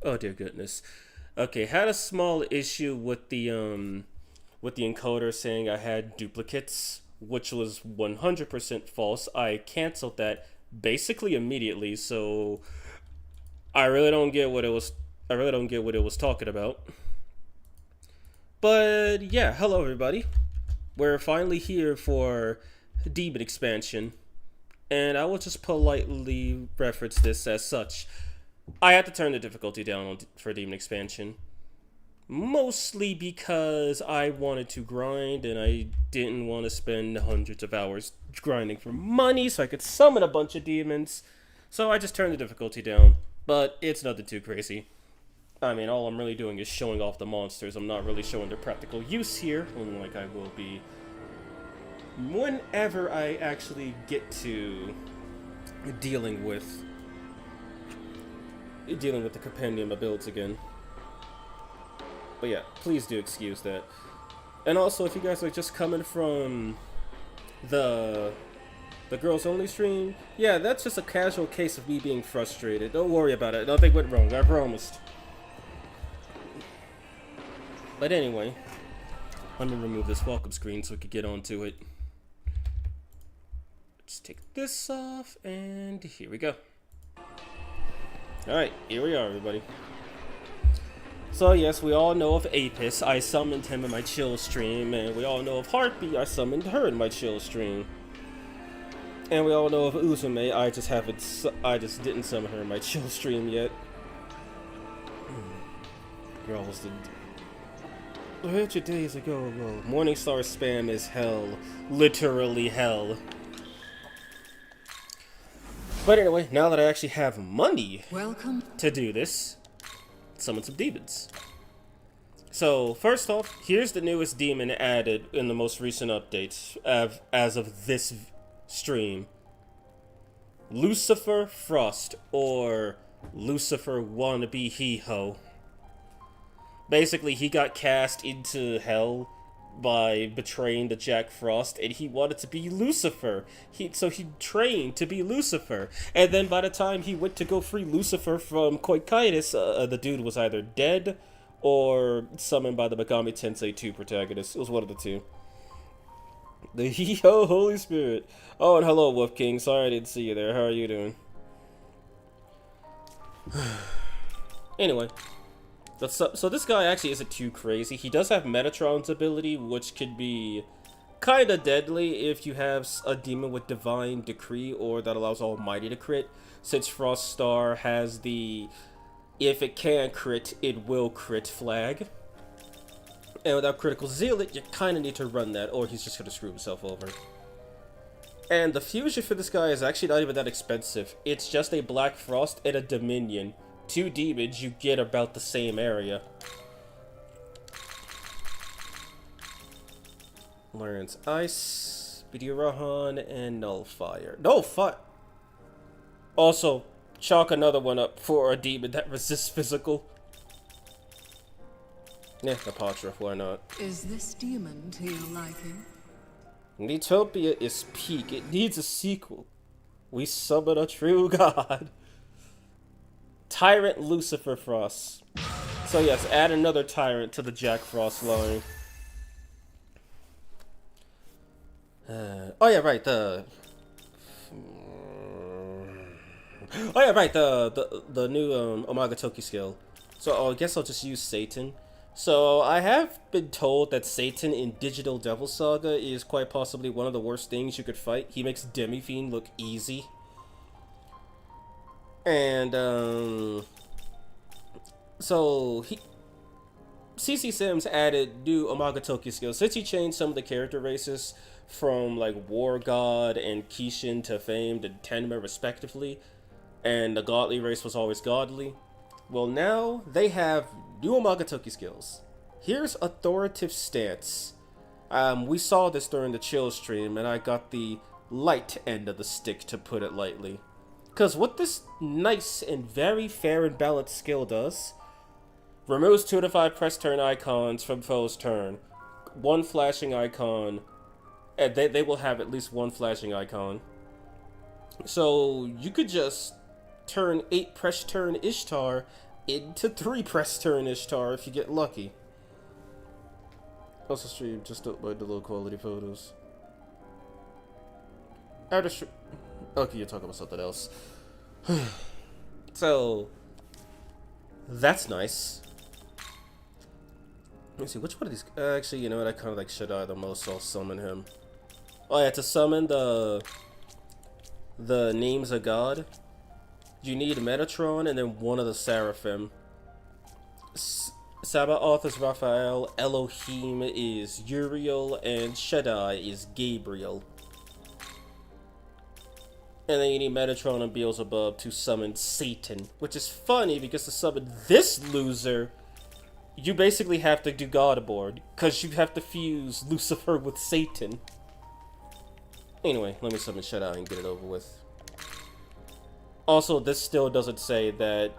Oh dear goodness. Okay, had a small issue with the encoder saying I had duplicates, which was 100% false. I canceled that basically immediately, so I really don't get what it was I really don't get what it was talking about. But yeah, hello everybody. We're finally here for Demon expansion, and I will just politely reference this as such. I had to turn the difficulty down for Demon expansion. Mostly because I wanted to grind and I didn't want to spend hundreds of hours grinding for money so I could summon a bunch of demons. So I just turned the difficulty down. But it's nothing too crazy. I mean, all I'm really doing is showing off the monsters. I'm not really showing their practical use here, unlike I will be whenever I actually get to dealing with the compendium of builds again. But yeah, please do excuse that. And also, if you guys are just coming from the girls only stream, yeah, that's just a casual case of me being frustrated. Don't worry about it. Nothing went wrong. I promised. But anyway, let me remove this welcome screen so we can get on to it. Let's take this off, and here we go. Alright, here we are, everybody. So yes, we all know of Apis. I summoned him in my chill stream, and we all know of Heartbeat. I summoned her in my chill stream. And we all know of Uzume. I just didn't summon her in my chill stream yet. Girls, I heard you days ago. Well, Morningstar spam is hell. Literally hell. But anyway, now that I actually have money to do this, summon some demons. So, first off, here's the newest demon added in the most recent updates as of this stream. Lucifer Frost, or Lucifer wannabe he-ho. Basically, he got cast into hell by betraying the Jack Frost, and he wanted to be Lucifer. So he trained to be Lucifer. And then by the time he went to go free Lucifer from Koikaitis, the dude was either dead or summoned by the Megami Tensei 2 protagonist. It was one of the two. The He-Ho Holy Spirit. Oh, and hello, Wolf King. Sorry I didn't see you there. How are you doing? Anyway. So this guy actually isn't too crazy. He does have Metatron's ability, which could be kind of deadly if you have a demon with Divine Decree or that allows Almighty to crit. Since Frost Star has the if it can crit, it will crit flag. And without Critical Zealot, you kind of need to run that, or he's just going to screw himself over. And the fusion for this guy is actually not even that expensive. It's just a Black Frost and a Dominion. 2 demons, you get about the same area. Learns Ice, Bidirahan, and Nullfire. Nullfire! Also, chalk another one up for a demon that resists physical. Yeah, Apatra, why not? Is this demon to your liking? Neutopia is peak. It needs a sequel. We summon a true god. Tyrant Lucifer Frost. So yes, add another tyrant to the Jack Frost line. Oh yeah, right. The new Omagatoki skill. So I guess I'll just use Satan. So I have been told that Satan in Digital Devil Saga is quite possibly one of the worst things you could fight. He makes Demi-Fiend look easy. And, so, CC Sims added new Omagatoki skills. Since he changed some of the character races from, like, War God and Kishin to Famed and Tenma, respectively, and the godly race was always godly, well, now they have new Omagatoki skills. Here's Authoritative Stance. We saw this during the chill stream, and I got the light end of the stick, to put it lightly. Because what this nice and very fair and balanced skill does, removes 2 to 5 press turn icons from foe's turn. 1 flashing icon, and they will have at least 1 flashing icon. So you could just turn 8 press turn Ishtar into 3 press turn Ishtar if you get lucky. Also stream, just upload the low quality photos. After stream... Okay, you're talking about something else. So... That's nice. Let me see, which one of these... actually, you know what, I kind of like Shaddai the most, so I'll summon him. Oh yeah, to summon the names of God, you need Metatron and then one of the Seraphim. Sabaoth is Raphael, Elohim is Uriel, and Shaddai is Gabriel. And then you need Metatron and Beelzebub to summon Satan, which is funny because to summon this loser, you basically have to do God aboard, because you have to fuse Lucifer with Satan. Anyway, let me summon Shaddai and get it over with. Also, this still doesn't say that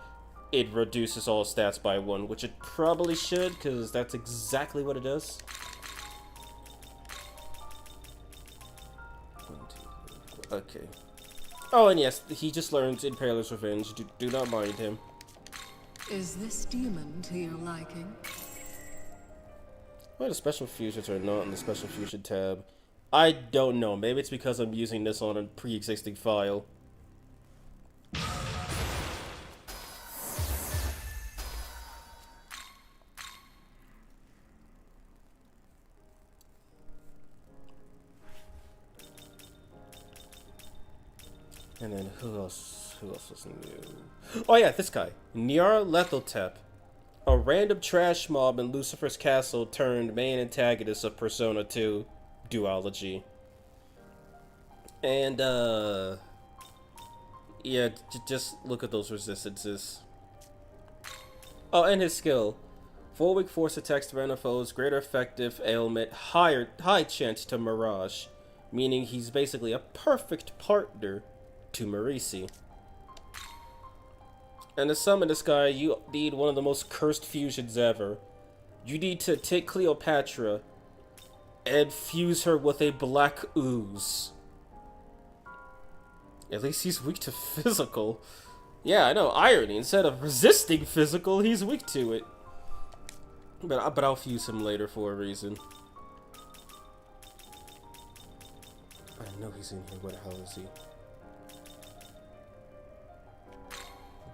it reduces all stats by 1, which it probably should, because that's exactly what it does. 1, 2, 3, 4. Okay. Oh, and yes, he just learns Impaler's Revenge. Do not mind him. Is this demon to your liking? Why the special fusions are not in the special fusion tab? I don't know. Maybe it's because I'm using this on a pre-existing file. And then who else was new? Oh yeah, this guy. Nyarlathotep. A random trash mob in Lucifer's castle turned main antagonist of Persona 2 duology. And yeah, just look at those resistances. Oh, and his skill. 4 weak force attacks to random foes, greater effective ailment, high chance to Mirage. Meaning he's basically a perfect partner to Marisi. And to summon this guy, you need one of the most cursed fusions ever. You need to take Cleopatra and fuse her with a black ooze. At least he's weak to physical. Yeah, I know, irony. Instead of resisting physical, he's weak to it. But I'll fuse him later for a reason. I know he's in here. Where the hell is he?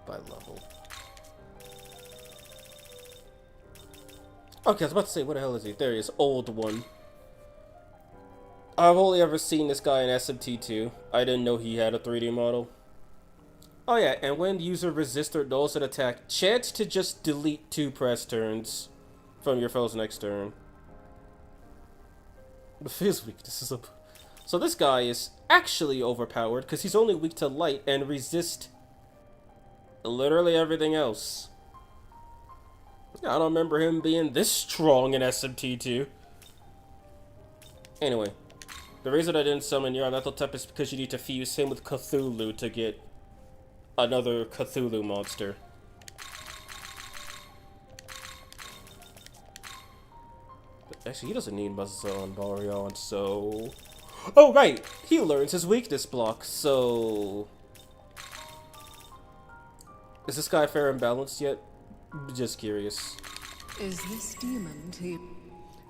By level. Okay, I was about to say, where the hell is he? There he is, Old One. I've only ever seen this guy in SMT2. I didn't know he had a 3D model. Oh yeah, and when user resists or dulls an attack, chance to just delete 2 press turns from your foe's next turn. But his weakness is up. So this guy is actually overpowered because he's only weak to light and resist literally everything else. I don't remember him being this strong in SMT2. Anyway, the reason I didn't summon Nyarlathotep is because you need to fuse him with Cthulhu to get another Cthulhu monster. But actually, he doesn't need Mazan Baryon, so... Oh, right! He learns his weakness block, so... Is this guy fair and balanced yet? Just curious. Is this demon to you?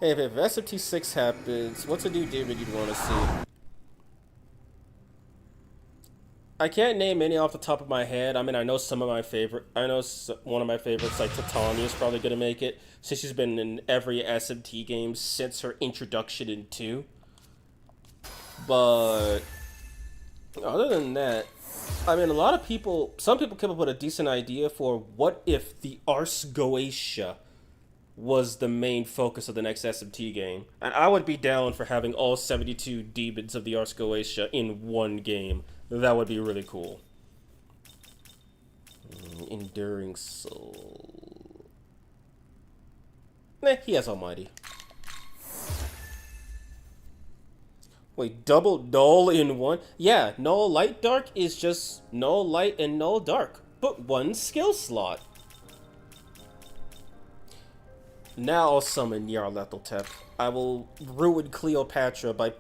Hey, if SMT6 happens, what's a new demon you'd want to see? I can't name any off the top of my head. I mean, I know some of my favorite. I know one of my favorites, like Titania, is probably going to make it, since she's been in every SMT game since her introduction in 2. But other than that, I mean, some people came up with a decent idea for what if the Ars Goetia was the main focus of the next SMT game. And I would be down for having all 72 demons of the Ars Goetia in one game. That would be really cool. Enduring Soul. He has Almighty. Wait, double null in one? Yeah, null light dark is just null light and null dark, but 1 skill slot. Now I'll summon Nyarlathotep. I will ruin Cleopatra by...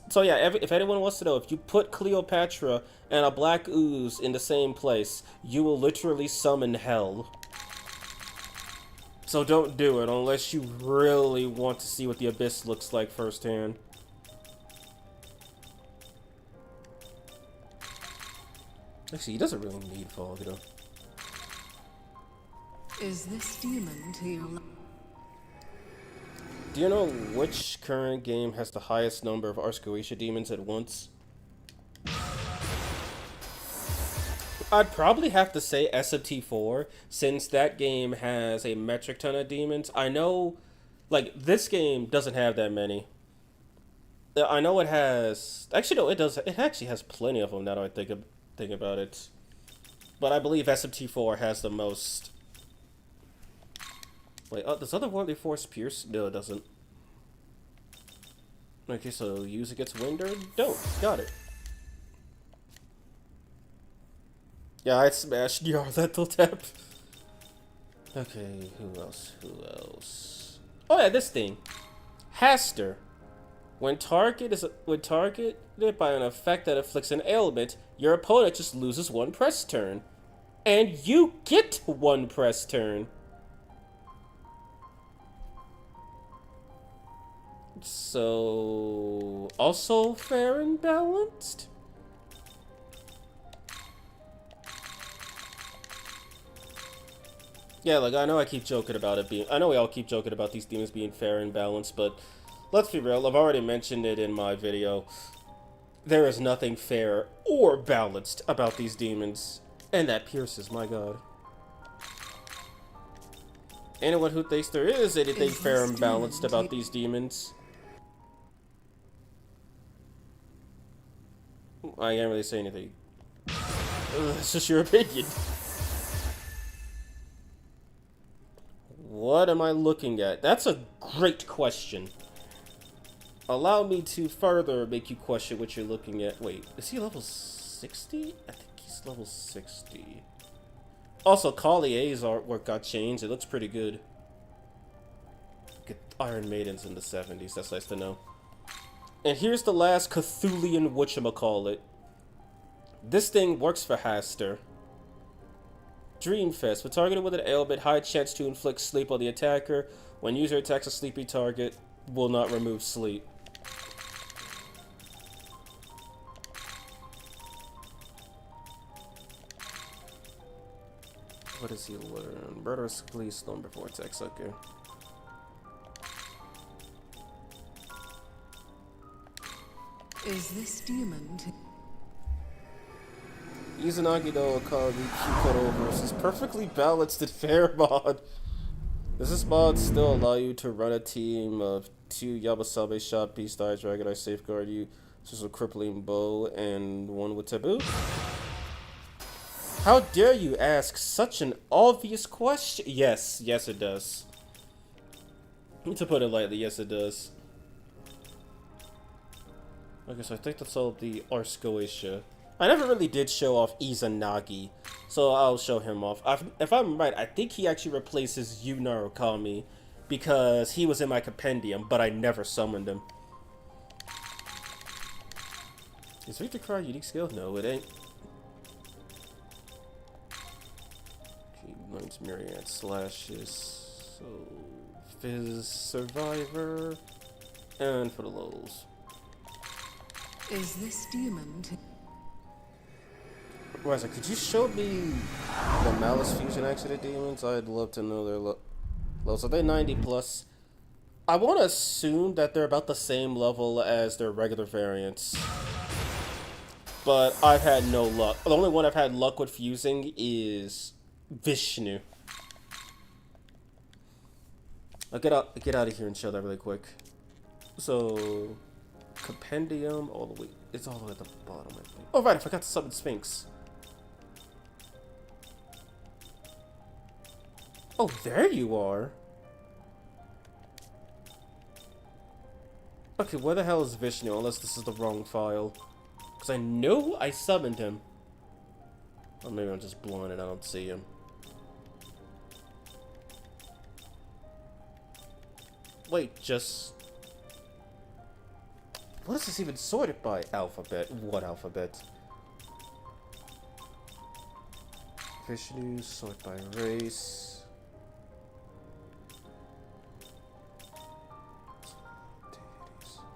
So yeah, if anyone wants to know, if you put Cleopatra and a black ooze in the same place, you will literally summon hell. So don't do it unless you really want to see what the Abyss looks like firsthand. Actually, he doesn't really need fog, you know. Is this demon to your liking? Do you know which current game has the highest number of Arskoisha demons at once? I'd probably have to say SMT4, since that game has a metric ton of demons. I know, like, this game doesn't have that many. I know it has... Actually, no, it does. It actually has plenty of them now that I think about it. But I believe SMT4 has the most. Wait, does Otherworldly Force pierce? No, it doesn't. Okay, so use it gets wind or don't. Got it. Yeah, I smashed your lethal tap. Okay, who else? Who else? Oh yeah, this thing. Haster. When targeted by an effect that inflicts an ailment, your opponent just loses one press turn. And you get one press turn. So, also fair and balanced? Yeah, like, I know I keep joking about it being... I know we all keep joking about these demons being fair and balanced, but let's be real, I've already mentioned it in my video. There is nothing fair or balanced about these demons. And that pierces, my god. Anyone who thinks there is anything fair and balanced about these demons... I can't really say anything. It's just your opinion. What am I looking at? That's a great question. Allow me to further make you question what you're looking at. Wait, is he level 60? I think he's level 60. Also, Collier's artwork got changed. It looks pretty good. Get Iron Maiden's in the 70s. That's nice to know. And here's the last Cthulian whatchamacallit. This thing works for Haster. Dreamfest. When targeted with an ailment, high chance to inflict sleep on the attacker. When user attacks a sleepy target, will not remove sleep. What does he learn? Murderous Glee, Slumber Vortex. Okay. Is this demon to... Izanagi no Akagi Kyukuro versus perfectly balanced and fair mod. Does this mod still allow you to run a team of 2 Yamasame shot beast eyes, dragon eye safeguard you, such as a crippling bow, and 1 with taboo? How dare you ask such an obvious question? Yes, yes it does. To put it lightly, yes it does. Okay, so I think that's all the Arskoisha. I never really did show off Izanagi, so I'll show him off. If I'm right, I think he actually replaces Yu Narukami, because he was in my compendium, but I never summoned him. Is Victor Cry a unique skill? No, it ain't. He learns Myriad Slashes, so Fizz Survivor, and for the lols. Is this demon to... Ryza, could you show me the Malice Fusion Accident Demons? I'd love to know their levels. Are they 90 plus? I want to assume that they're about the same level as their regular variants. But I've had no luck. The only one I've had luck with fusing is Vishnu. I'll get out of here and show that really quick. So, compendium all the way. It's all the way at the bottom, I think. Oh right, I forgot to summon Sphinx. Oh, there you are. Okay, where the hell is Vishnu? Unless this is the wrong file. Because I know I summoned him. Or maybe I'm just blind and I don't see him. Wait, just... What is this even sorted by? Alphabet. What alphabet? Vishnu, sort by race.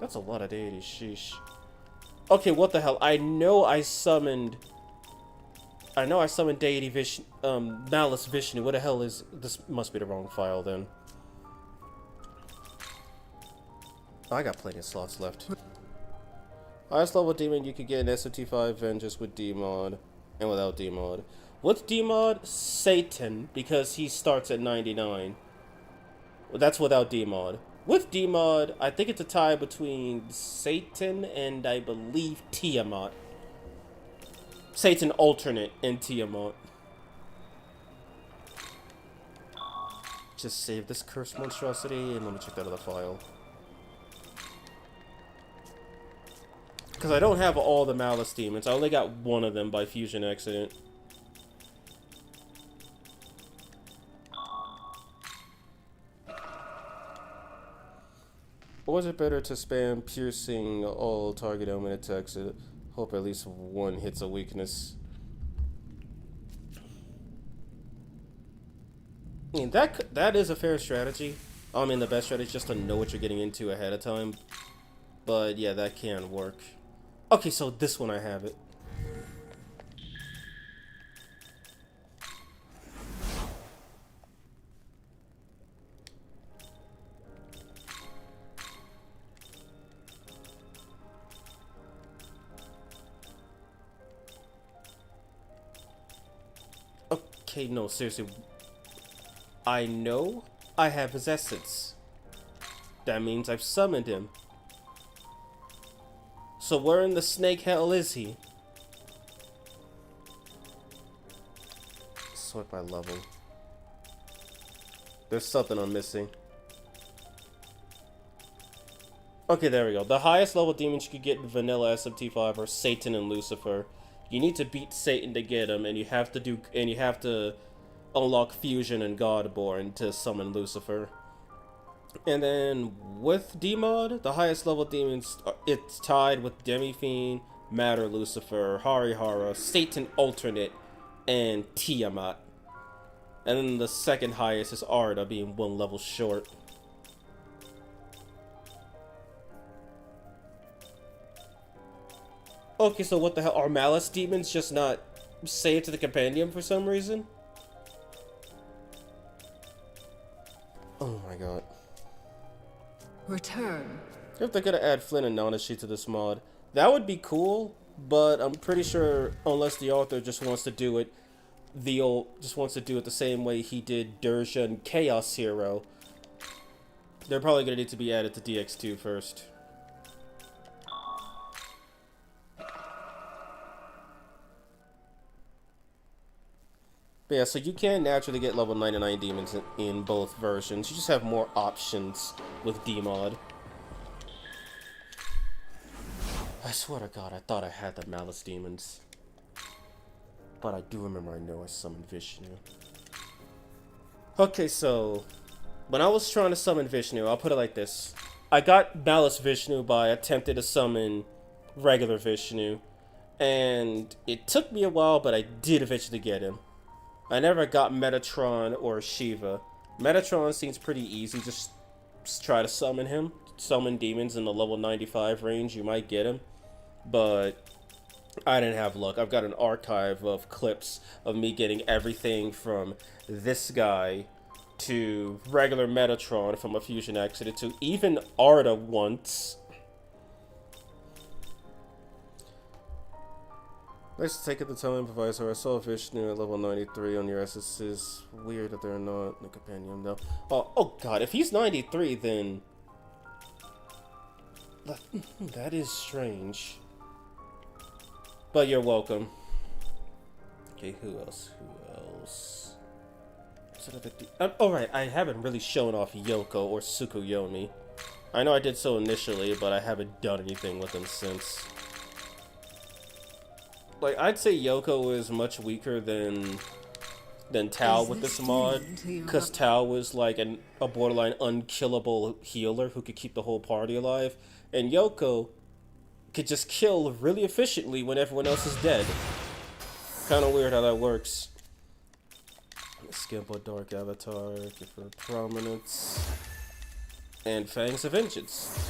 That's a lot of deities, sheesh. Okay, what the hell? I know I summoned deity Vishnu, Malice Vishnu. What the hell is this? Must be the wrong file then. Oh, I got plenty of slots left. Highest level demon you could get in SMT5 Vengeance with D-Mod and without D-Mod. With D-Mod, Satan, because he starts at 99. Well, that's without D-Mod. With D-Mod, I think it's a tie between Satan and I believe Tiamat. Satan alternate and Tiamat. Just save this cursed monstrosity and let me check that other file. Because I don't have all the Malice demons. I only got one of them by fusion accident. Or was it better to spam piercing all target element attacks? Hope at least one hits a weakness. I mean, that is a fair strategy. I mean, the best strategy is just to know what you're getting into ahead of time. But yeah, that can work. Okay, so this one I have it. Okay, no, seriously. I know I have his essence. That means I've summoned him. So where in the snake hell is he? Sort by level. There's something I'm missing. Okay, there we go. The highest level demons you could get in vanilla SMT5 are Satan and Lucifer. You need to beat Satan to get him, and you have to unlock Fusion and Godborn to summon Lucifer. And then with D-Mod, the highest level demons, it's tied with Demi-Fiend, Matter Lucifer, Harihara, Satan Alternate, and Tiamat. And then the second highest is Arda, being one level short. Okay, so what the hell? Are Malice demons just not saved to the compendium for some reason? Oh my god. Return. If they're gonna add Flynn and Nanashi to this mod, that would be cool, but I'm pretty sure unless the author just wants to do it the same way he did Dersha and Chaos Hero, they're probably gonna need to be added to DX2 first. But yeah, so you can naturally get level 99 demons in both versions. You just have more options with D-Mod. I swear to god, I thought I had the Malice demons. But I do remember I know I summoned Vishnu. Okay, so when I was trying to summon Vishnu, I'll put it like this. I got Malice Vishnu by attempting to summon regular Vishnu. And it took me a while, but I did eventually get him. I never got Metatron or Shiva. Metatron seems pretty easy. Just try to summon him. Summon demons in the level 95 range. You might get him. But I didn't have luck. I've got an archive of clips of me getting everything from this guy to regular Metatron from a fusion accident to even Arda once. Let's take it the time, Improviser. I saw Vishnu at level 93 on your essences. Weird that they're not in the companion, though. Oh god, if he's 93, then... That is strange. But you're welcome. Okay, who else? Alright, I haven't really shown off Yoko or Tsukuyomi. I know I did so initially, but I haven't done anything with them since. Like, I'd say Yoko is much weaker than Tao with this mod, because Tao was like a borderline unkillable healer who could keep the whole party alive, and Yoko could just kill really efficiently when everyone else is dead. Kind of weird how that works. Skimpo Dark Avatar, give her prominence, and Fangs of Vengeance.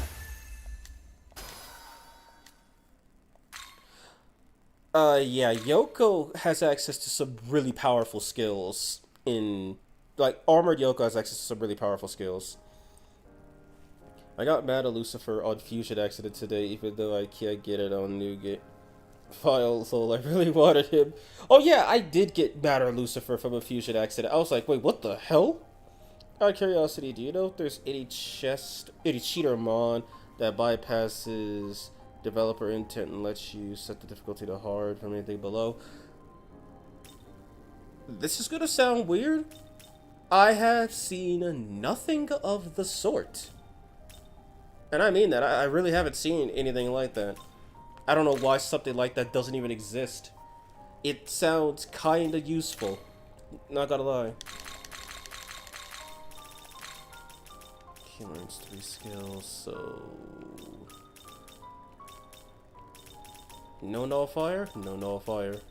Yeah, Yoko has access to some really powerful skills in, like, Armored Yoko has access to some really powerful skills. I got mad at Lucifer on Fusion Accident today, even though I can't get it on Nougat file, so I really wanted him. Oh yeah, I did get mad at Lucifer from a Fusion Accident. I was like, wait, what the hell? Out of curiosity, do you know if there's any cheater mod that bypasses developer intent and lets you set the difficulty to hard from anything below? This is gonna sound weird. I have seen nothing of the sort. And I mean that. I really haven't seen anything like that. I don't know why something like that doesn't even exist. It sounds kinda useful. Not gonna lie. He learns 3 skills, so... No Nullifier? No Nullifier.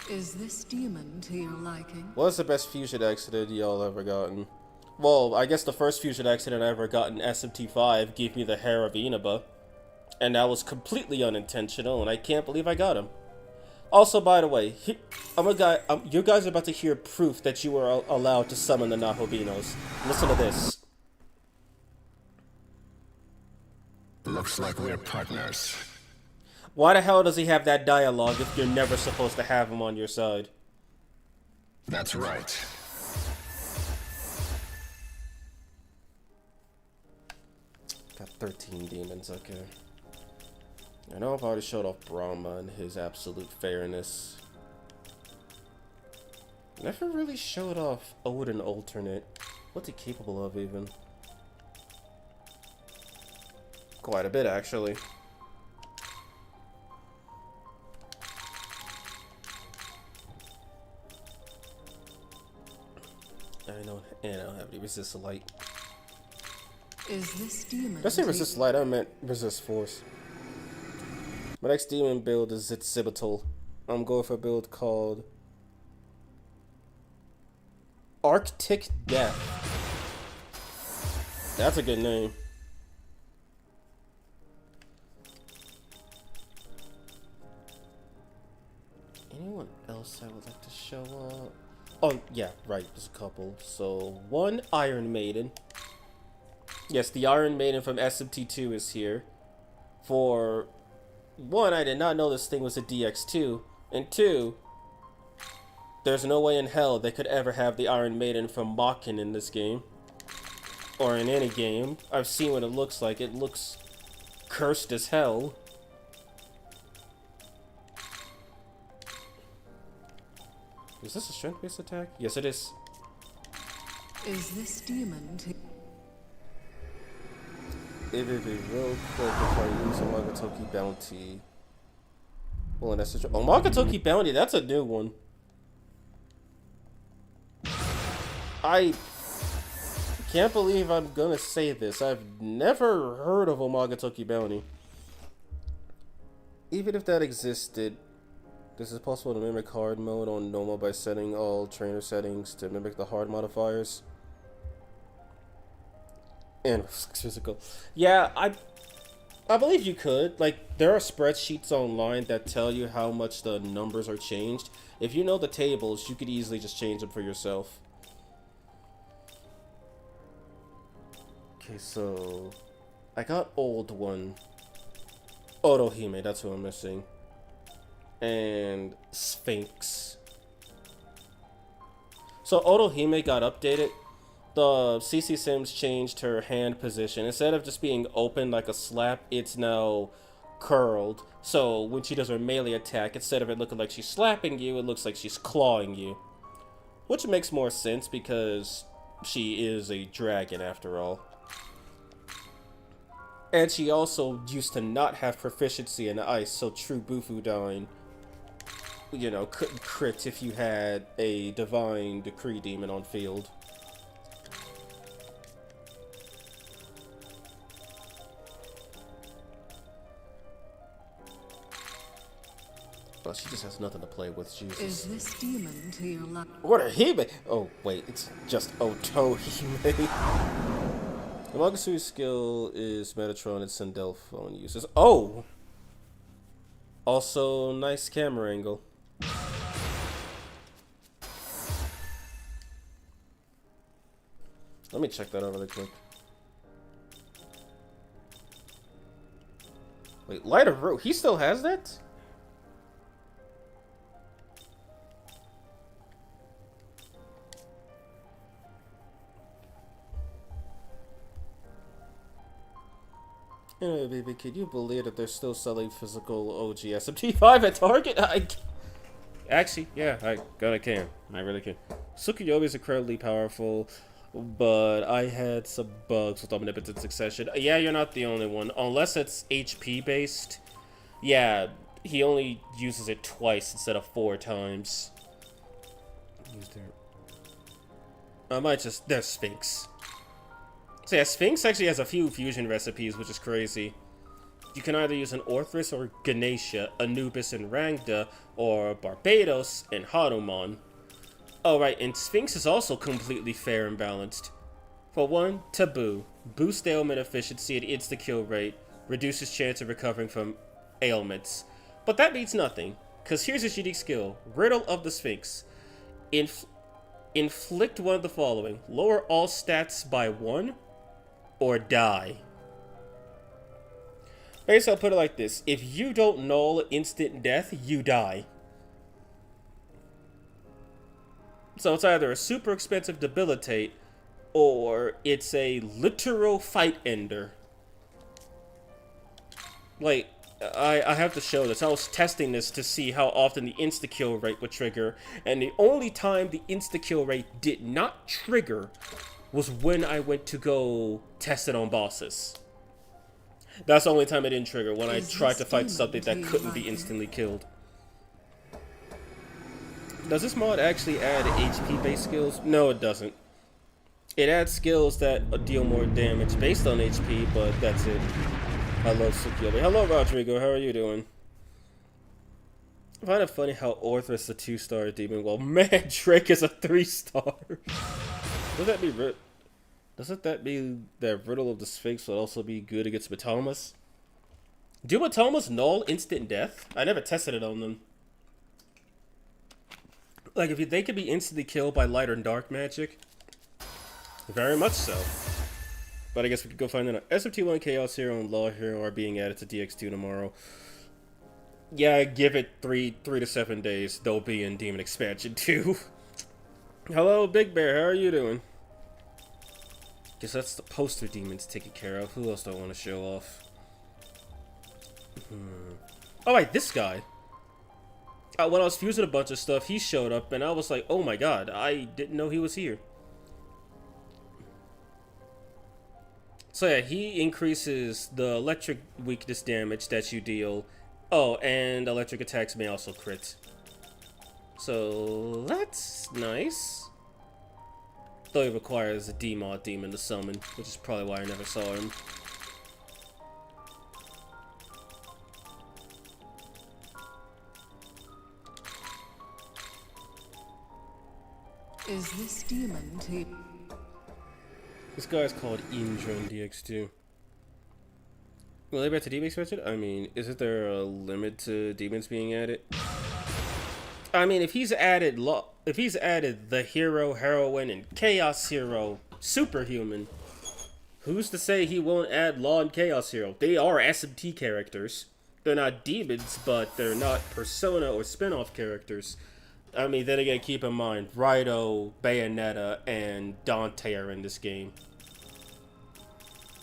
Is this demon to your liking? What's the best fusion accident y'all ever gotten? Well, I guess the first fusion accident I ever got in SMT5 gave me the hair of Inaba. And that was completely unintentional, and I can't believe I got him. Also, by the way, you guys are about to hear proof that you were allowed to summon the Nahobinos. Listen to this. Looks like we're partners. Why the hell does he have that dialogue if you're never supposed to have him on your side? That's right. Got 13 demons, okay. I know I've already showed off Brahma and his absolute fairness. Never really showed off Odin alternate. What's he capable of even? Quite a bit, actually. I don't have any resist light. Is this demon? Did I say resist light? I meant resist force. My next demon build is Zitzibital. I'm going for a build called Arctic Death. That's a good name. Anyone else I would like to show up? Oh, yeah, right, there's a couple. So, one Iron Maiden. Yes, the Iron Maiden from SMT2 is here. For one, I did not know this thing was a DX2. And two, there's no way in hell they could ever have the Iron Maiden from Makken in this game. Or in any game. I've seen what it looks like. It looks cursed as hell. Is this a strength-based attack? Yes, it is. Is this demon to... It would be real quick if I use a Magetsuhi bounty. Well, that's a... Oh, Magetsuhi bounty, that's a new one. I can't believe I'm gonna say this. I've never heard of a Magetsuhi bounty. Even if that existed, this is possible to mimic hard mode on normal by setting all trainer settings to mimic the hard modifiers. And physical. Yeah, I believe you could. Like, there are spreadsheets online that tell you how much the numbers are changed. If you know the tables, you could easily just change them for yourself. Okay, so I got Old One. Otohime, that's who I'm missing. And Sphinx. So Otohime got updated. The CC Sims changed her hand position. Instead of just being open like a slap, it's now curled. So when she does her melee attack, instead of it looking like she's slapping you, it looks like she's clawing you. Which makes more sense because she is a dragon after all. And she also used to not have proficiency in ice, so true Bufudyne, you know, couldn't crit if you had a Divine Decree Demon on field. Well, she just has nothing to play with, Jesus. Is this demon to your liking? What a Hime! Oh, wait, it's just Otohime. The Magetsuhi skill is Metatron and Sandel phone uses. Oh! Also, nice camera angle. Let me check that out really quick. Wait, Light of Root, he still has that? Yeah, baby, can you believe that they're still selling physical OG SMT5 at Target? Actually, yeah, I can. I really can. Tsukuyomi is incredibly powerful, but I had some bugs with Omnipotent Succession. Yeah, you're not the only one. Unless it's HP based. Yeah, he only uses it twice instead of 4 times. I might just... There's Sphinx. So yeah, Sphinx actually has a few fusion recipes, which is crazy. You can either use an Orthrus or Ganesha, Anubis and Rangda, or Barbados and Hanuman. Oh right, and Sphinx is also completely fair and balanced. For 1, Taboo. Boosts ailment efficiency and insta-kill rate. Reduces chance of recovering from ailments. But that means nothing, because here's his unique skill. Riddle of the Sphinx. Inflict one of the following. Lower all stats by 1, or die. Basically, I'll put it like this. If you don't null instant death, you die. So it's either a super expensive debilitate, or it's a literal fight ender. Like, I have to show this. I was testing this to see how often the insta-kill rate would trigger, and the only time the insta-kill rate did not trigger was when I went to go test it on bosses. That's the only time it didn't trigger, when I tried to fight something that couldn't be instantly killed. Does this mod actually add HP-based skills? No, it doesn't. It adds skills that deal more damage based on HP, but that's it. Hello, Tsukuyomi. Hello, Rodrigo. How are you doing? I find it funny how Orthrus is a 2-star demon, while Drake is a 3-star. Would that be Doesn't that mean that Riddle of the Sphinx would also be good against Matomas? Do Matomas null instant death? I never tested it on them. Like, if they could be instantly killed by light or dark magic, very much so. But I guess we could go find that out. SMT1 Chaos Hero and Law Hero are being added to DX2 tomorrow. Yeah, give it 3 to 7 days. They'll be in Demon Expansion 2. Hello, Big Bear. How are you doing? Guess that's the poster demons taken care of. Who else do I want to show off? Oh, right, this guy. When I was fusing a bunch of stuff, he showed up, and I was like, oh my god, I didn't know he was here. So yeah, he increases the electric weakness damage that you deal. Oh, and electric attacks may also crit. So that's nice. Though he requires a D-mod demon to summon, which is probably why I never saw him. Is this demon to... This guy's called Indra in DX2. Will they be back to Demon Expansion? I mean, isn't there a limit to demons being added? I mean, if he's added the hero, heroine, and chaos hero, superhuman, who's to say he won't add Law and Chaos Hero? They are SMT characters. They're not demons, but they're not Persona or spin-off characters. I mean, then again, keep in mind, Raito, Bayonetta, and Dante are in this game.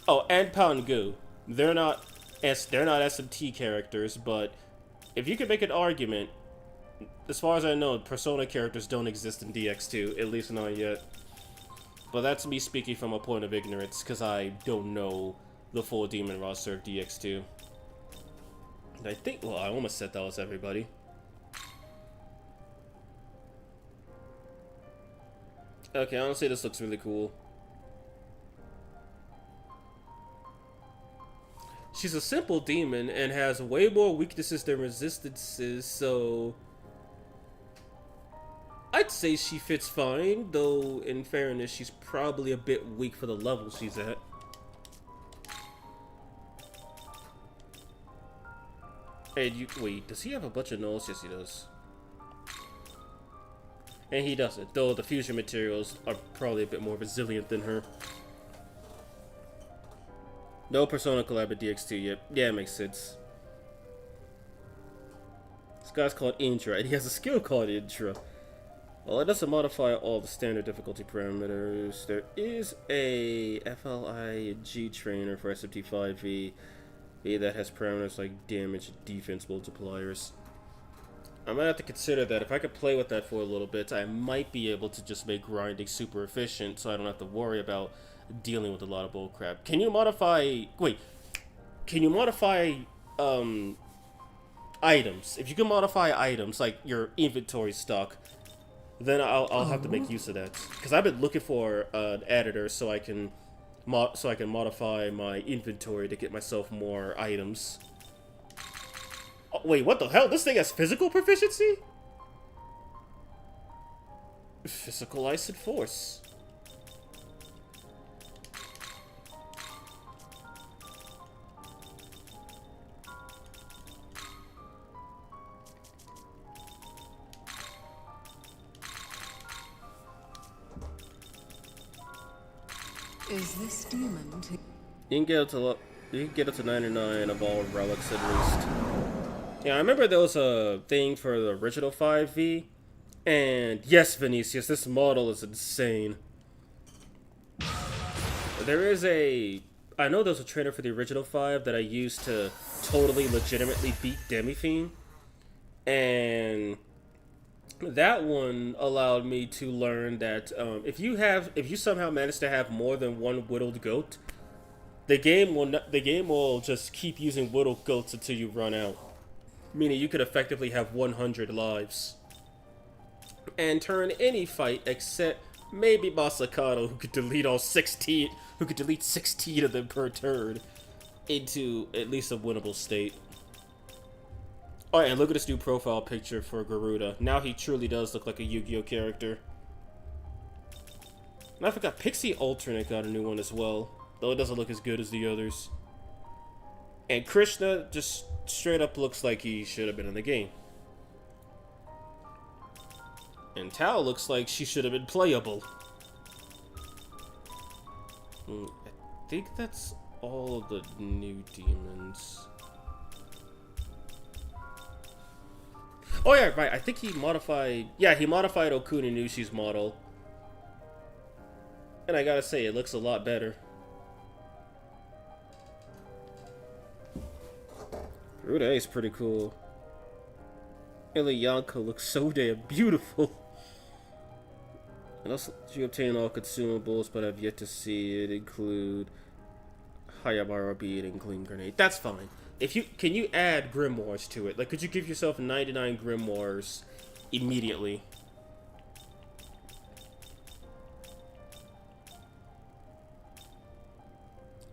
Oh, and Pangu. They're not SMT characters, but if you could make an argument, as far as I know, Persona characters don't exist in DX2, at least not yet. But that's me speaking from a point of ignorance, because I don't know the full demon roster of DX2. And I think, well, I almost said that was everybody. Okay, honestly, this looks really cool. She's a simple demon and has way more weaknesses than resistances, so I'd say she fits fine, though in fairness, she's probably a bit weak for the level she's at. And you wait, does he have a bunch of nulls? Yes, he does. And he doesn't, though the fusion materials are probably a bit more resilient than her. No Persona collab at DX2 yet. Yeah, it makes sense. This guy's called Intra, and he has a skill called Intra. Well, it doesn't modify all the standard difficulty parameters. There is a FLIG trainer for SMTVV that has parameters like damage and defense multipliers. I might have to consider that. If I could play with that for a little bit, I might be able to just make grinding super efficient so I don't have to worry about dealing with a lot of bullcrap. Can you modify... Wait. Can you modify, items? If you can modify items, like your inventory stock, then I'll have to make use of that. Because I've been looking for an editor so I can modify my inventory to get myself more items. Oh, wait, what the hell? This thing has physical proficiency? Physical ice and force. Is this demon to... You can get up to 99 of all relics at least. Yeah, I remember there was a thing for the original 5V, and yes, Vinicius, this model is insane. I know there's a trainer for the original 5 that I used to totally legitimately beat Demi-Fiend, and that one allowed me to learn that if you somehow manage to have more than one whittled goat, the game will just keep using whittled goats until you run out. Meaning you could effectively have 100 lives and turn any fight except maybe Masakado, who could delete 16 of them per turn, into at least a winnable state. Oh, and look at this new profile picture for Garuda. Now he truly does look like a Yu-Gi-Oh character. And I forgot, Pixie Alternate got a new one as well, though it doesn't look as good as the others. And Krishna just straight up looks like he should have been in the game. And Tao looks like she should have been playable. I think that's all of the new demons. Oh yeah, right, I think he modified... Yeah, he modified Okuninushi's model. And I gotta say, it looks a lot better. Garuda is pretty cool. Iliyanka looks so damn beautiful. And also, you obtain all consumables, but I've yet to see it include Hayabara Bead and Gleam Grenade. That's fine. Can you add grimoires to it? Like, could you give yourself 99 grimoires immediately?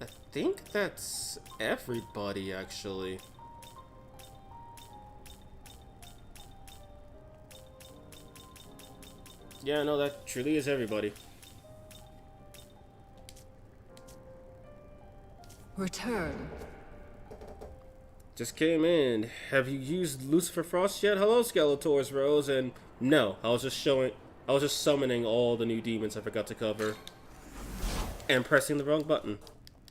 I think that's everybody, actually. Yeah, no, that truly is everybody. Return. Just came in. Have you used Lucifer Frost yet? Hello, Skeletors Rose. And no, I was just summoning all the new demons I forgot to cover. And pressing the wrong button.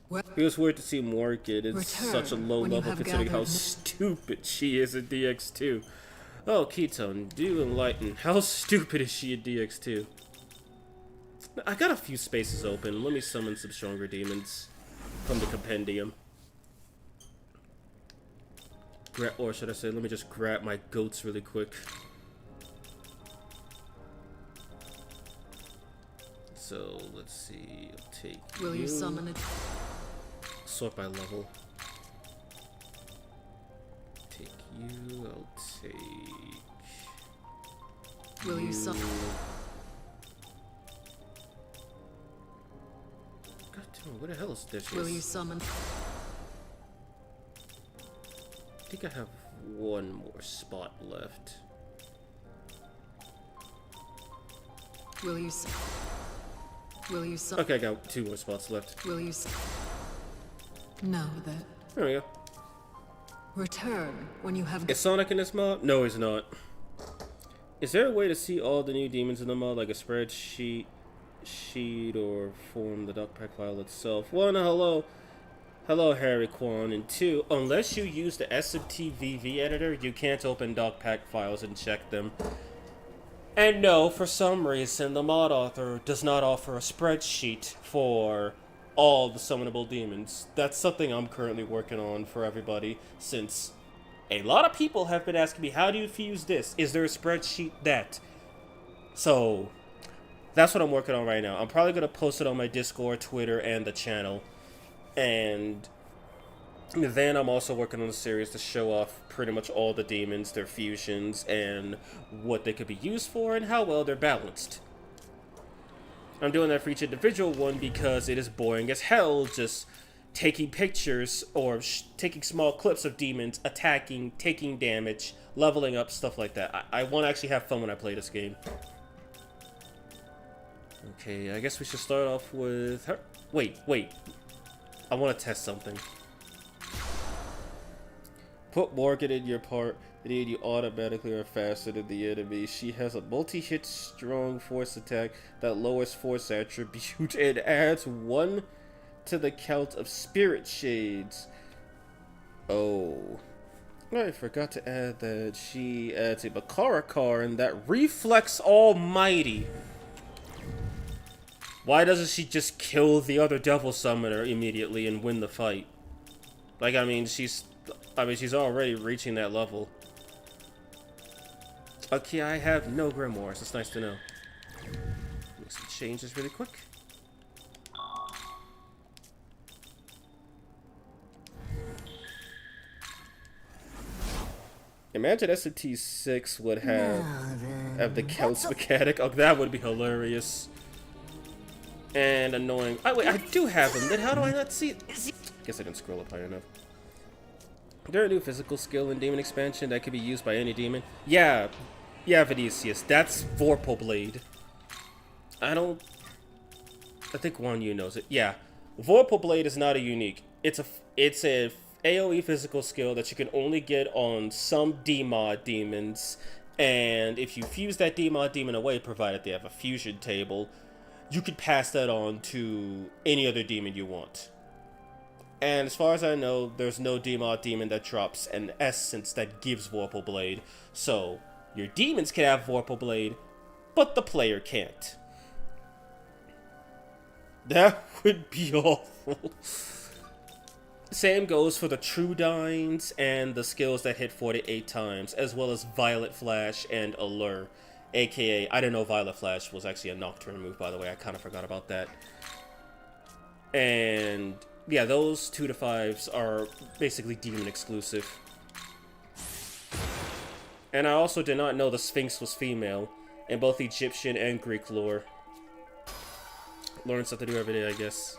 It was weird to see Morgan. It's such a low level considering how stupid she is in DX2. Oh, Ketone, do enlighten. How stupid is she in DX2? I got a few spaces open. Let me summon some stronger demons from the compendium. Or should I say, let me just grab my goats really quick. So, let's see. I'll take Will you summon it? Sort by level. Take you, I'll take... Will you summon? God damn it, where the hell is this? Will you summon? I think I have one more spot left. Will you summon? Will you summon? Okay, I got 2 more spots left. Will you summon? No, that. There we go. Return when you have... Is Sonic in this mod? No, he's not. Is there a way to see all the new demons in the mod, like a spreadsheet, or form the doc pack file itself? One, hello, Harry Kwan. And two, unless you use the SMTVV editor, you can't open doc pack files and check them. And no, for some reason, the mod author does not offer a spreadsheet for all the summonable demons. That's something I'm currently working on for everybody, since a lot of people have been asking me, how do you fuse this? Is there a spreadsheet that? So, that's what I'm working on right now. I'm probably going to post it on my Discord, Twitter, and the channel. And then I'm also working on a series to show off pretty much all the demons, their fusions, and what they could be used for, and how well they're balanced. I'm doing that for each individual one because it is boring as hell just taking pictures or taking small clips of demons, attacking, taking damage, leveling up, stuff like that. I want to actually have fun when I play this game. Okay, I guess we should start off with her. Wait. I want to test something. Put Morgan in your part, and then you automatically are faster than the enemy. She has a multi-hit strong force attack that lowers force attribute and adds 1 to the count of spirit shades. Oh. I forgot to add that she adds a Bakara and that reflex almighty. Why doesn't she just kill the other devil summoner immediately and win the fight? Like, I mean, she's already reaching that level. Okay, I have no grimoires. That's nice to know. Make some changes really quick. Imagine SMT6 would have the counts mechanic. Oh, that would be hilarious. And annoying. Oh, wait, I do have them. Then how do I not see it? Guess I didn't scroll up high enough. Is there a new physical skill in Demon Expansion that can be used by any demon? Yeah, Vinicius. That's Vorpal Blade. I think one of you knows it. Yeah, Vorpal Blade is not a unique. It's a AoE physical skill that you can only get on some DMod demons, and if you fuse that DMod demon away, provided they have a fusion table, you could pass that on to any other demon you want. And as far as I know, there's no DMod demon that drops an essence that gives Vorpal Blade. So, your demons can have Vorpal Blade, but the player can't. That would be awful. Same goes for the True Dines and the skills that hit 48 times, as well as Violet Flash and Allure. AKA, I didn't know Violet Flash was actually a Nocturne move, by the way. I kind of forgot about that. And yeah, those 2 to 5s are basically demon exclusive. And I also did not know the Sphinx was female in both Egyptian and Greek lore. Learn something new every day, I guess.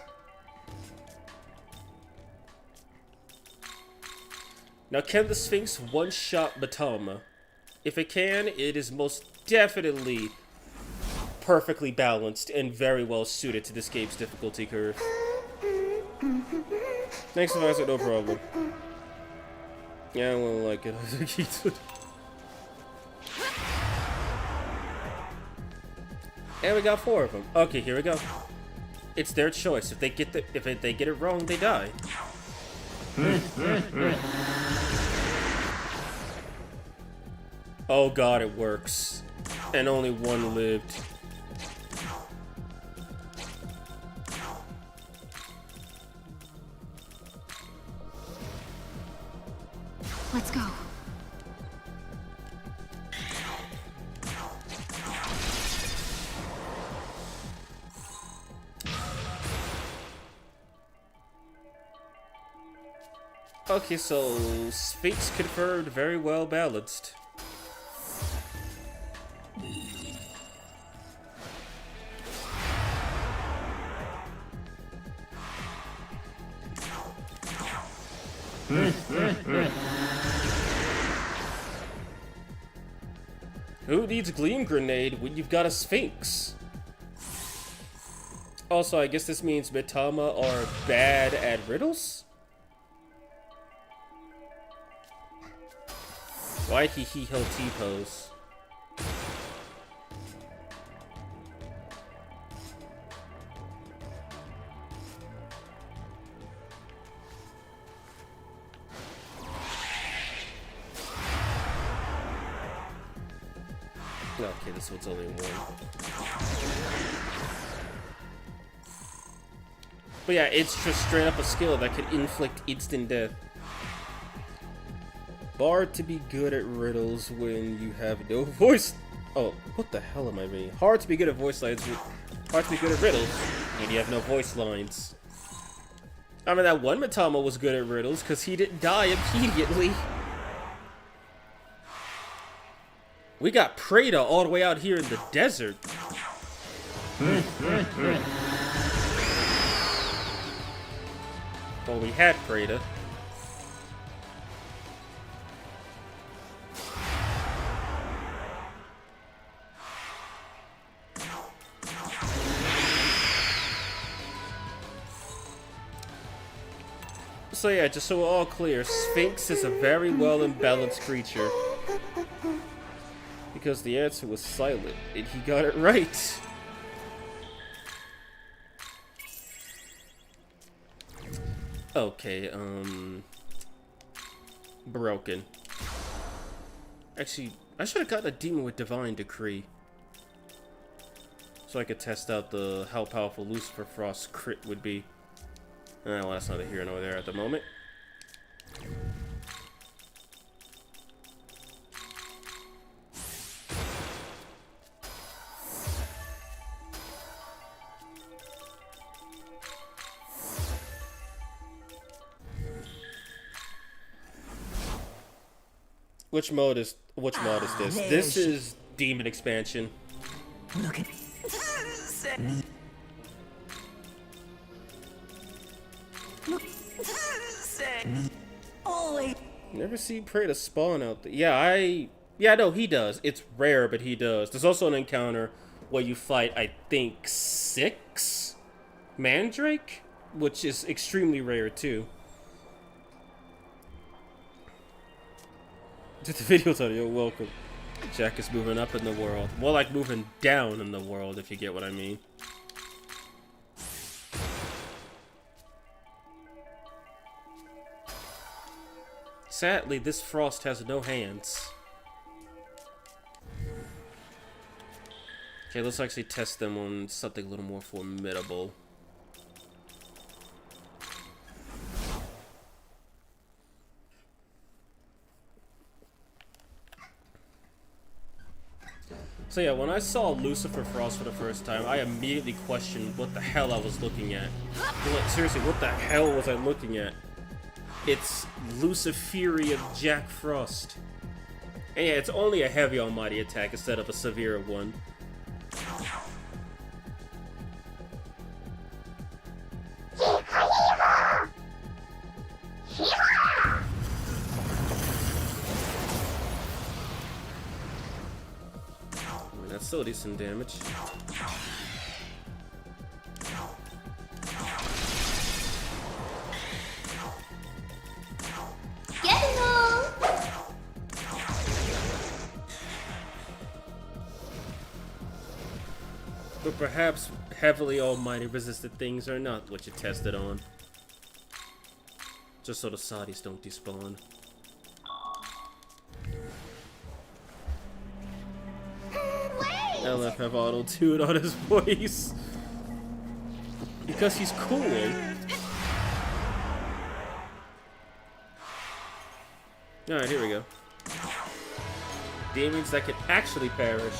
Now, can the Sphinx one-shot Matama? If it can, it is most definitely perfectly balanced and very well suited to this game's difficulty curve. Thanks, Advisor, no problem. Yeah, I won't like it. And we got 4 of them. Okay, here we go. It's their choice. If they get it wrong, they die. Oh god, it works. And only 1 lived. Let's go. Okay, so Sphinx confirmed, very well balanced. Who needs Gleam Grenade when you've got a Sphinx? Also, I guess this means Mitama are bad at riddles? Waikiki Ho T-pose. Okay, this one's only one. But yeah, it's just straight up a skill that could inflict instant death. Hard to be good at riddles when you have no voice. Oh, what the hell am I reading? Hard to be good at voice lines. Hard to be good at riddles when you have no voice lines. I mean, that one Matama was good at riddles because he didn't die immediately. We got Prada all the way out here in the desert. Well, we had Prada. So yeah, just so we're all clear, Sphinx is a very well imbalanced creature. Because the answer was silent, and he got it right. Okay, broken. Actually, I should have gotten a demon with Divine Decree. So I could test out how powerful Lucifer Frost's crit would be. Well, that's neither here nor there at the moment. Which mod is this? This is Demon Expansion. Look at Never see Prada spawn out there. Yeah, no, he does. It's rare, but he does. There's also an encounter where you fight, I think, 6 Mandrake, which is extremely rare too. To the video title, you're welcome. Jack is moving up in the world. More like moving down in the world, if you get what I mean. Sadly, this Frost has no hands. Okay, let's actually test them on something a little more formidable. So yeah, when I saw Lucifer Frost for the first time, I immediately questioned what the hell I was looking at. Like, seriously, what the hell was I looking at? It's Luciferian Jack Frost. And yeah, it's only a heavy almighty attack instead of a severe one. I mean, that's still decent damage. But perhaps heavily almighty resistant things are not what you tested on. Just so the Saudis don't despawn. LF have auto-tune on his voice. Because he's cool. Alright, here we go. Demons that can actually perish.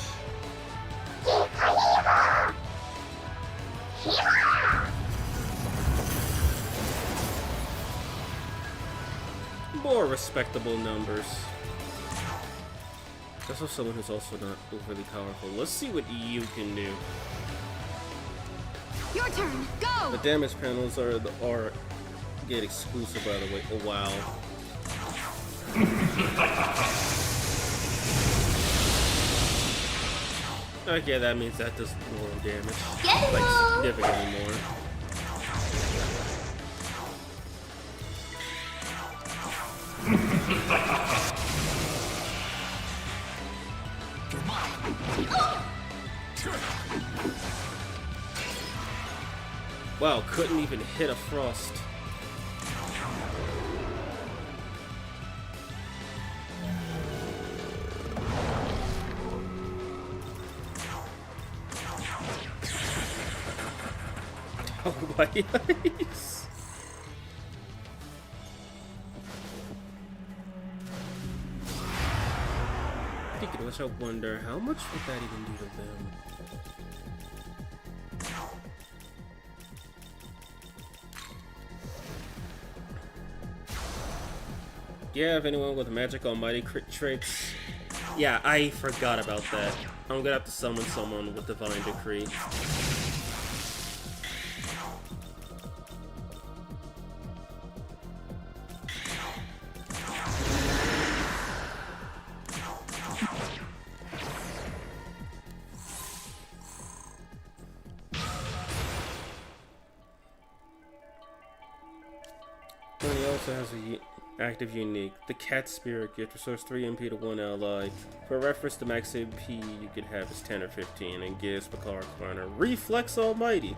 More respectable numbers. That's also someone who's also not overly powerful. Let's see what you can do. Your turn. Go. The damage panels are get exclusive, by the way. Oh wow. Okay, that means that does more damage. Like significantly more. Wow, couldn't even hit a frost. Oh my eyes. Speaking of which, I wonder how much would that even do to them? Yeah, if anyone with magic almighty crit tricks. Yeah, I forgot about that. I'm gonna have to summon someone with divine decree. And he also has a active unique. The cat spirit gift restores 3 MP to one ally. For reference, the max MP you could have is 10 or 15 and gives Picard Climber Reflex Almighty.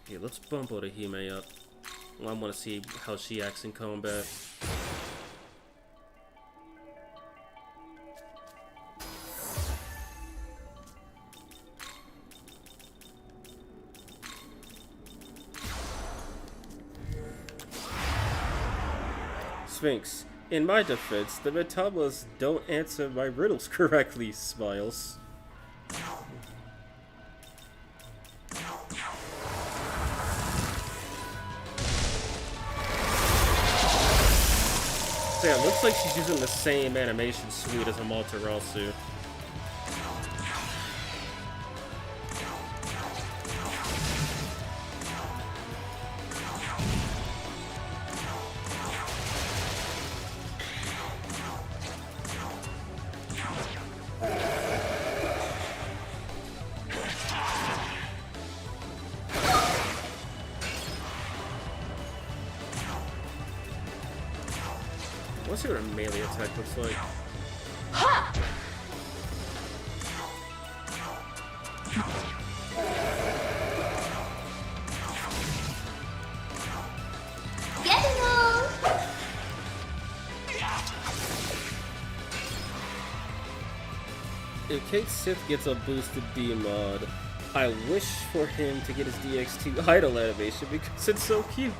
Yeah, let's bump Otahime up. I want to see how she acts in combat. Sphinx. In my defense, the Metablas don't answer my riddles correctly, smiles. So yeah, it looks like she's using the same animation suite as Amaterasu. Let's see what her melee attack looks like. Ha! Getting on! If Kate Sith gets a boosted D mod, I wish for him to get his DX2 idol animation because it's so cute.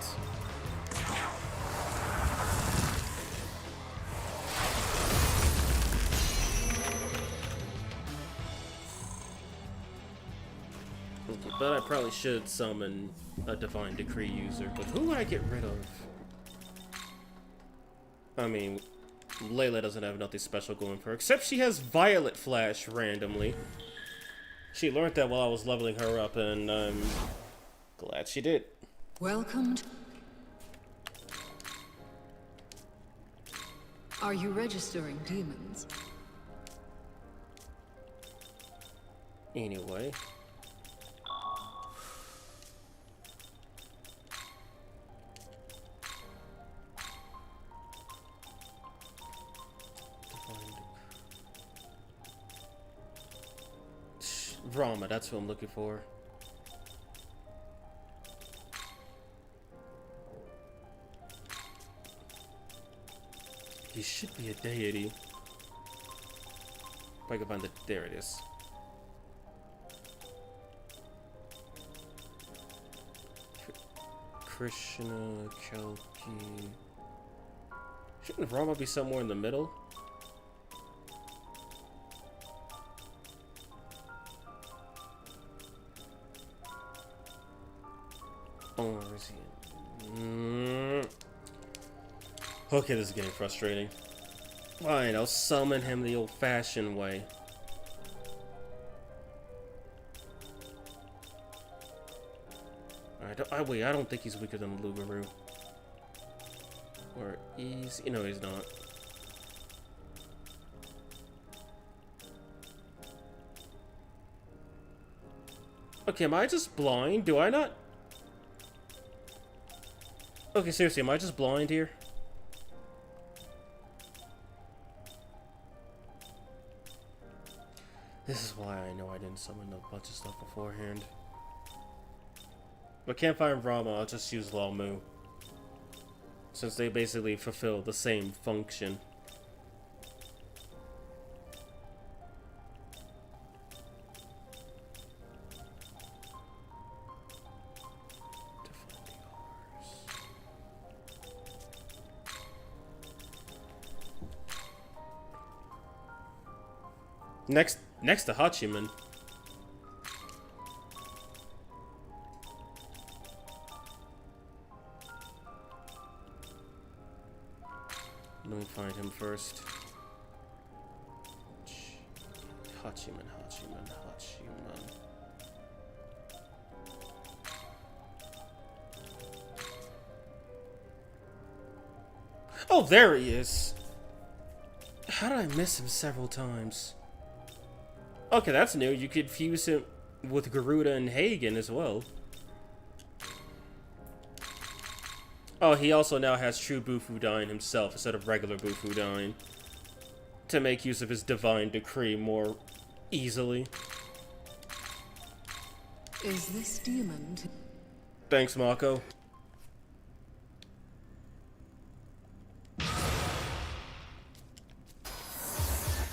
But I probably should summon a Divine Decree user. But who would I get rid of? I mean, Layla doesn't have nothing special going for her, except she has Violet Flash randomly. She learned that while I was leveling her up, and I'm glad she did. Welcome. Are you registering demons? Anyway. Rama, that's what I'm looking for. He should be a deity. If I can find the... There it is. Krishna, Kelki... Shouldn't Rama be somewhere in the middle? Oh, where is he? Okay, this is getting frustrating. Fine, I'll summon him the old-fashioned way. Alright, wait, I don't think he's weaker than Lugaru. Or he's... You know, he's not. Okay, am I just blind? Do I not... Okay, seriously, am I just blind here? This is why I know I didn't summon a bunch of stuff beforehand. But can't find Rama, I'll just use Lao Mu. Since they basically fulfill the same function. Next to Hachiman. Let me find him first. Hachiman. Oh, there he is. How did I miss him several times? Okay, that's new. You could fuse him with Garuda and Hagen as well. Oh, he also now has true Bufudyne himself instead of regular Bufudyne. To make use of his divine decree more easily. Is this demon? Thanks, Mako.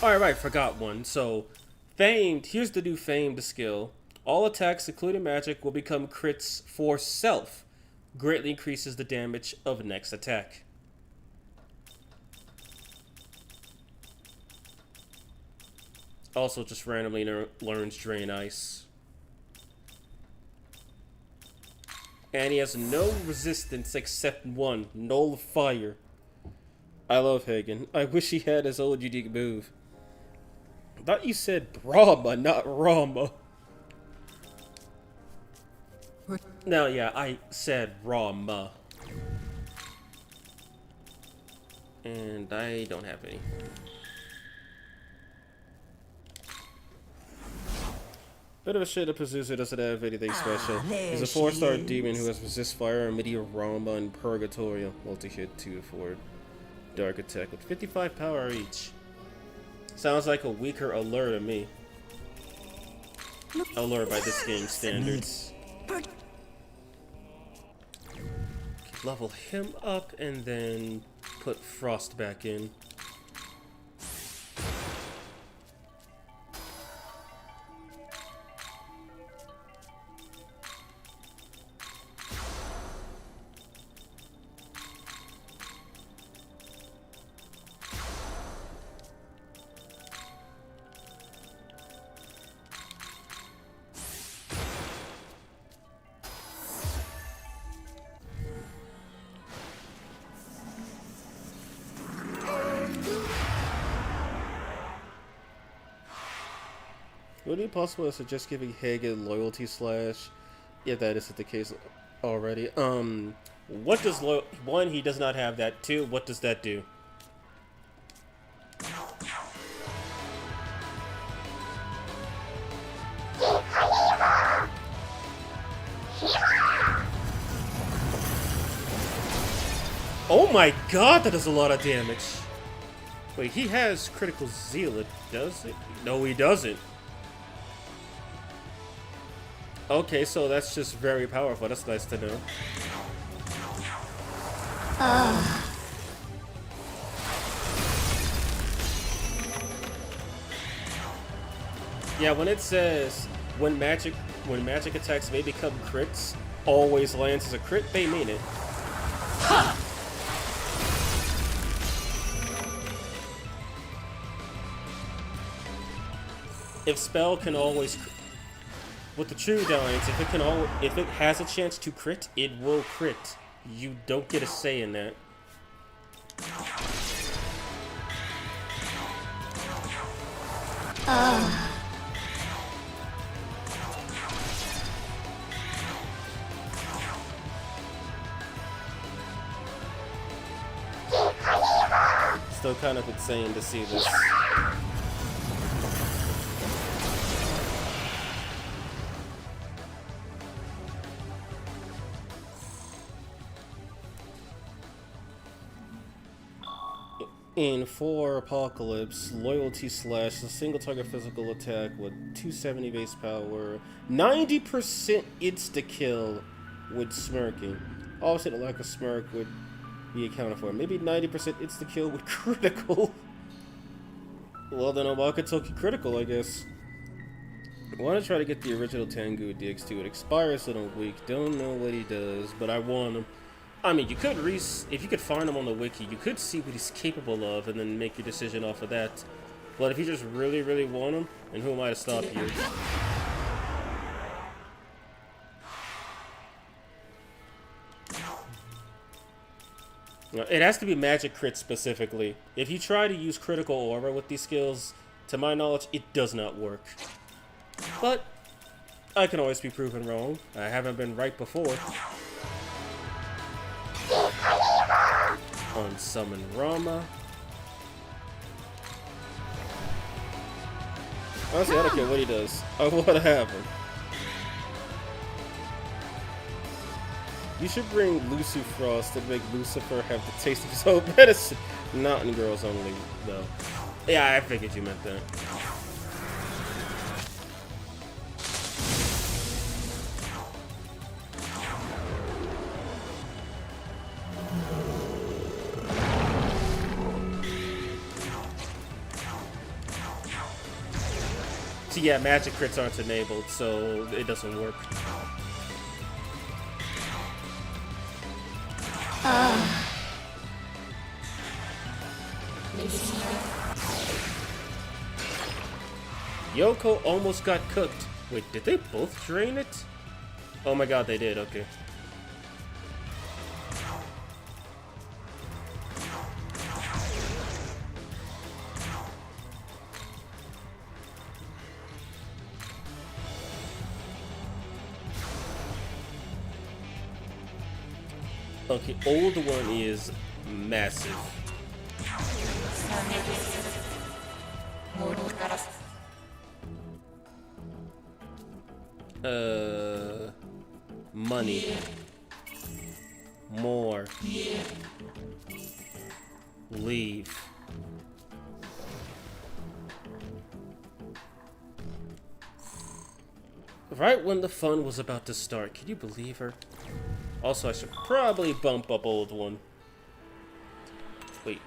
Alright, forgot one. So, Famed, here's the new Famed skill. All attacks, including magic, will become crits for self. Greatly increases the damage of next attack. Also just randomly learns Drain Ice. And he has no resistance except one, Null Fire. I love Hagen. I wish he had his old unique move. I thought you said Brahma, not Rama. No, yeah, I said Rama. And I don't have any. Bit of a shit, Pazuzu doesn't have anything special. He's a 4-star demon who has resist fire, Meteor Rama, and Purgatorio. Multi-hit 2 for Dark Attack with 55 power each. Sounds like a weaker Allure to me. Allure by this game's standards. Level him up and then put Frost back in. Would it be possible to suggest giving Hagen loyalty slash? Yeah, that isn't the case already. What does one, he does not have that. Two, what does that do? Oh my god, that does a lot of damage. Wait, he has critical zeal, does it? No, he doesn't. Okay, so that's just very powerful. That's nice to know. Yeah, when it says when magic attacks may become crits, always lands as a crit, they mean it. If spell can always, with the true Dines, if it has a chance to crit, it will crit. You don't get a say in that. Still kind of insane to see this. In 4 Apocalypse, Loyalty Slash, a single target physical attack with 270 base power, 90% insta kill with smirking. Obviously, the lack of smirk would be accounted for. Maybe 90% insta kill with critical. Well, then a Magetsuhi critical, I guess. I want to try to get the original Tengu DX2. It expires in a week. Don't know what he does, but I want him. I mean, you could if you could find him on the wiki, you could see what he's capable of and then make your decision off of that. But if you just really, really want him, then who am I to stop you? It has to be magic crit specifically. If you try to use critical aura with these skills, to my knowledge, it does not work. But I can always be proven wrong. I haven't been right before. Unsummon Rama. Honestly, I don't care what he does. I want to have him. You should bring Lucy Frost to make Lucifer have the taste of his own medicine. Not in Girls Only, though. Yeah, I figured you meant that. So yeah, magic crits aren't enabled, so it doesn't work. Yoko almost got cooked. Wait, did they both drain it? Oh my god, they did, okay. Okay, Old One is massive. Money. More. Leave. Right when the fun was about to start, can you believe her? Also, I should probably bump up Old One. Wait.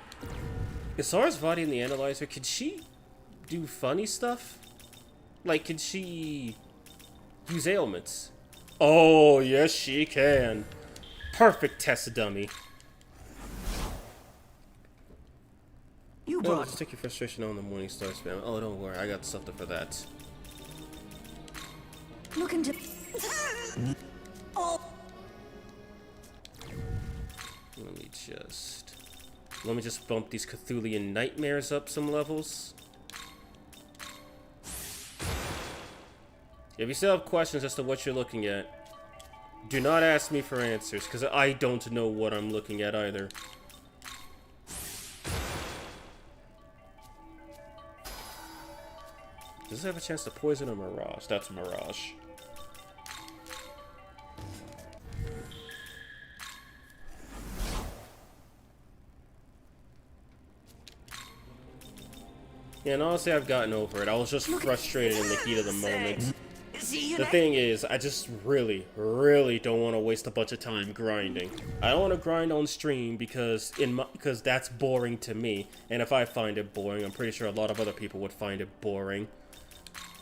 Is Sarasvati in the Analyzer? Can she do funny stuff? Like, can she use ailments? Oh, yes, she can. Perfect test dummy. You No, brought just take your frustration on the Morning Star spam. Oh, don't worry, I got something for that. look into. Oh. Let me just bump these Cthulian nightmares up some levels. If you still have questions as to what you're looking at, do not ask me for answers, because I don't know what I'm looking at either. Does it have a chance to poison a Mirage? That's Mirage. Yeah, and honestly, I've gotten over it. I was just frustrated in the heat of the moment. The thing is, I just really, really don't want to waste a bunch of time grinding. I don't want to grind on stream because that's boring to me. And if I find it boring, I'm pretty sure a lot of other people would find it boring.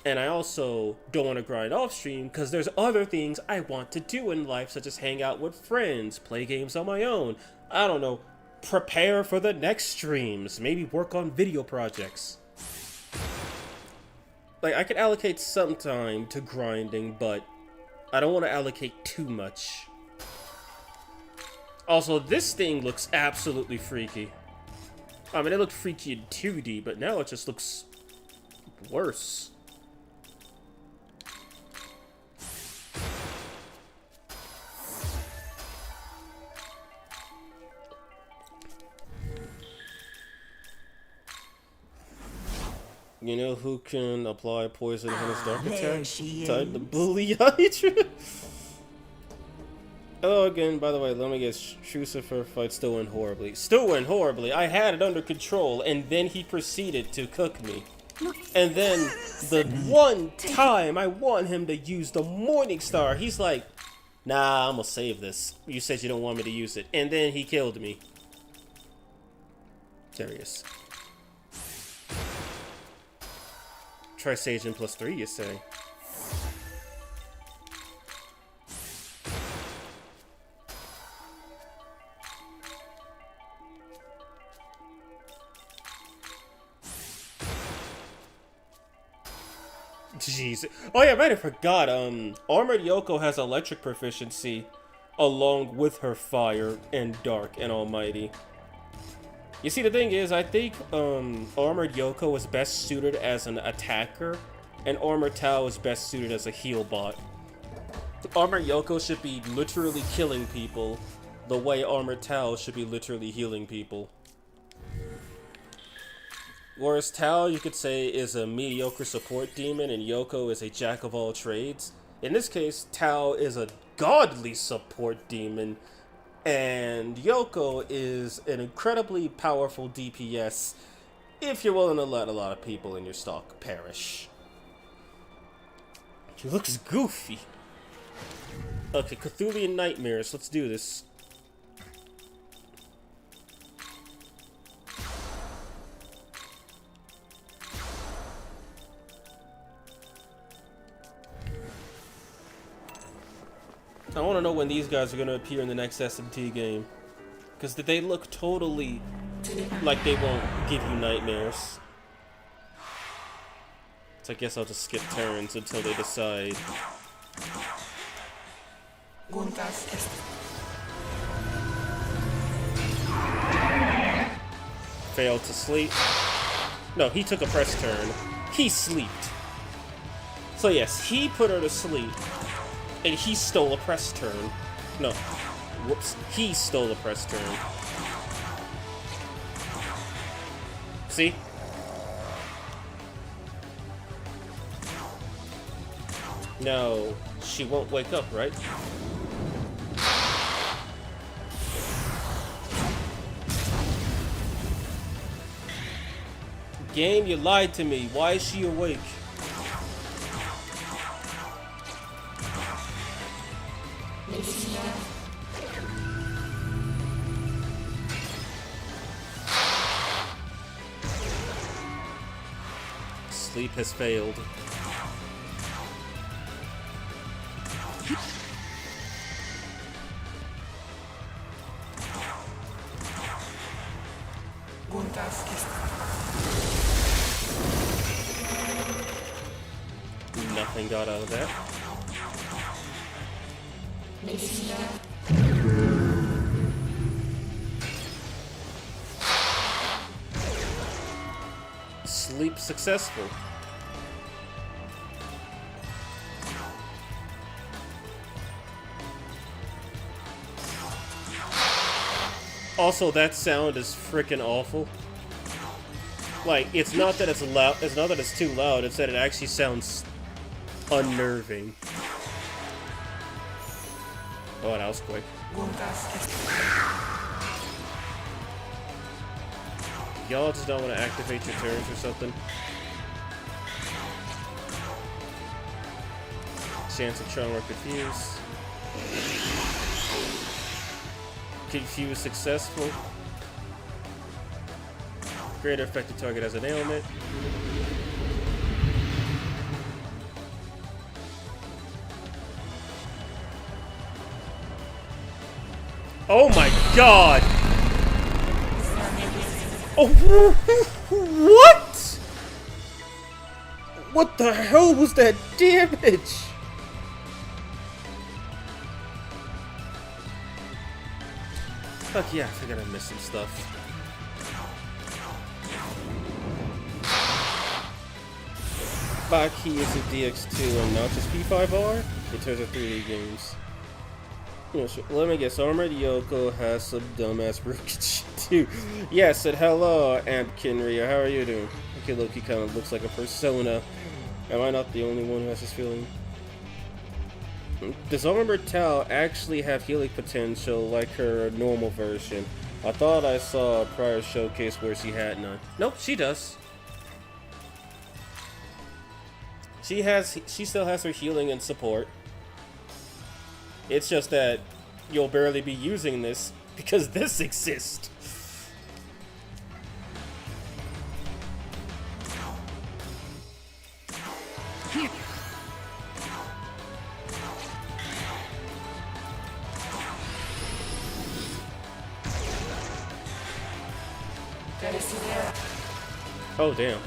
And I also don't want to grind off stream because there's other things I want to do in life, such as hang out with friends, play games on my own. I don't know, prepare for the next streams, maybe work on video projects. Like, I could allocate some time to grinding, but I don't want to allocate too much. Also, this thing looks absolutely freaky. I mean, it looked freaky in 2D, but now it just looks worse. You know who can apply poison on his dark attack? Time to bully Hydra. Hello again, by the way, let me guess, Trucifer fight still went horribly. Still went horribly. I had it under control, and then he proceeded to cook me. And then, the one time I want him to use the Morning Star, he's like, nah, I'm gonna save this. You said you don't want me to use it. And then he killed me. Serious. Try Sage in +3, you say? Jeez. Oh yeah, right, I forgot. Armored Yoko has electric proficiency along with her fire and dark and almighty. You see, the thing is, I think Armored Yoko is best suited as an attacker, and Armored Tao is best suited as a heal bot. Armored Yoko should be literally killing people, the way Armored Tao should be literally healing people. Whereas Tao, you could say, is a mediocre support demon, and Yoko is a jack of all trades. In this case, Tao is a godly support demon, and Yoko is an incredibly powerful DPS if you're willing to let a lot of people in your stock perish. He looks goofy. Okay, Cthulhian Nightmares, let's do this. I want to know when these guys are going to appear in the next SMT game. Because they look totally like they won't give you nightmares. So I guess I'll just skip turns until they decide. Failed to sleep. No, he took a press turn. He sleeped. So yes, he put her to sleep. And he stole a press turn. No. Whoops. He stole a press turn. See? No. She won't wake up, right? Game, you lied to me. Why is she awake? Sleep has failed. Nothing got out of that. Sleep successful. Also, that sound is freaking awful. Like, it's not that it's loud, it's not that it's too loud, it's that it actually sounds unnerving. Oh, that was quick. Y'all just don't want to activate your turns or something. Chance of Charm or Confuse. Confuse successful. Greater affected target has an ailment. Oh my god! Oh, what? What the hell was that damage? Fuck yeah, I figured I missed some stuff. Baki is a DX2 and not just P5R in terms of 3D games. Yeah, sure. Let me guess, Armored Yoko has some dumbass broken shit too. Yeah, I said hello, Amp Kinria. How are you doing? Okay, Loki kind of looks like a persona. Am I not the only one who has this feeling? Does Armored Tao actually have healing potential like her normal version? I thought I saw a prior showcase where she had none. Nope, she does. She still has her healing and support. It's just that you'll barely be using this because this exists. Oh damn.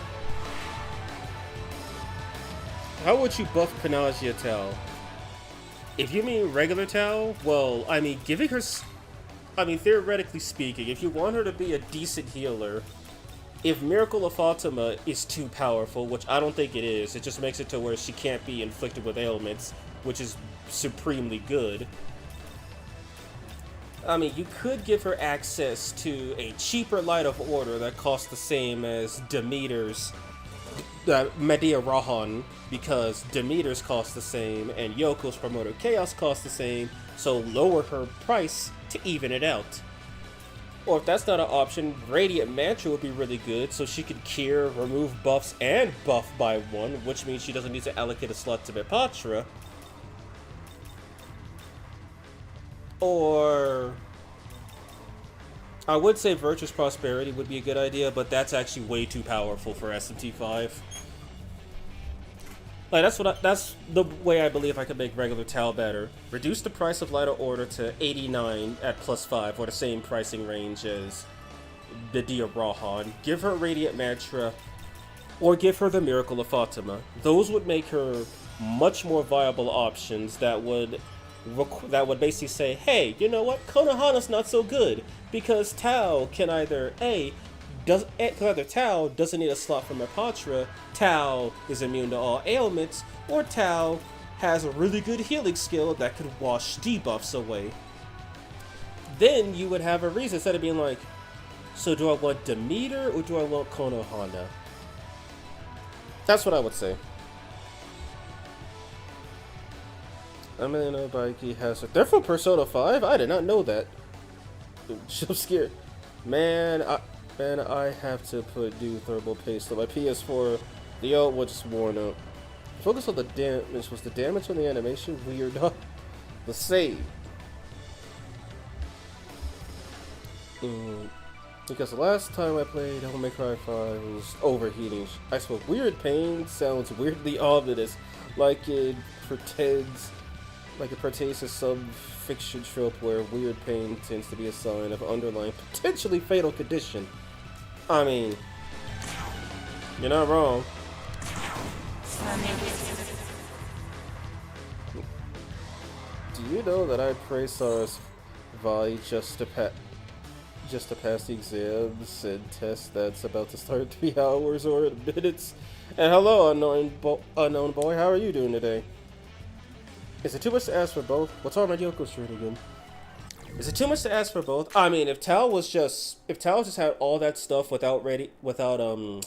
How would you buff Kanagia Tao? If you mean regular Tao, well, I mean, giving her... I mean, theoretically speaking, if you want her to be a decent healer, if Miracle of Fatima is too powerful, which I don't think it is, it just makes it to where she can't be inflicted with ailments, which is supremely good. I mean, you could give her access to a cheaper Light of Order that costs the same as Demeter's Medea Rahan, because Demeter's cost the same and Yoko's Promoter Chaos costs the same, so lower her price to even it out. Or if that's not an option, Radiant Mantra would be really good, so she could cure, remove buffs, and buff by one, which means she doesn't need to allocate a slot to Vipatra. Or... I would say Virtuous Prosperity would be a good idea, but that's actually way too powerful for SMT5. Like, that's the way I believe I could make regular Tau better. Reduce the price of Light of Order to 89 at +5, or the same pricing range as the Dia Rahan. Give her Radiant Mantra, or give her the Miracle of Fatima. Those would make her much more viable options that would basically say, hey, you know what, Konohana's not so good, because Tau can either Tau doesn't need a slot from Epatra, Tau is immune to all ailments, or Tau has a really good healing skill that could wash debuffs away. Then you would have a reason, instead of being like, so do I want Demeter or do I want Konohana? That's what I would say. I mean, Baiki has a... They're from Persona 5? I did not know that. I'm scared. Man, I have to do thermal paste on my PS4. The old one just worn out. Focus on the damage. Was the damage on the animation weird? The save. Because the last time I played Devil May Cry 5 was overheating. I swear, weird pain sounds weirdly ominous, like it pertains to some fiction trope where weird pain tends to be a sign of underlying potentially fatal condition. I mean, you're not wrong. Do you know that I praise Saras Vi just to pass the exams and test that's about to start in 3 hours or in minutes? And hello, unknown boy, how are you doing today? Is it too much to ask for both? What's Armored Yoko's shirt again? Is it too much to ask for both? I mean, if Tao just had all that stuff without well,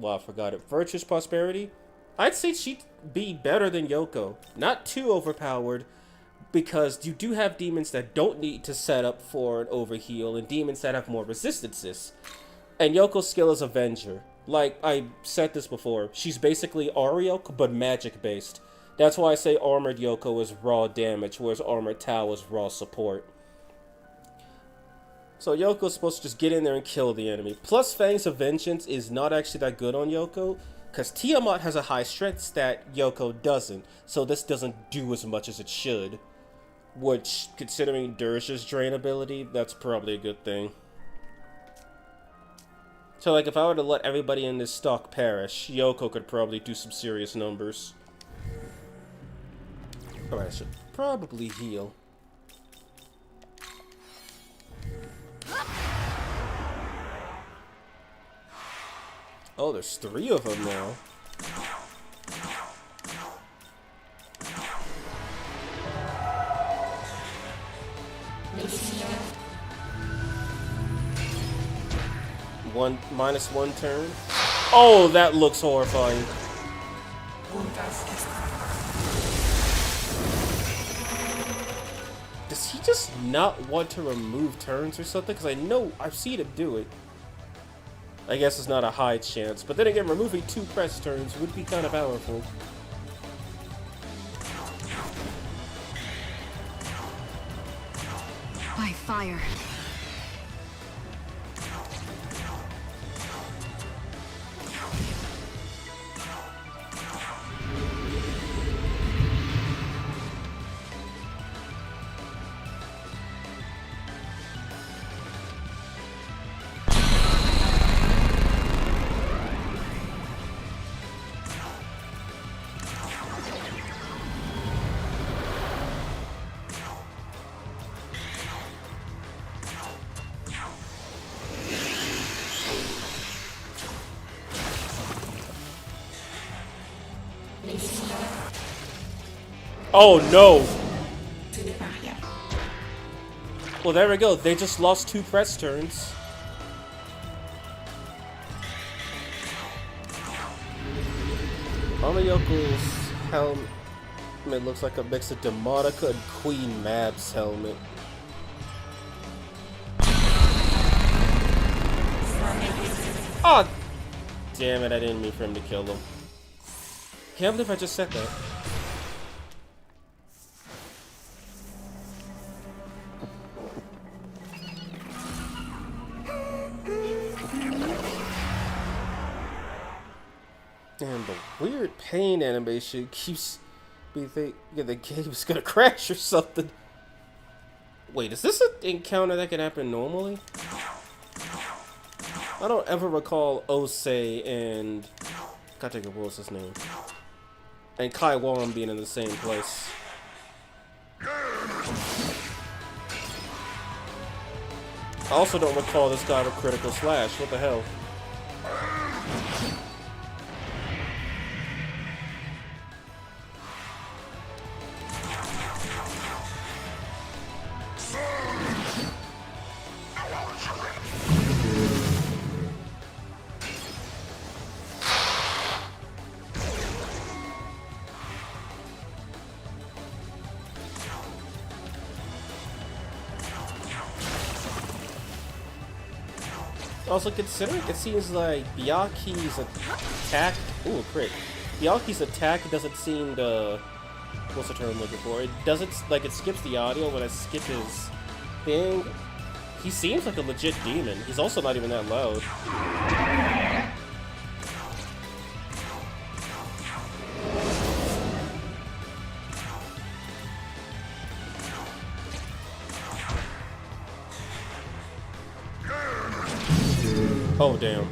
I forgot it. Virtuous Prosperity, I'd say she'd be better than Yoko. Not too overpowered, because you do have demons that don't need to set up for an overheal, and demons that have more resistances. And Yoko's skill is Avenger. Like, I said this before, she's basically Ariel, but magic-based. That's why I say Armored Yoko is raw damage, whereas Armored Tao is raw support. So Yoko's supposed to just get in there and kill the enemy. Plus, Fangs of Vengeance is not actually that good on Yoko, because Tiamat has a high strength stat, Yoko doesn't. So this doesn't do as much as it should. Which, considering Dirge's drain ability, that's probably a good thing. So, like, if I were to let everybody in this stock perish, Yoko could probably do some serious numbers. Alright, I should probably heal. Oh, there's 3 of them now. -1 turn. Oh, that looks horrifying. he just not want to remove turns or something? Because I know I've seen him do it. I guess it's not a high chance, but then again, removing 2 press turns would be kind of powerful. By fire. Oh no! Well, there we go. They just lost 2 press turns. Amayoko's helmet looks like a mix of Demonica and Queen Mab's helmet. Oh, damn it, I didn't mean for him to kill him. Can't believe I just said that. Damn, the weird pain animation keeps me thinking the game's gonna crash or something. Wait, is this an encounter that can happen normally? I don't ever recall Osei and... God dang it, what was his name? And Kai Wan being in the same place. I also don't recall this guy with Critical Slash. What the hell? Also, considering it seems like Byaku's attack... Ooh, crit. Byaku's attack doesn't seem to... What's the term I'm looking for? It doesn't... Like, it skips the audio when I skip his thing. He seems like a legit demon. He's also not even that loud. Oh, damn.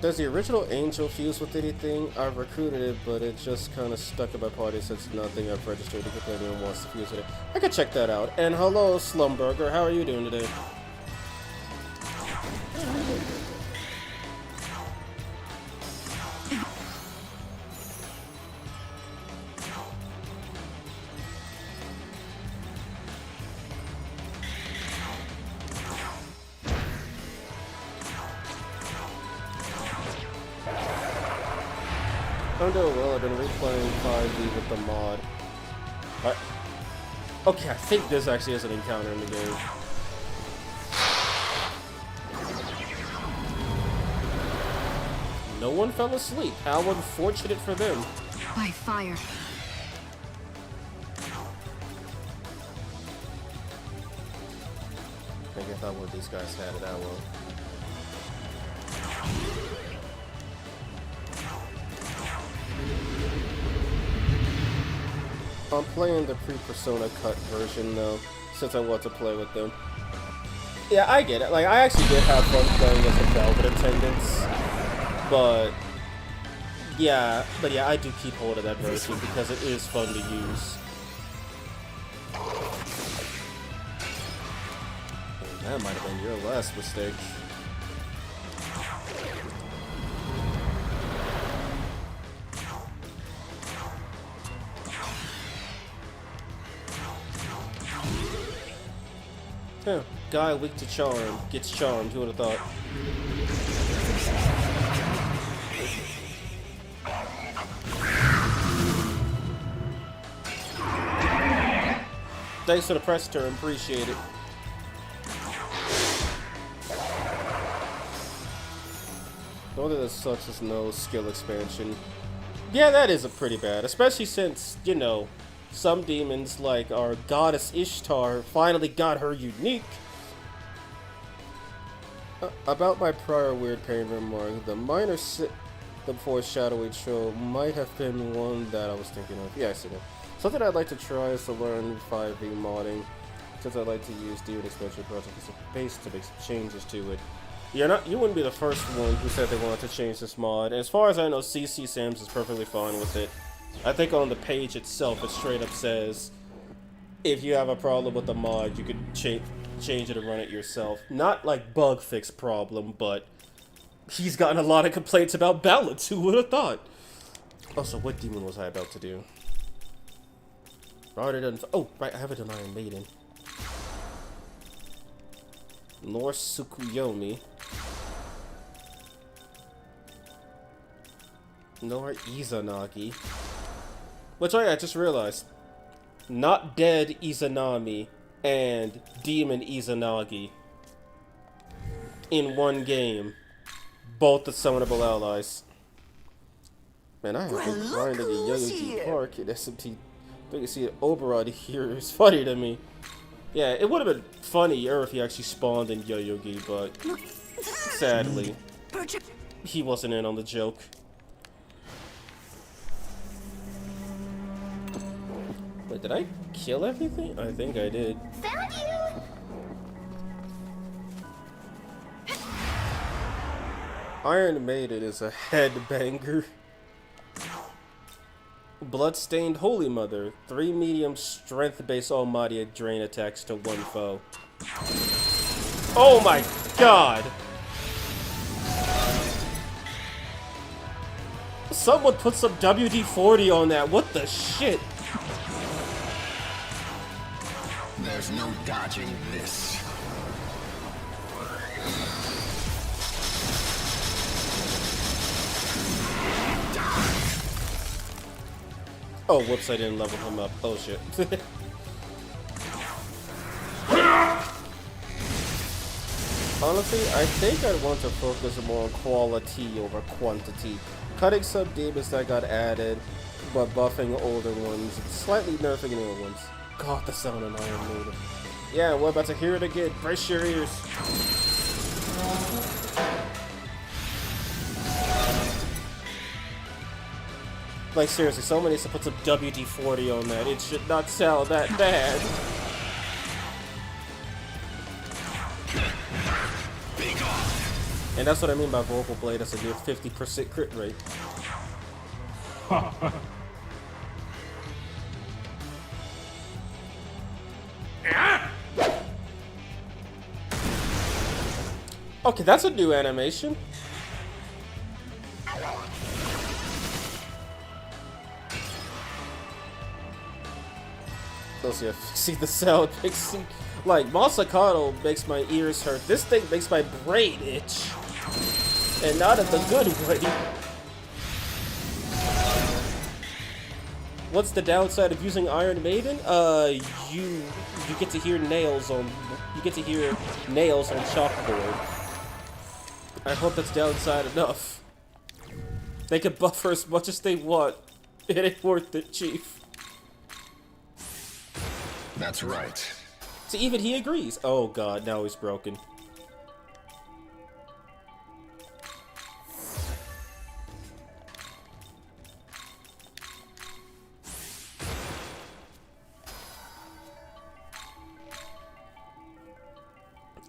Does the original Angel fuse with anything? I've recruited it, but it just kind of stuck in my party since nothing I've registered if anyone wants to fuse with it. I could check that out. And hello, Slumburger. How are you doing today? I'm doing well. I've been replaying 5D with the mod. Okay, I think this actually is an encounter in the game. No one fell asleep. How unfortunate for them. By fire. I think I thought one of these guys had it that well. I'm playing the pre-Persona cut version though, since I want to play with them. Yeah, I get it. Like, I actually did have fun playing as a Velvet Attendants, but yeah, I do keep hold of that version because it is fun to use. And that might have been your last mistake. Yeah, guy weak to charm gets charmed. Who would have thought? Thanks for the press term, appreciate it. The only that sucks is no skill expansion. Yeah, that is a pretty bad, especially since, you know, some demons like our goddess Ishtar finally got her unique. About my prior weird pain remark, the foreshadowing show might have been one that I was thinking of. Yeah, I see that. Something I'd like to try is to learn 5e modding, since I'd like to use Demon Expansion Project as a base to make some changes to it. You wouldn't be the first one who said they wanted to change this mod. As far as I know, CC Sims is perfectly fine with it. I think on the page itself, it straight up says, if you have a problem with the mod, you could change it and run it yourself. Not like bug fix problem, but he's gotten a lot of complaints about balance. Who would have thought? Also, what demon was I about to do? Already done. Oh, right, I have it on Iron Maiden. Norse Tsukuyomi. Nor Izanagi. Which I just realized. Not dead Izanami and Demon Izanagi in one game. Both the summonable allies. Man, I have been grinding in Yoyogi Park in SMT. But you see, Oberod here is funny to me. Yeah, it would have been funnier if he actually spawned in Yoyogi, but sadly, he wasn't in on the joke. Wait, did I kill everything? I think I did. Found you! Iron Maiden is a headbanger. Bloodstained Holy Mother. 3 medium strength base almighty drain attacks to 1 foe. Oh my god! Someone put some WD-40 on that. What the shit? There's no dodging this. Oh, whoops, I didn't level him up. Oh, shit. Honestly, I think I want to focus more on quality over quantity. Cutting some demons that got added, but buffing older ones, and slightly nerfing newer ones. God, the sound of Iron Maiden. Yeah, we're about to hear it again. Brace your ears. Like, seriously, someone needs to put some WD-40 on that. It should not sound that bad. And that's what I mean by Vocal Blade. That's a near 50% crit rate. Okay, that's a new animation. Let's see, see the sound makes like Masakado makes my ears hurt. This thing makes my brain itch, and not in the good way. What's the downside of using Iron Maiden? You get to hear nails on chalkboard. I hope that's downside enough. They can buffer as much as they want. It ain't worth it, Chief. That's right. See, even he agrees. Oh god, now he's broken.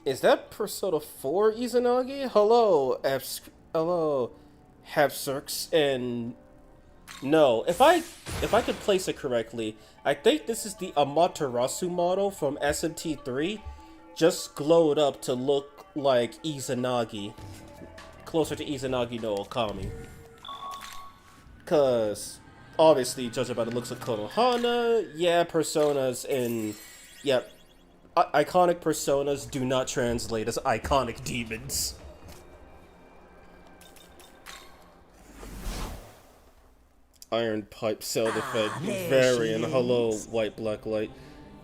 Is that Persona 4 Izanagi? Hello, Hapsirx, and no, if I could place it correctly, I think this is the Amaterasu model from SMT3, just glowed up to look like Izanagi, closer to Izanagi no Okami. Cause obviously, judging by the looks of Konohana, yeah, personas and yep. Iconic personas do not translate as iconic demons. Iron Pipe Cell Defense Variant. Hello, White Black Light.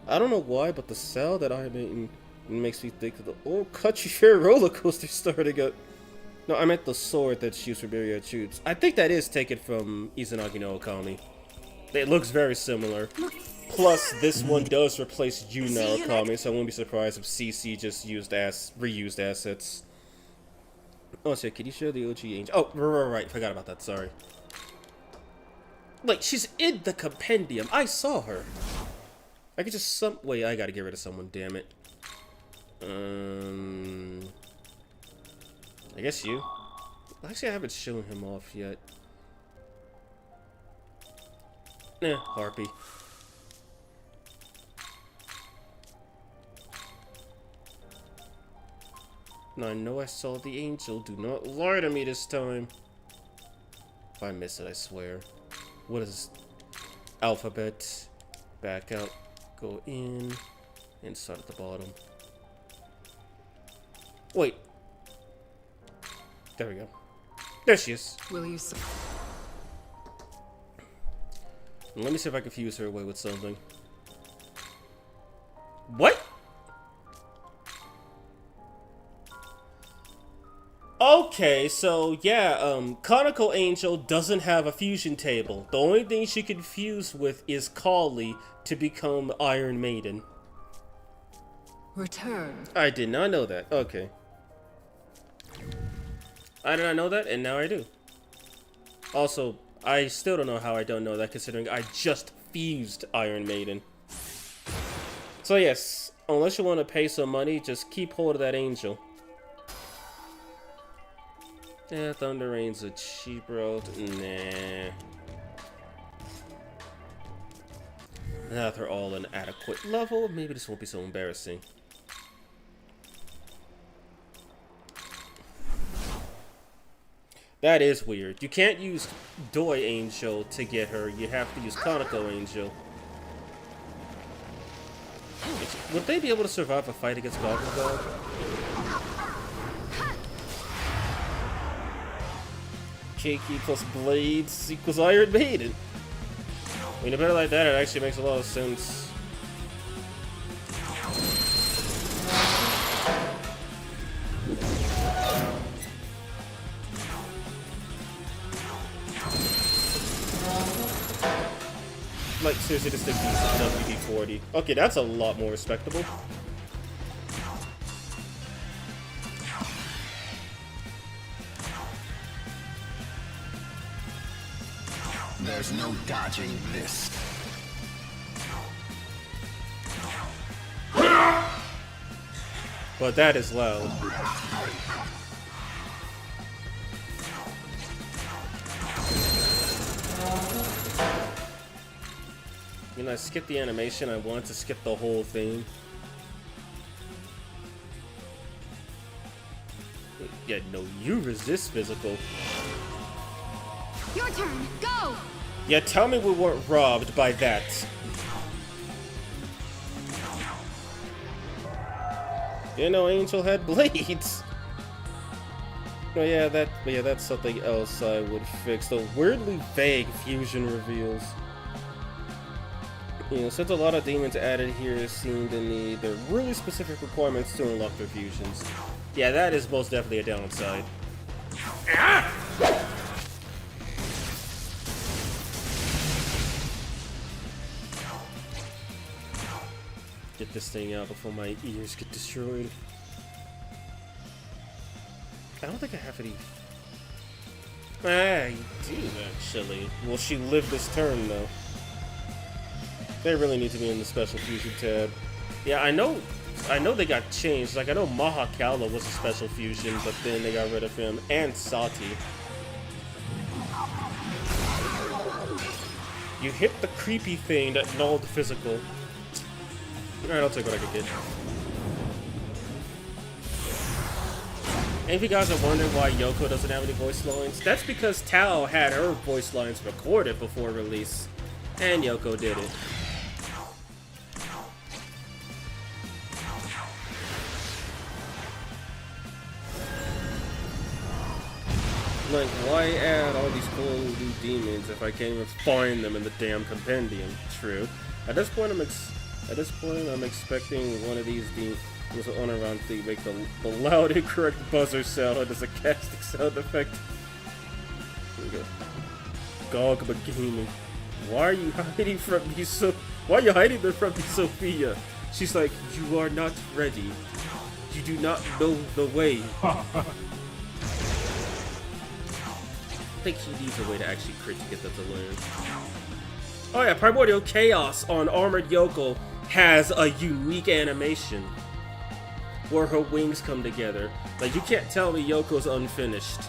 I don't know why, but the sound that I'm making makes me think of the old country fair roller coaster starting up. No, I meant the sword that's used for myriad shoots. I think that is taken from Izanagi no Okami. It looks very similar. Plus, this one does replace Yuna Okami, so I won't be surprised if CC just reused assets. Oh, so can you show the OG Angel? Oh, right, forgot about that, sorry. Wait, she's in the compendium. I saw her. I could just wait, I gotta get rid of someone, damn it. I guess you. Actually, I haven't shown him off yet. Harpy. Now I know I saw the angel. Do not lie to me this time. If I miss it, I swear. What is alphabet? Back out. Go in. And start at the bottom. Wait. There we go. There she is. Will you? Let me see if I can fuse her away with something. What? Okay, so yeah, Conical Angel doesn't have a fusion table. The only thing she can fuse with is Kali to become Iron Maiden. Return. I did not know that. Okay. I did not know that, and now I do. Also, I still don't know how I don't know that, considering I just fused Iron Maiden. So yes, unless you want to pay some money, just keep hold of that angel. Yeah, Thunder Rain's a cheap road. Nah. Now that they're all an adequate level, maybe this won't be so embarrassing. That is weird. You can't use Doi Angel to get her. You have to use Konako Angel. Would they be able to survive a fight against Goggle Dog? Keiki plus Blades equals Iron Maiden. I mean, a bit like that, it actually makes a lot of sense. Like, seriously, just take WD-40. Okay, that's a lot more respectable. There's no dodging this. But that is loud. You know, I skipped the animation. I wanted to skip the whole thing. Yeah, no, you resist physical. Your turn. Go. Yeah, tell me we weren't robbed by that. You know, Angel had blades. Oh yeah, that's something else I would fix. The weirdly vague fusion reveals. You know, since a lot of demons added here seem to need the really specific requirements to unlock their fusions. Yeah, that is most definitely a downside. Ah! Get this thing out before my ears get destroyed. I don't think I have any. I do, actually. Will she live this turn, though? They really need to be in the special fusion tab. Yeah, I know they got changed. Like, I know Mahakala was a special fusion, but then they got rid of him, and Sati. You hit the creepy thing that nulled physical. Alright, I'll take what I can get. And if you guys are wondering why Yoko doesn't have any voice lines, that's because Tao had her voice lines recorded before release, and Yoko did it. Like, why add all these cool new demons if I can't even find them in the damn compendium? True. At this point, At this point, I'm expecting one of these demons on around to make the loud incorrect buzzer sound as a casting sound effect. Here we go. Gog Gaming. Why are you hiding from me so? Why are you hiding from me, Sophia? She's like, you are not ready. You do not know the way. I think he needs a way to actually crit to get them to learn. Oh yeah, Primordial Chaos on Armored Yoko has a unique animation where her wings come together. Like, you can't tell me Yoko's unfinished.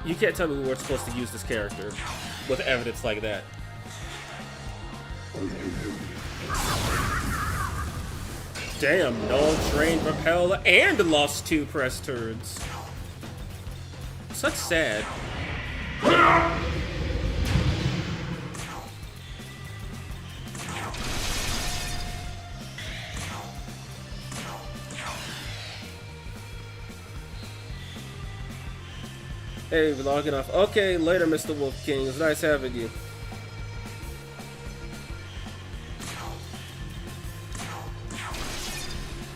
You can't tell me we weren't supposed to use this character with evidence like that. Damn, Null, Drain, Repel, and lost 2 press turns. Such sad. Hey, we're logging off. Okay, later, Mr. Wolf King. It's nice having you.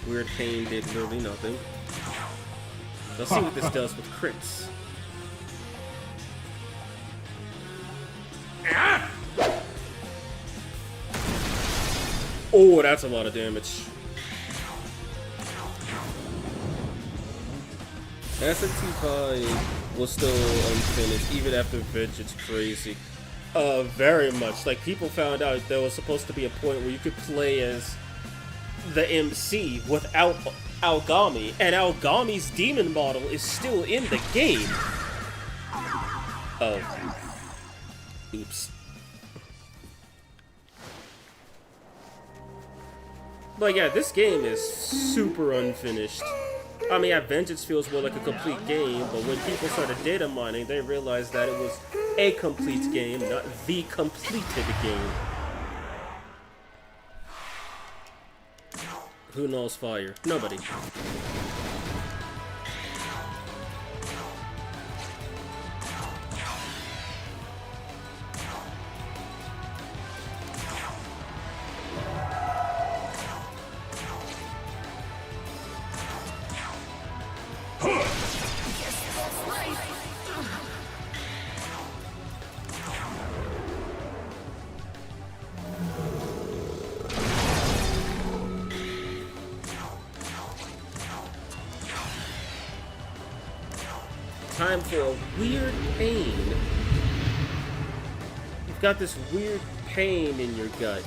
Weird Pain did literally nothing. Let's see what this does with crits. Ah! Oh, that's a lot of damage. SMTVV was still unfinished, even after Vengeance Crazy. Very much. Like, people found out there was supposed to be a point where you could play as the MC without Aogami, and Aogami's demon model is still in the game. Oh. Oops. But yeah, this game is super unfinished. I mean, yeah, Vengeance feels more like a complete game, but when people started data mining, they realized that it was a complete game, not the completed game. Who knows fire? Nobody. Time for a weird pain. You've got this weird pain in your gut.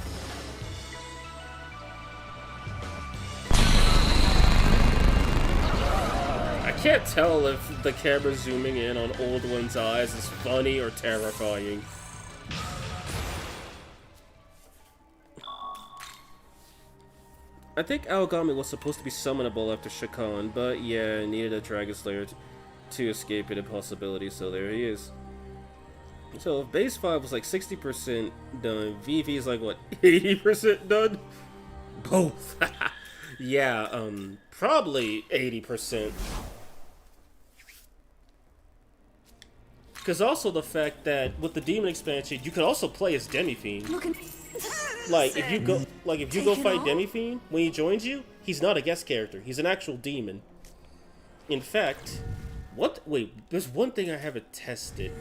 I can't tell if the camera zooming in on Old One's eyes is funny or terrifying. I think Aogami was supposed to be summonable after Shakan, but yeah, it needed a Dragon Slayer to escape an impossibility, so there he is. So if base 5 was like 60% done, VV is like what, 80% done? Both. Yeah, probably 80%. Because also the fact that with the demon expansion, you could also play as Demi-Fiend. Like if you go fight Demi-Fiend, when he joins you, he's not a guest character. He's an actual demon. In fact, wait, there's one thing I haven't tested.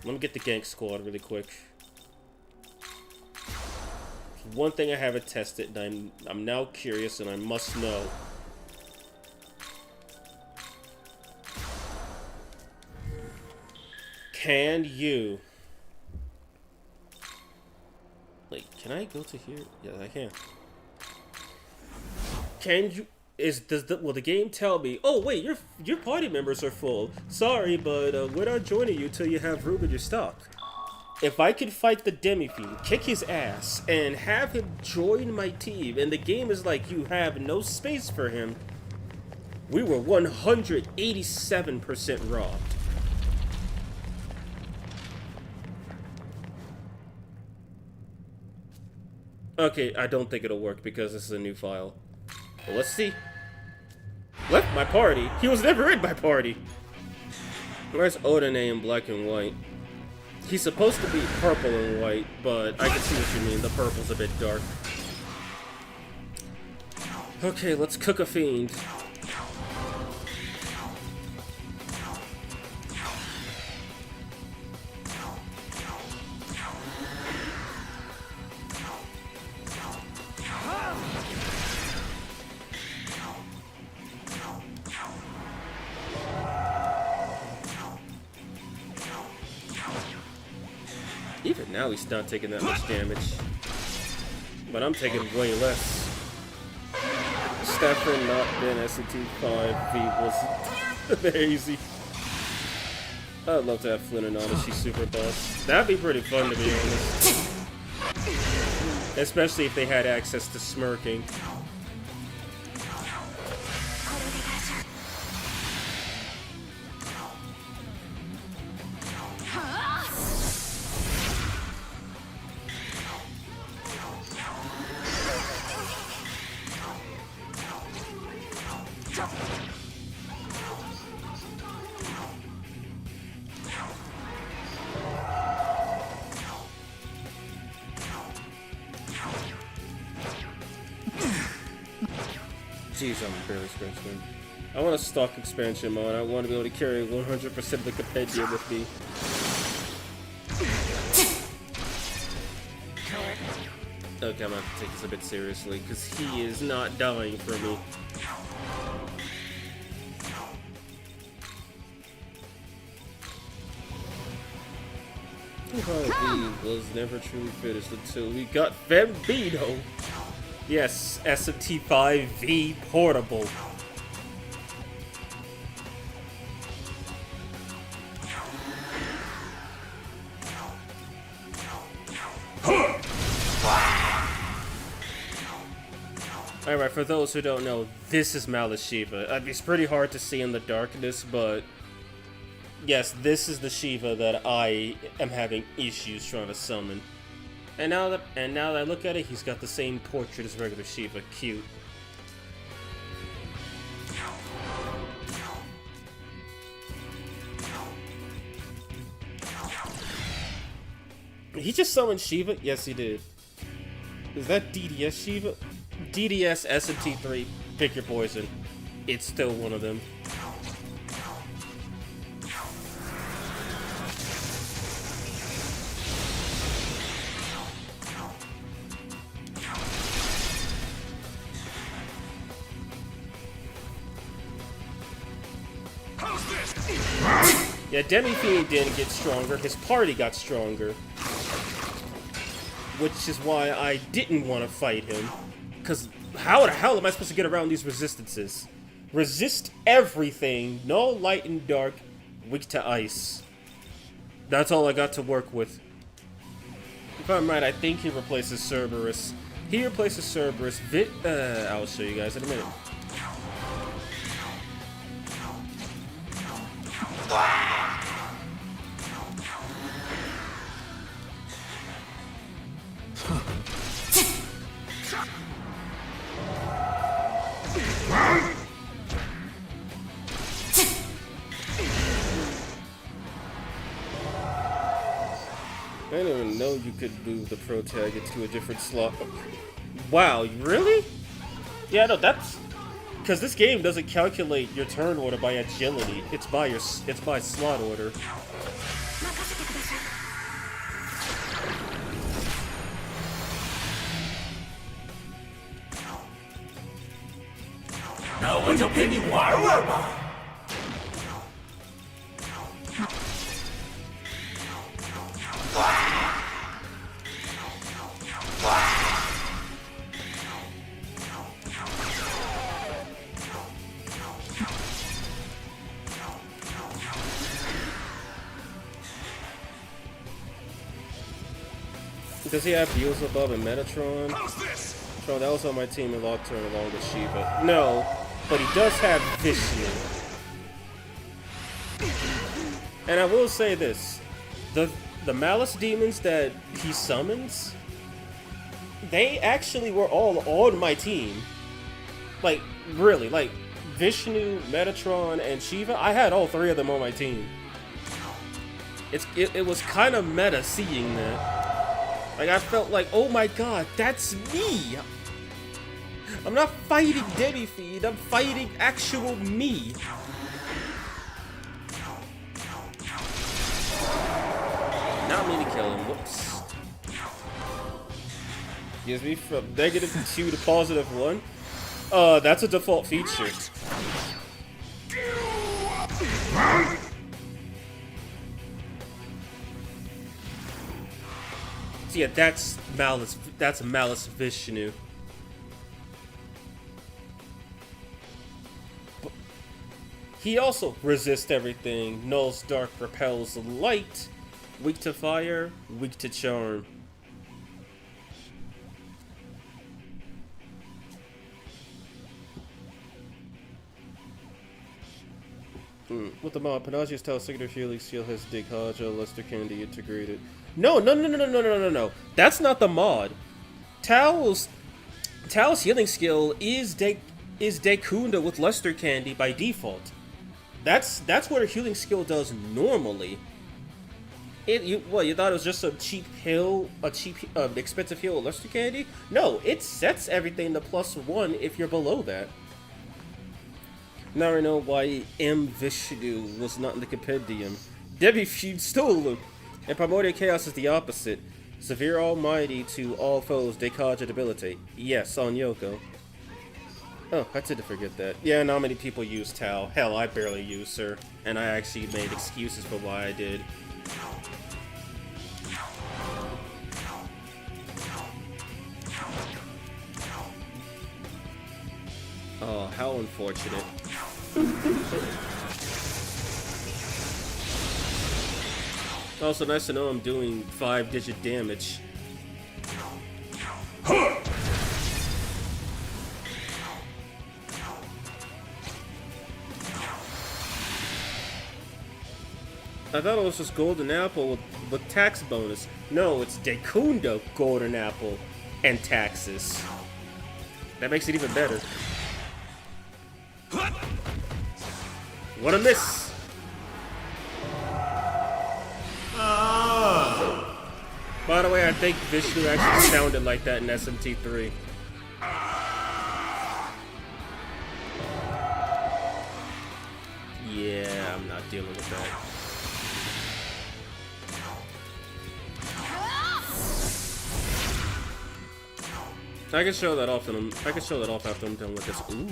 Let me get the gank squad really quick. One thing I haven't tested, and I'm now curious, and I must know. Can you... Wait, can I go to here? Yeah, I can. Can you... Will the game tell me, oh wait, your party members are full. Sorry, but we're not joining you till you have room in your stock. If I could fight the Demi-Fiend, kick his ass, and have him join my team, and the game is like you have no space for him, we were 187% robbed. Okay, I don't think it'll work because this is a new file. Well, let's see. Left my party? He was never in my party! Where's Odin in black and white? He's supposed to be purple and white, but I can see what you mean. The purple's a bit dark. Okay, let's cook a fiend. Even now he's not taking that much damage. But I'm taking way less. Stefan not been SMTVV was very easy. I'd love to have Flynn and Odyssey Super Boss. That'd be pretty fun, to be honest. Especially if they had access to smirking. Jeez, I'm barely scratching. I want a stock expansion mod. I want to be able to carry 100% of the compendium with me. Okay, I'm gonna have to take this a bit seriously, because he is not dying for me. He was never truly finished until we got Fembino. Yes, SMTVV portable. Alright, for those who don't know, this is Malice Shiva. It's pretty hard to see in the darkness, but yes, this is the Shiva that I am having issues trying to summon. And now that I look at it, he's got the same portrait as regular Shiva. Cute. He just summoned Shiva? Yes, he did. Is that DDS Shiva? DDS, SMT3, pick your poison. It's still one of them. Yeah, Demi-Fiend didn't get stronger, his party got stronger. Which is why I didn't want to fight him. Because how the hell am I supposed to get around these resistances? Resist everything, no light and dark, weak to ice. That's all I got to work with. If I'm right, I think he replaces Cerberus. He replaces Cerberus. I'll show you guys in a minute. I didn't even know you could move the pro tag into a different slot. Wow, really? Yeah, no, that's because this game doesn't calculate your turn order by agility. It's by slot order. No one's opinion. Why? Does he have Beelzebub and Metatron? Tron, that was on my team in Lock Turn along with Shiva. No, but he does have Vishnu. And I will say this. The Malice demons that he summons, they actually were all on my team. Like, really, like, Vishnu, Metatron, and Shiva, I had all three of them on my team. It was kind of meta seeing that. Like, I felt like, oh my god, that's me! I'm not fighting Demi-Feed, I'm fighting actual me. Not me to kill him, whoops. Gives me from -2 to +1. That's a default feature. So yeah, that's Malice Vishnu. But he also resists everything. Null's dark, repels light, weak to fire, weak to charm. With the mod, Panagia's Tau signature healing skill has Dig Haja, Lester Candy integrated. No. That's not the mod. Tao's healing skill is Dekunda with Lester Candy by default. That's what her healing skill does normally. You thought it was just a cheap expensive heal with Lester Candy? No, it sets everything to +1 if you're below that. Now I know why M. Vishnu was not in the compendium. Demi-Feud stole him. And Primordial Chaos is the opposite. Severe Almighty to all foes, Dekaja debilitate. Yes, on Yoko. Oh, I tend to forget that. Yeah, not many people use Tau. Hell, I barely use her. And I actually made excuses for why I did. Oh, how unfortunate. Also nice to know I'm doing 5-digit damage. I thought it was just Golden Apple with tax bonus. No, it's Dekunda Golden Apple and taxes. That makes it even better. What a miss! By the way, I think Vishnu actually sounded like that in SMT3. Yeah, I'm not dealing with that. I can show that off after I'm done with this. Ooh.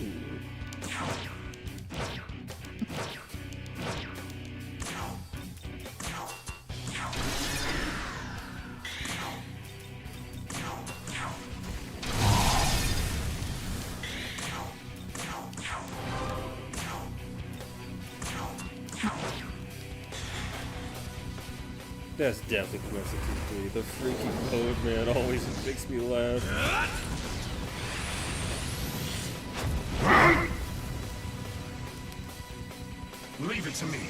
That's definitely from SMTVV. The freaky code man always makes me laugh. Leave it to me.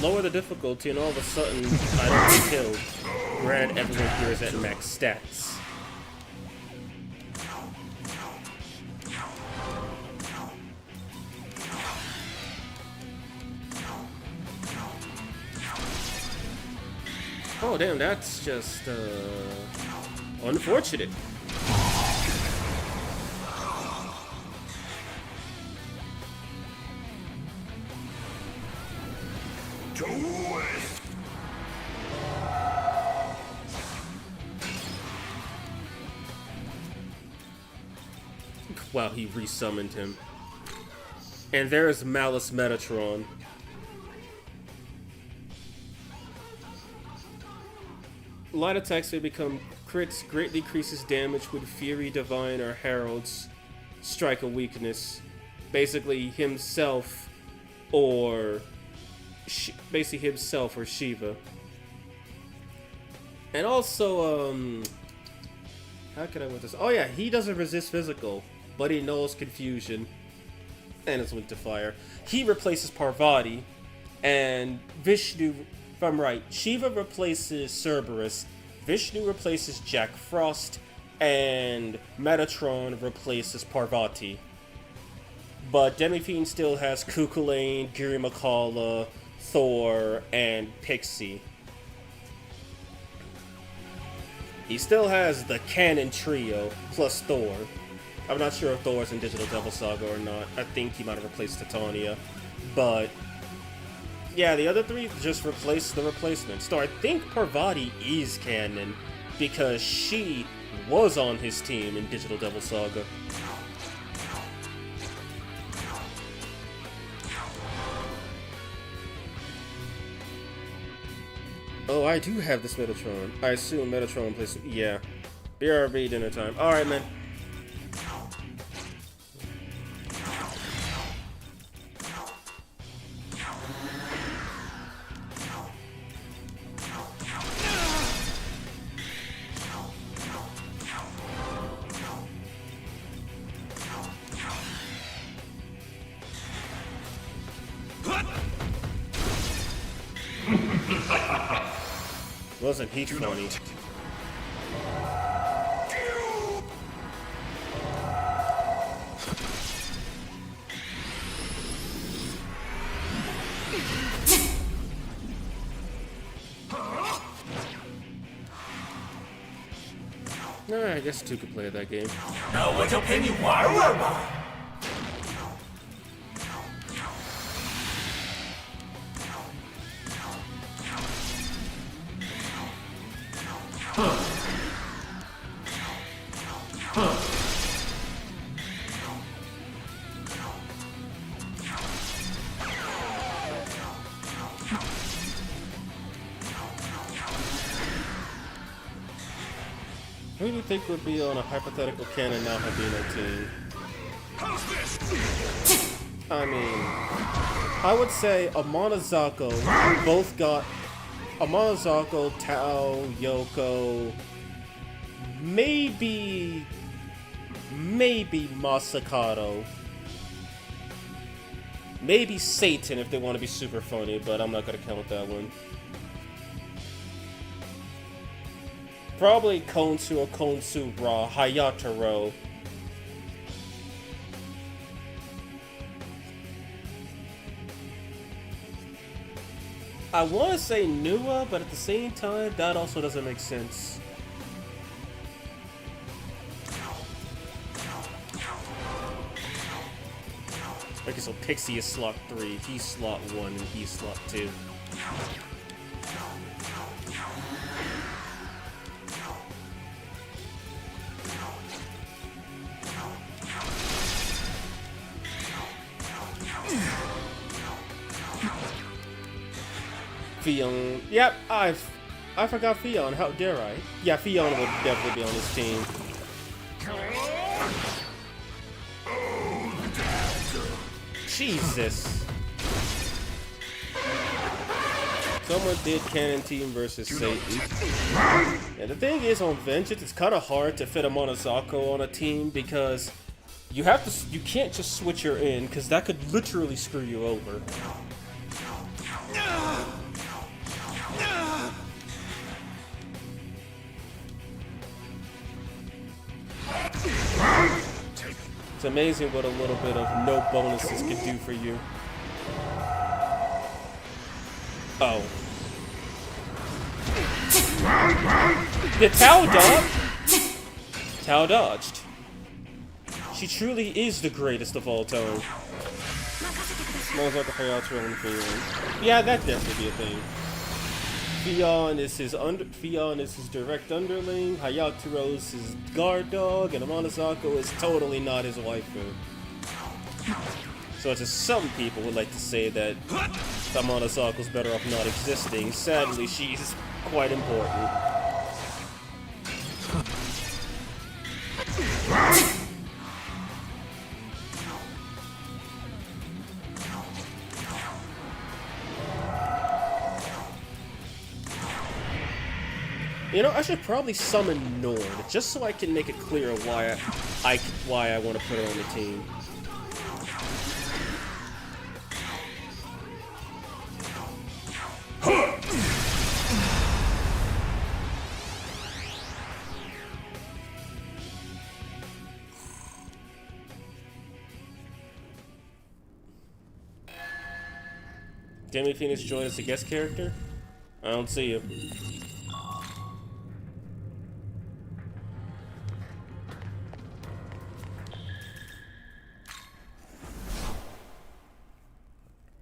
Lower the difficulty and all of a sudden I don't get killed. Grant everyone here is at max stats. Oh damn, that's just unfortunate. Do it. Wow, he resummoned him. And there's Malice Metatron. Light attacks may become crits, greatly decreases damage with Fury, Divine, or Herald's strike a weakness. Basically himself or Shiva. And also, how can I win this? Oh yeah, he doesn't resist physical, but he knows confusion. And is weak to fire. He replaces Parvati, and Vishnu, if I'm right, Shiva replaces Cerberus, Vishnu replaces Jack Frost, and Metatron replaces Parvati. But Demi-Fiend still has Kukulane, Giri Makala, Thor, and Pixie. He still has the Canon Trio, plus Thor. I'm not sure if Thor's in Digital Devil Saga or not. I think he might have replaced Titania. But yeah, the other three just replaced the replacements. So I think Parvati is canon because she was on his team in Digital Devil Saga. Oh, I do have this Metatron. I assume Metatron plays... Yeah. BRB dinner time. Alright, man. Wasn't he funny? Alright, I guess two could play that game. 那我就陪你玩玩吧。Who do you think would be on a hypothetical canon now being a team? I mean, I would say Amonozako both got Amonozako, Tao, Yoko, maybe Masakado, maybe Satan if they want to be super funny, but I'm not gonna count that one. Probably Konsu or Konsu Ra, Hayataro. I want to say Nua, but at the same time, that also doesn't make sense. Okay, so Pixie is slot 3, he's slot 1, and he's slot 2. Fion. Yep, I forgot Fion. How dare I? Yeah, Fion will definitely be on this team. Jesus. Someone did Canon Team versus Satan. Yeah, the thing is, on Vengeance, it's kind of hard to fit a Monozako on a team because you can't just switch her in because that could literally screw you over. It's amazing what a little bit of no bonuses can do for you. Oh. Did Tao dodge? Tao dodged. She truly is the greatest of all time. Smells like a Hayataro and Fion. Yeah, that'd definitely be a thing. Fion is his direct underling, Hayataro is his guard dog, and Amonozako is totally not his waifu. So just some people would like to say that Amonozako's better off not existing. Sadly, she's quite important. You know, I should probably summon Nord, just so I can make it clear why I want to put her on the team. Demi Phoenix joined as a guest character? I don't see you.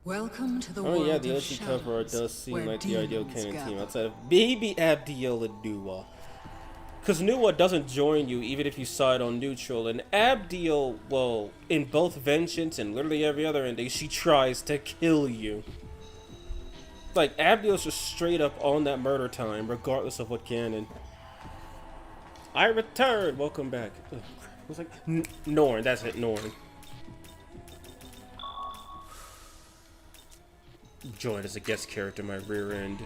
Welcome to the Oh world yeah, the of OG cover art shadows, does seem where like the ideal demons canon team gather. outside of maybe Abdiel and Nuwa. Because Nuwa doesn't join you even if you side on neutral, and Abdiel, well, in both Vengeance and literally every other ending, she tries to kill you. Like, Abdiel's just straight up on that murder time, regardless of what canon. I return! Welcome back. Ugh, it was like, Norn, that's it, Norn. Joined as a guest character in my rear end.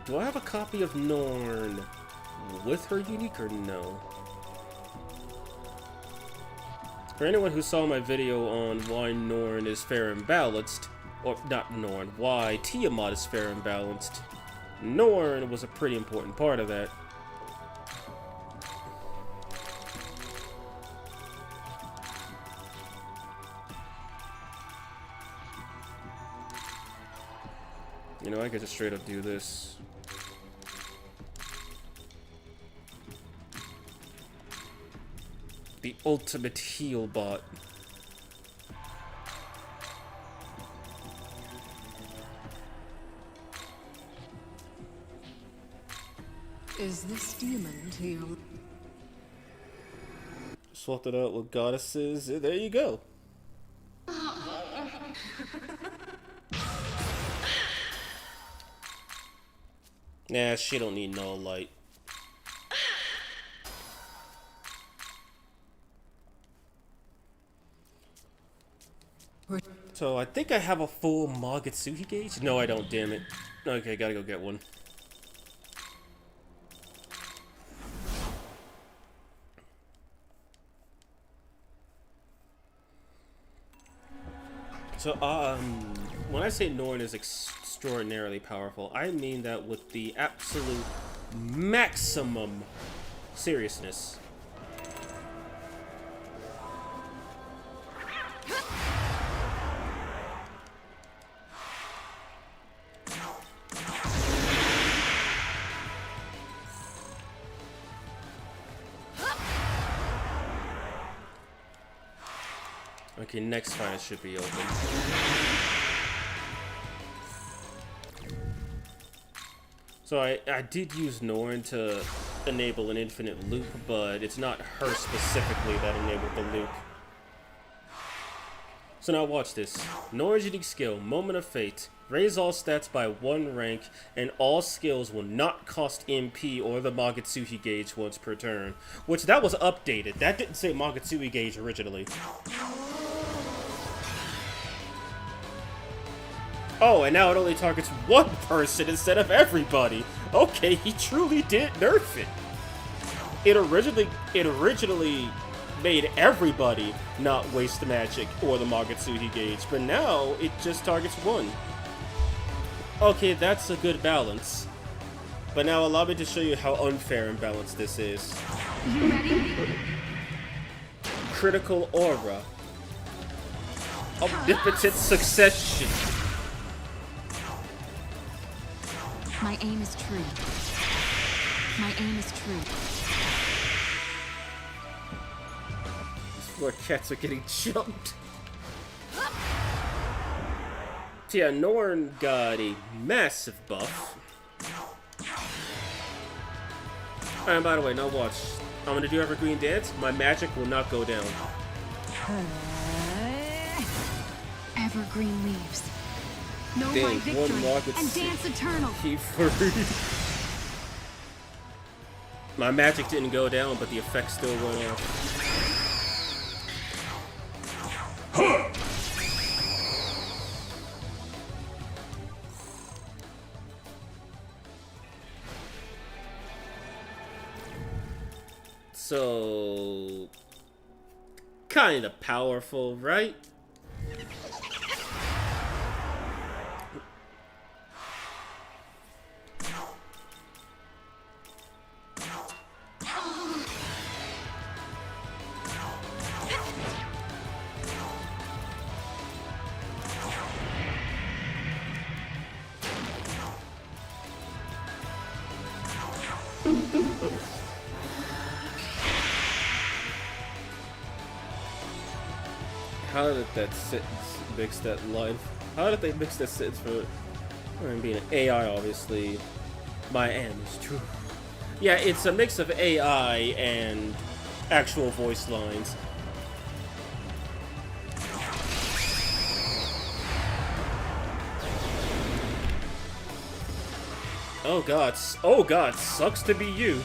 Do I have a copy of Norn with her unique or no? For anyone who saw my video on why Norn is fair and balanced, or not Norn, why Tiamat is fair and balanced, Norn was a pretty important part of that. You know, I could just straight up do this. The ultimate heal bot. Is this demon to your... Swapped it out with goddesses. There you go. Nah, she don't need no light. So I think I have a full Magetsuhi gauge. No, I don't. Damn it. Okay, gotta go get one. So when I say Norn is extraordinarily powerful, I mean that with the absolute maximum seriousness. Okay, next fight should be open. So I did use Norn to enable an infinite loop, but it's not her specifically that enabled the loop. So now watch this. Norn's unique skill, Moment of Fate. Raise all stats by 1 rank, and all skills will not cost MP or the Magetsuhi gauge once per turn. Which, that was updated. That didn't say Magetsuhi gauge originally. Oh, and now it only targets one person instead of everybody. Okay, he truly did nerf it. It originally made everybody not waste magic or the Magetsuhi gauge, but now it just targets one. Okay, that's a good balance. But now allow me to show you how unfair and balanced this is. You ready? Critical aura. Omnipotent succession. My aim is true. My aim is true. These poor cats are getting jumped. So yeah, Norn got a massive buff. And by the way, now watch. I'm gonna do Evergreen Dance. My magic will not go down. Evergreen leaves. Know Dang, my one victory rocket and suit. dance eternal. Keep free. My magic didn't go down, but the effect still went off. So, kind of powerful, right? How did that sentence mix that line? How did they mix that sentence for being an AI, obviously? My aim is true. Yeah, it's a mix of AI and actual voice lines. Oh God, sucks to be you.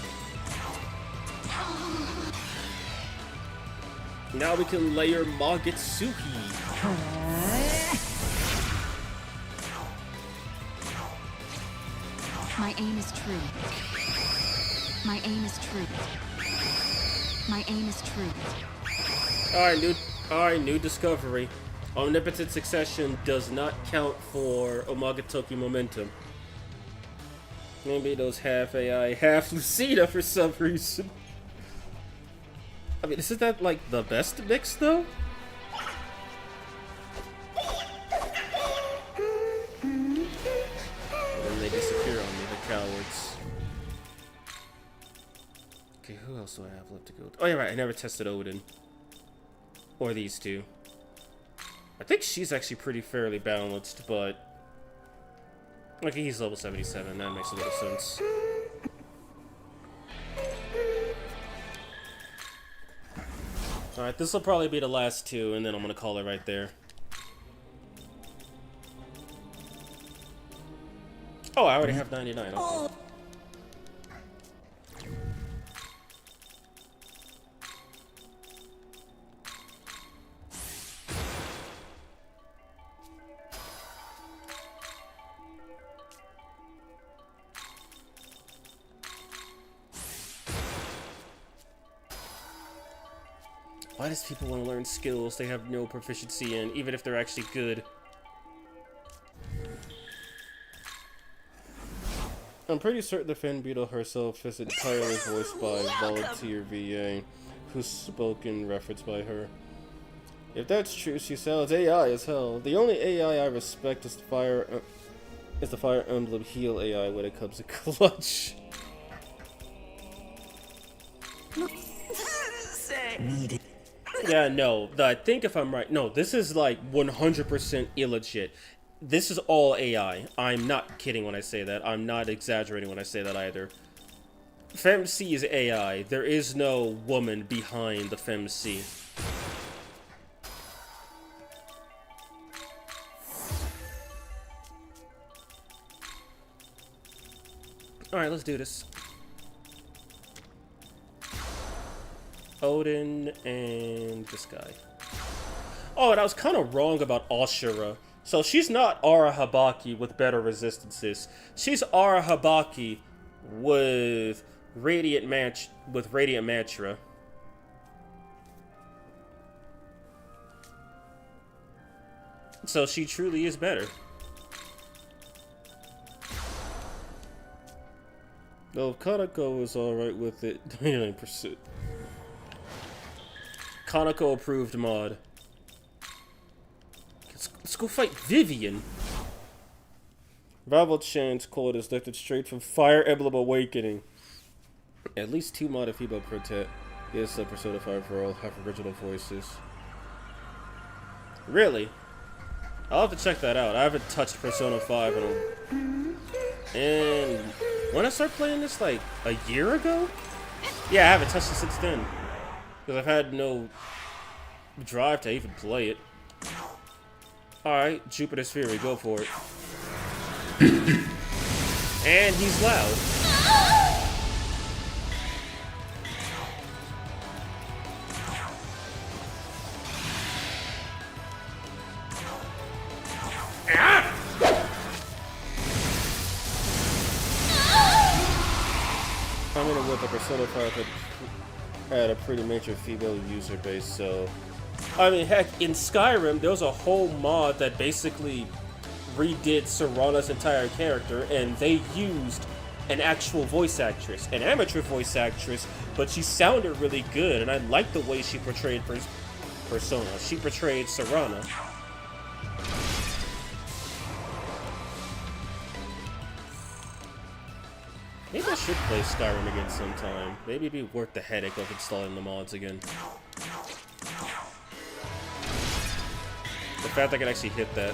Now we can layer Magetsuhi. My aim is true. My aim is true. My aim is true. Alright, new discovery. Omnipotent succession does not count for Omagatoki momentum. Maybe those half AI, half Lucina for some reason. I mean, isn't that like the best mix though? And then they disappear on me, the cowards. Okay, who else do I have left to go? Oh yeah, right, I never tested Odin. Or these two. I think she's actually pretty fairly balanced, but... Okay, he's level 77, that makes a little sense. Alright, this will probably be the last two, and then I'm gonna call it right there. Oh, I already have 99, okay. Why does people want to learn skills they have no proficiency in, even if they're actually good? I'm pretty certain the fan Beetle herself is entirely voiced by volunteer VA, who's spoken referenced by her. If that's true, she sounds AI as hell. The only AI I respect is the Fire Emblem heal AI when it comes to clutch. Needed. Yeah, no, I think if I'm right, no, this is like 100% illegit. This is all AI. I'm not kidding when I say that. I'm not exaggerating when I say that either. FemC is AI. There is no woman behind the FemC. Alright, let's do this. Odin and this guy. Oh, and I was kind of wrong about Ashura. So she's not Ara Habaki with better resistances. She's Ara Habaki with Radiant Mantra. So she truly is better. Though Kanako is alright with it, 99%. Kanako approved mod. Let's go fight Vivian. Rival Chan's code is lifted straight from Fire Emblem Awakening. At least 2 modded female Protet. Yes, Persona 5 for all have original voices. Really? I'll have to check that out. I haven't touched Persona 5 in a... And when I started playing this, like, a year ago? Yeah, I haven't touched it since then. Because I've had no drive to even play it. Alright, Jupiter's Fury, go for it. And he's loud. I'm gonna with the Persona 5 had a pretty major female user base, so... I mean, heck, in Skyrim, there was a whole mod that basically redid Serana's entire character, and they used an actual voice actress, an amateur voice actress, but she sounded really good, and I liked the way she portrayed Persona. She portrayed Serana. Maybe I should play Skyrim again sometime. Maybe it'd be worth the headache of installing the mods again. The fact I can actually hit that.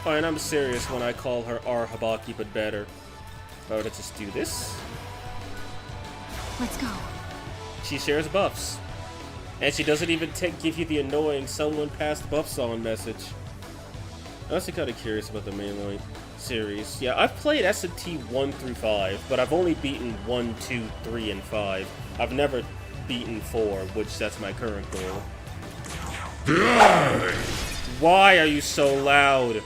Oh, and I'm serious when I call her our Habaki, but better. If I were to just do this. Let's go. She shares buffs. And she doesn't even give you the annoying someone passed buffs on message. I'm actually kind of curious about the mainline series. Yeah, I've played SMT 1 through 5, but I've only beaten 1, 2, 3, and 5. I've never beaten 4, which that's my current goal. Why are you so loud?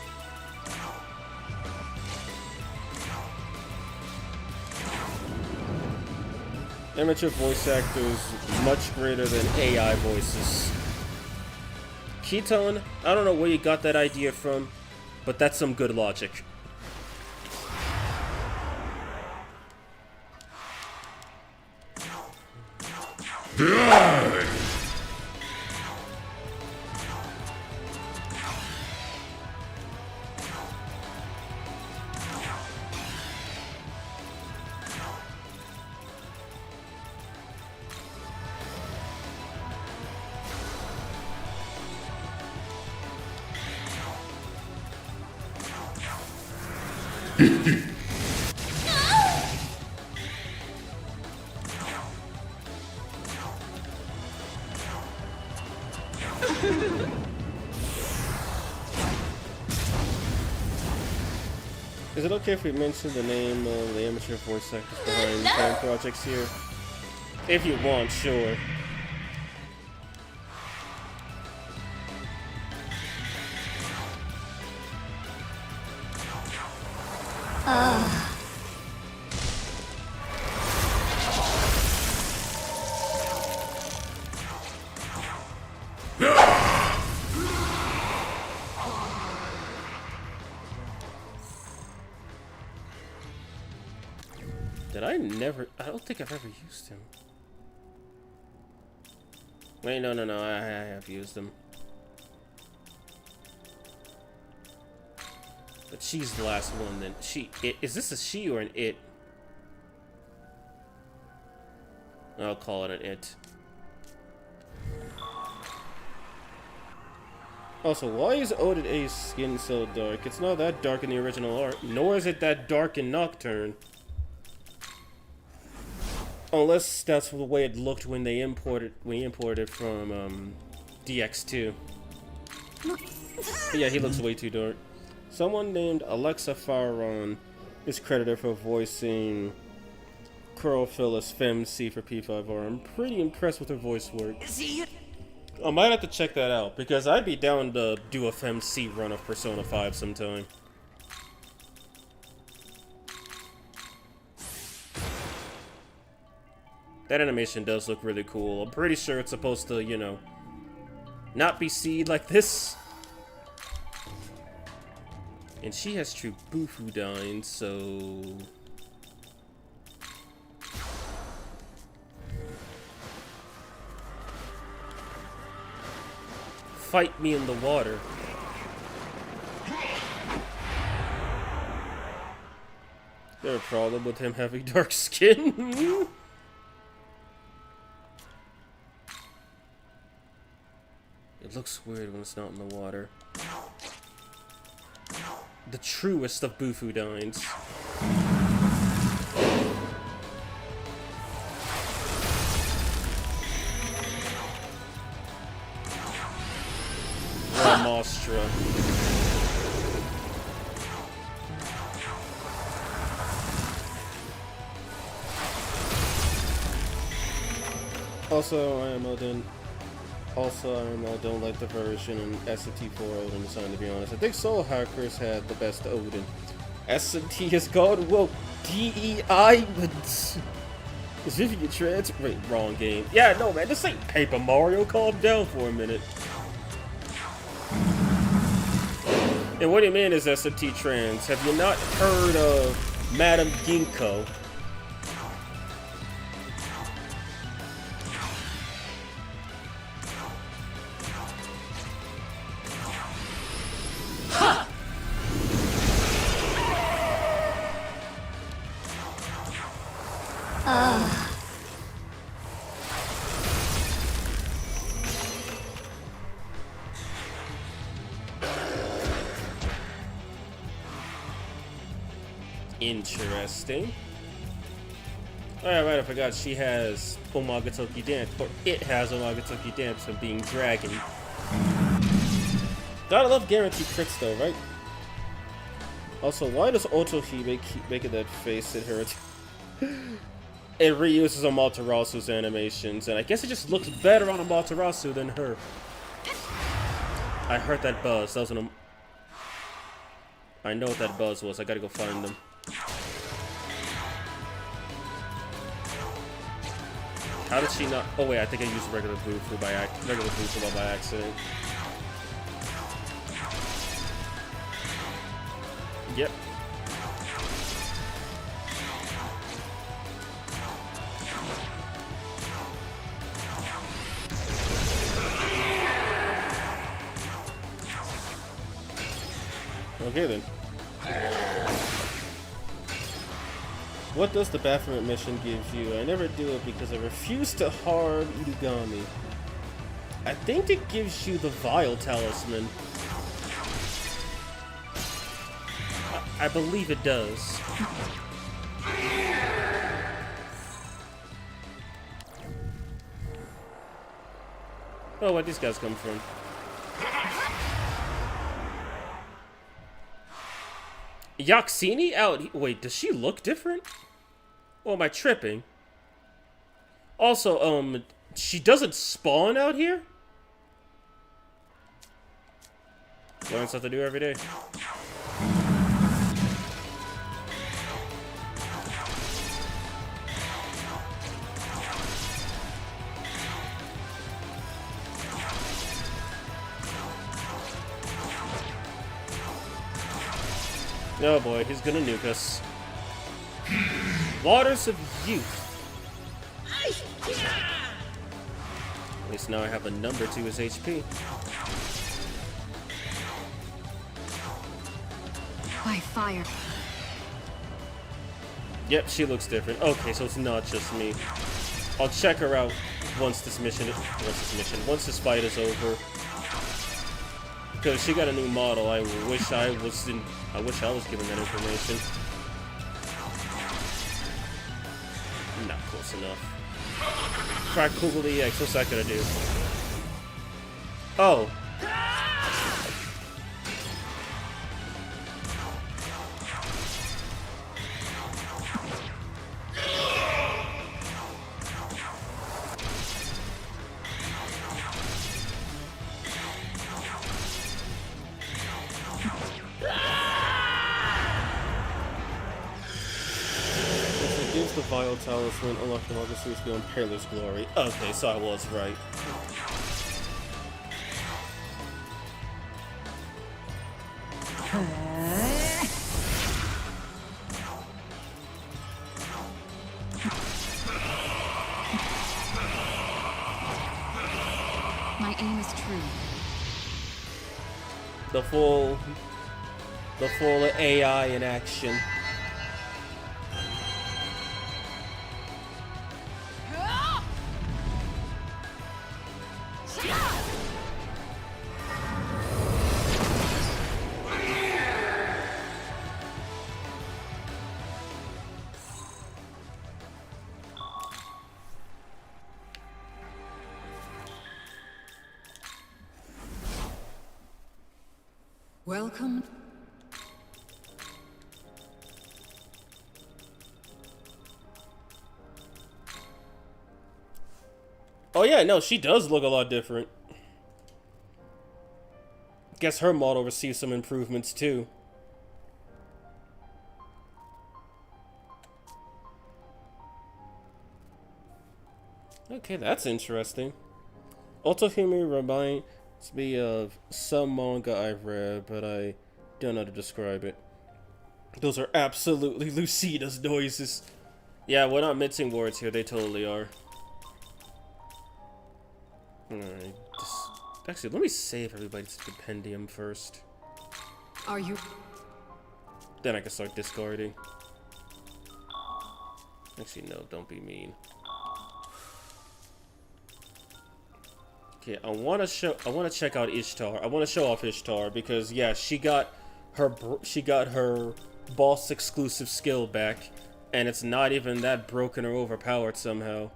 Amateur voice actors much greater than AI voices. Keaton, I don't know where you got that idea from, but that's some good logic. Is it okay if we mention the name of the amateur voice actors behind fan projects here? If you want, sure. I don't think I've ever used him. Wait, no, I have used him. But she's the last one then. Is this a she or an it? I'll call it an it. Also, why is Odin A's skin so dark? It's not that dark in the original art, nor is it that dark in Nocturne. Unless that's the way it looked when we imported from DX2. But yeah, he looks way too dark. Someone named Alexa Farron is credited for voicing Curl Phyllis FemC for P5R. I'm pretty impressed with her voice work. I might have to check that out, because I'd be down to do a FemC run of Persona 5 sometime. That animation does look really cool. I'm pretty sure it's supposed to, you know, not be seen like this. And she has true Bufudine, so... Fight me in the water. There a problem with him having dark skin? It looks weird when it's not in the water. The truest of Bufudines. Ramostra. Also, I am Odin. I don't like the version in SMT4 Odin design, to be honest. I think Soul Hackers had the best Odin. SMT is called, well, DEI, but... Is Vivian Trans? Wait, wrong game. Yeah, no, man, this ain't Paper Mario. Calm down for a minute. And what do you mean is SMT Trans? Have you not heard of Madame Ginkgo? Interesting. Oh, yeah, right, I forgot she has Omagatoki Dance, or it has Omagatoki Dance from being Dragon. Gotta love guaranteed crits though, right? Also, why does Otohime keep making that face at her? It reuses Amaterasu's animations, and I guess it just looks better on Amaterasu than her. I heard that buzz. That was an... I know what that buzz was. I gotta go find them. How did she not... Oh wait, I think I used regular Bufu by accident. Yep. Okay then. What does the Baphomet mission give you? I never do it because I refuse to harm Irugami. I think it gives you the Vile Talisman. I believe it does. Oh, where'd these guys come from? Yaxini out. Wait, does she look different? Or am I tripping? Also, she doesn't spawn out here? Learn something new every day. Oh boy, he's gonna nuke us. Waters of Youth. At least now I have a number to his HP. By fire. Yep, she looks different. Okay, so it's not just me. I'll check her out once this fight is over. Because she got a new model. I wish I was given that information. Not close enough. Crack Kugel EX, what's that gonna do? Oh. The Vile Talisman unlock the Magetsuhi skill in Perilous Glory. Okay, so I was right. My aim is true. The full AI in action. Welcome. Oh yeah, no, she does look a lot different. Guess her model received some improvements too. Okay, that's interesting. Otohime reminds me of some manga I've read, but I don't know how to describe it. Those are absolutely Lucida's noises. Yeah, we're not mincing words here, they totally are. Alright, actually, let me save everybody's compendium first. Are you? Then I can start discarding. Actually, no, don't be mean. Okay, I want to check out Ishtar. I want to show off Ishtar because yeah, she got her boss exclusive skill back, and it's not even that broken or overpowered somehow.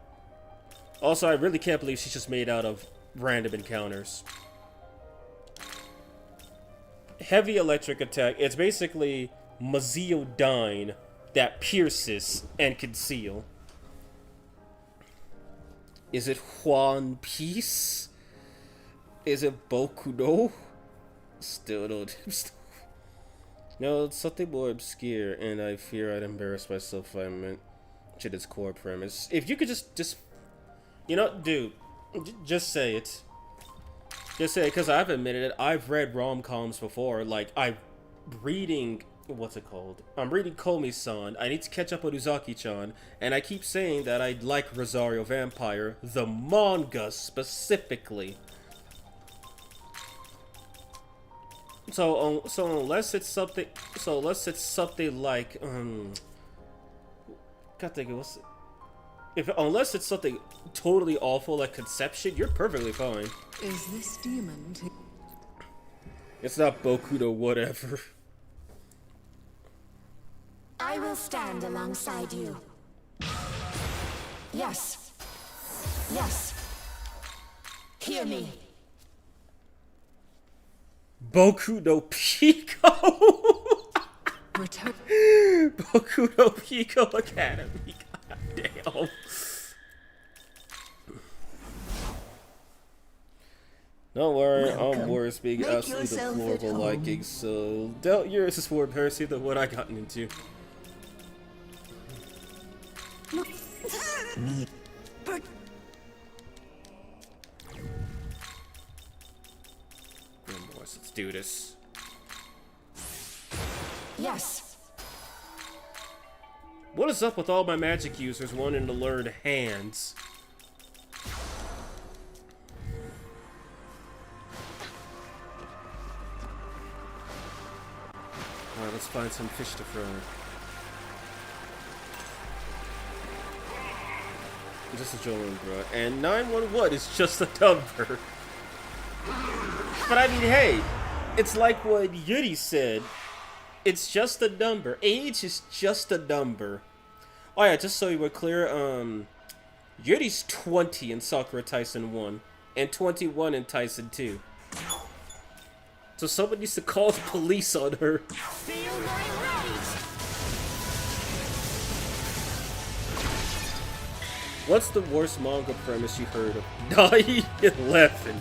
Also, I really can't believe she's just made out of random encounters. Heavy electric attack. It's basically Magetsuhi that pierces and conceal. Is it One Piece? Is it Bokudo? Still don't. No, it's something more obscure, and I fear I'd embarrass myself if I mentioned its core premise. If you could just, you know, dude, just say it. Just say it, because I've admitted it. I've read rom-coms before. Like, I'm reading, what's it called? I'm reading Komi-san. I need to catch up with Uzaki-chan, and I keep saying that I like Rosario Vampire, the manga specifically. So unless it's something, like, God dang it, what's it? Unless it's something totally awful like Conception, you're perfectly fine. Is this demon It's not Bokudo whatever. I will stand alongside you. Yes. Yes. Hear me. Bokudo Pico! return? Bokudo Pico Academy. God damn. Don't worry, I'm worse being absolutely deplorable liking, so doubt yours is more embarrassing than what I gotten into. Boys, let's do this. Yes. What is up with all my magic users wanting to learn hands? Alright, let's find some fish to fry. This is Jolene, bro. And 911 is just a number. But I mean, hey, it's like what Yuri said. It's just a number. Age is just a number. Oh yeah, just so you were clear, Yuri's 20 in Sakura Tyson 1, and 21 in Tyson 2. So someone needs to call the police on her. Feel my rage. What's the worst manga premise you heard of? 9/11.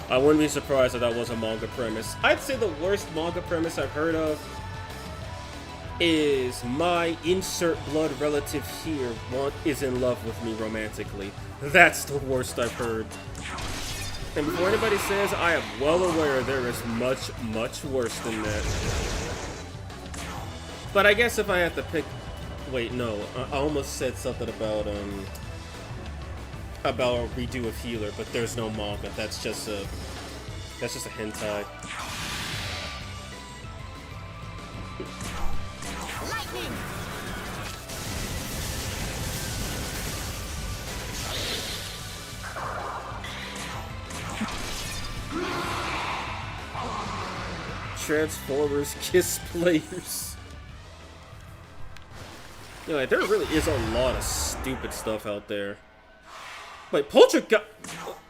I wouldn't be surprised if that was a manga premise. I'd say the worst manga premise I've heard of is my insert blood relative here is in love with me romantically. That's the worst I've heard. And before anybody says, I am well aware there is much, much worse than that. But I guess if I have to pick... Wait, no. I almost said something about a redo of Healer, but there's no manga. That's just a hentai. Lightning. Transformers Kiss players. You know, there really is a lot of stupid stuff out there. Wait, Poltergeist!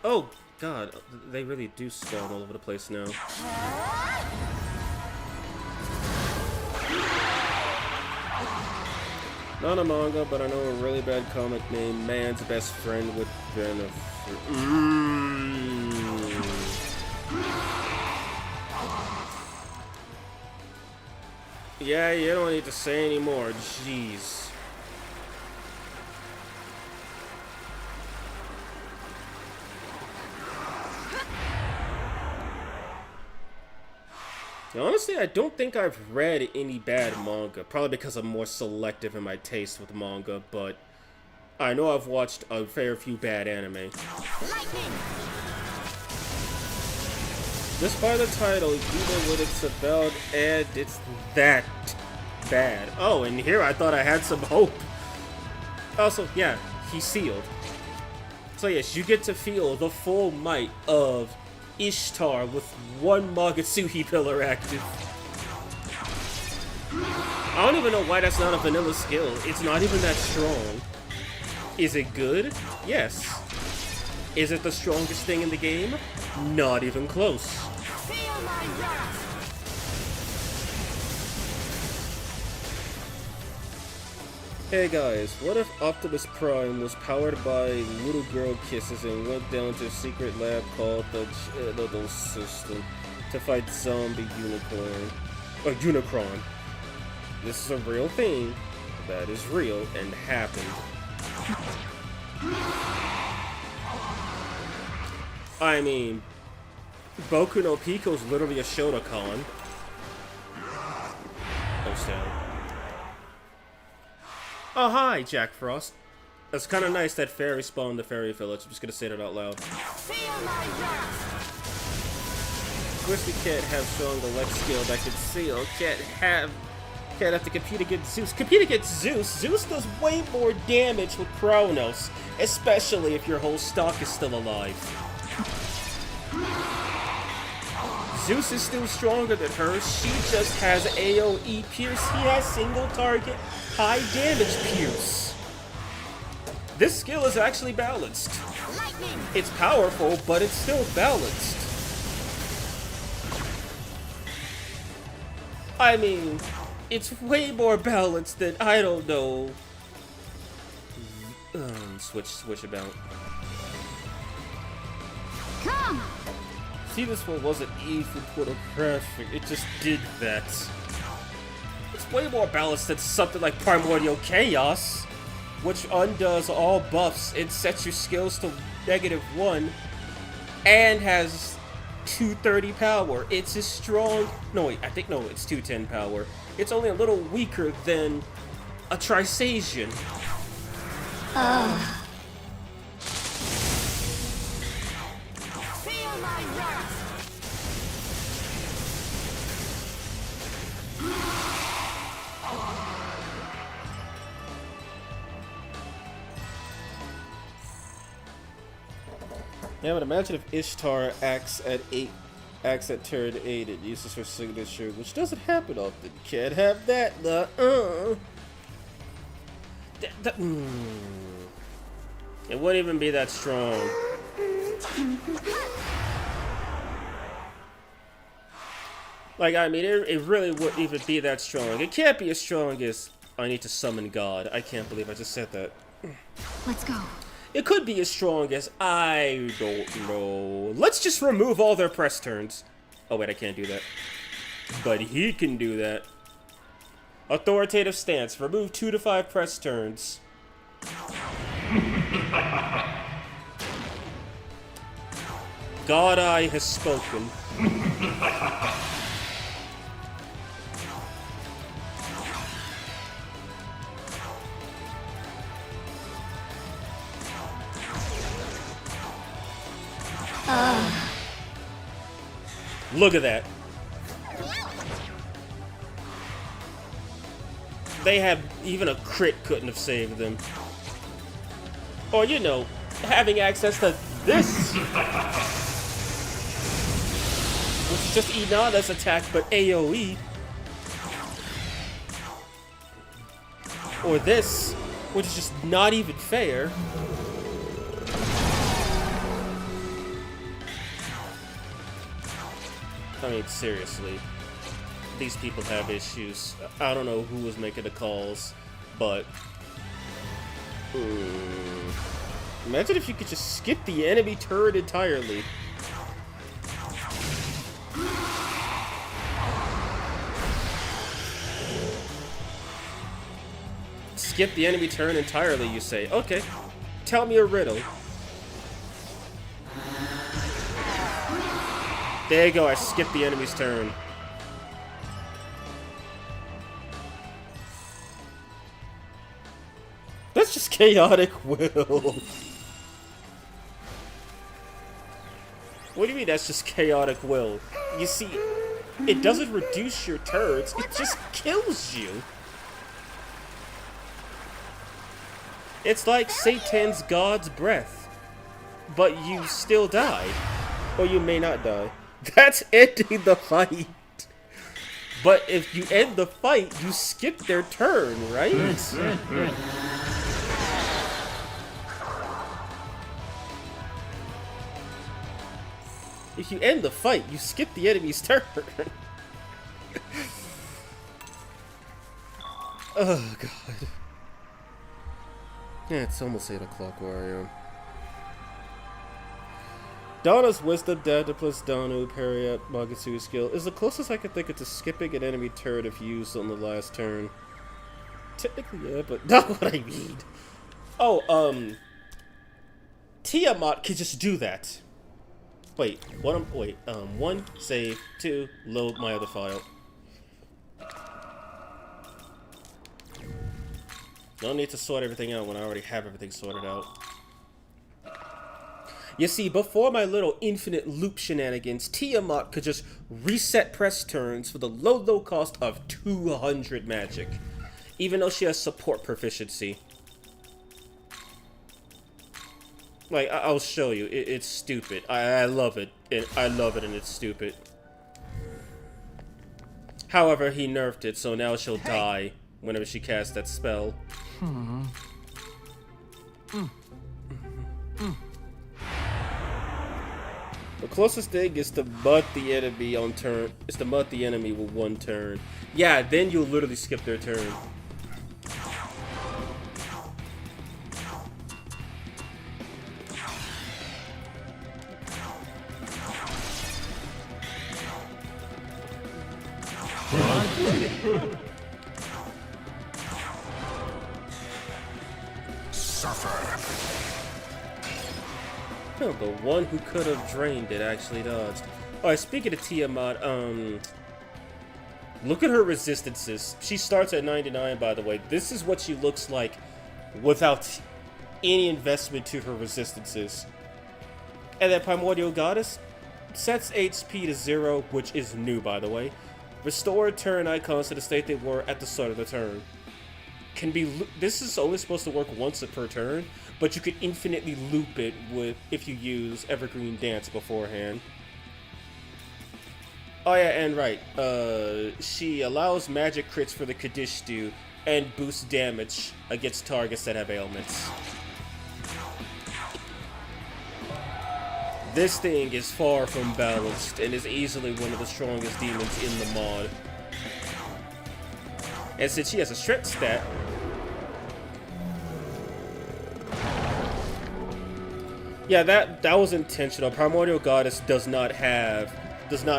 Oh, God. They really do spawn all over the place now. Not a manga, but I know a really bad comic named Man's Best Friend with Benefit. Yeah, you don't need to say anymore. Jeez. Now, honestly, I don't think I've read any bad manga. Probably because I'm more selective in my taste with manga, but I know I've watched a fair few bad anime. Lightning. Just by the title, you know what it's about, and it's that bad. Oh, and here I thought I had some hope. Also, yeah, he's sealed. So yes, you get to feel the full might of Ishtar with one Magetsuhi pillar active. I don't even know why that's not a vanilla skill. It's not even that strong. Is it good? Yes. Is it the strongest thing in the game? Not even close. Feel my wrath. Hey guys, what if Optimus Prime was powered by little girl kisses and went down to a secret lab called the Genital System to fight zombie unicorn or Unicron? This is a real thing that is real and happened. I mean, Boku no Pico is literally a Shotokan. Oh, Stan. Oh, hi, Jack Frost. It's kind of nice that fairy spawned the fairy village. I'm just gonna say that out loud. Feel my wrath. Grizzly can't have shown the Lex skill that can seal. Can't have to compete against Zeus. Compete against Zeus? Zeus does way more damage with Kronos, especially if your whole stock is still alive. Zeus is still stronger than her. She just has AoE Pierce. He has single target, high damage Pierce. This skill is actually balanced. Lightning. It's powerful, but it's still balanced. I mean, it's way more balanced than, I don't know. Switch about. Come! See, this one wasn't even pornographic, it just did that. It's way more balanced than something like Primordial Chaos, which undoes all buffs and sets your skills to -1, and has 230 power. It's as strong, no wait, it's 210 power. It's only a little weaker than a Trisasian. Feel my wrath. Yeah, but imagine if Ishtar acts at turn 8 and uses her signature, which doesn't happen often. Can't have that, It wouldn't even be that strong. Like, I mean, it really wouldn't even be that strong. It can't be as strong as I need to summon God. I can't believe I just said that. Let's go. It could be as strong as, I don't know. Let's just remove all their press turns. Oh wait, I can't do that. But he can do that. Authoritative stance. Remove 2 to 5 press turns. God Eye has spoken. Look at that. They have, even a crit couldn't have saved them. Or, you know, having access to this. Which is just Inada's attack, but AoE. Or this, which is just not even fair. I mean, seriously. These people have issues. I don't know who was making the calls, but... Imagine if you could just skip the enemy turret entirely. Skip the enemy turn entirely, you say. Okay, tell me a riddle. There you go, I skipped the enemy's turn. That's just chaotic will. What do you mean that's just chaotic will? You see, it doesn't reduce your turns, it just kills you. It's like Satan's God's breath, but you still die. Or you may not die. That's ending the fight. But if you end the fight, you skip their turn, right? If you end the fight, you skip the enemy's turn. Oh, God. Yeah, it's almost 8 o'clock where I am. Donna's Wisdom Data plus Donu parry at Magetsuhi skill is the closest I can think of to skipping an enemy turret if used on the last turn. Technically, yeah, but not what I mean. Oh, Tiamat could just do that. Wait, one, save, 2, load my other file. No need to sort everything out when I already have everything sorted out. You see, before my little infinite loop shenanigans, Tiamat could just reset press turns for the low cost of 200 magic, even though she has support proficiency. Like, I'll show you. It's stupid. I love it. I love it, and it's stupid. However, he nerfed it, so now she'll die whenever she casts that spell. The closest thing is to mud the enemy on turn. Is to mud the enemy with one turn. Yeah, then you'll literally skip their turn. No, the one who could have drained it actually dodged. Alright, speaking of Tiamat, look at her resistances. She starts at 99, by the way. This is what she looks like without any investment to her resistances. And that Primordial Goddess sets HP to 0, which is new, by the way. Restore turn icons to the state they were at the start of the turn. This is only supposed to work once per turn, but you could infinitely loop it if you use Evergreen Dance beforehand. Oh yeah, and right, she allows magic crits for the Kadishtu and boosts damage against targets that have ailments. This thing is far from balanced and is easily one of the strongest demons in the mod. And since she has a strength stat, yeah, that was intentional. Primordial Goddess does not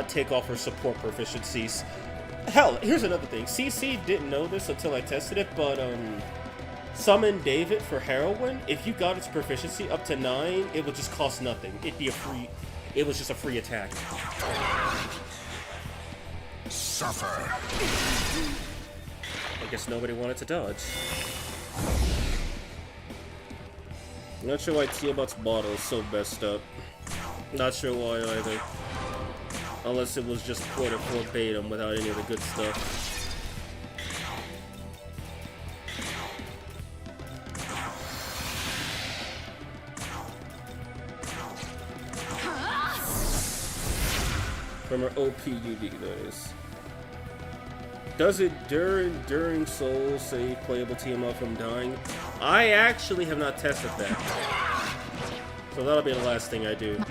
take off her support proficiencies. Hell, here's another thing. CC didn't know this until I tested it, but Summon David for Heroine, if you got its proficiency up to 9, it would just cost nothing. It was just a free attack. Suffer. I guess nobody wanted to dodge. I'm not sure why Tiamat's model is so messed up. Not sure why either. Unless it was just ported verbatim without any of the good stuff. From her OPUD, that is. Does it during Soul save playable Tiamat from dying? I actually have not tested that. So that'll be the last thing I do.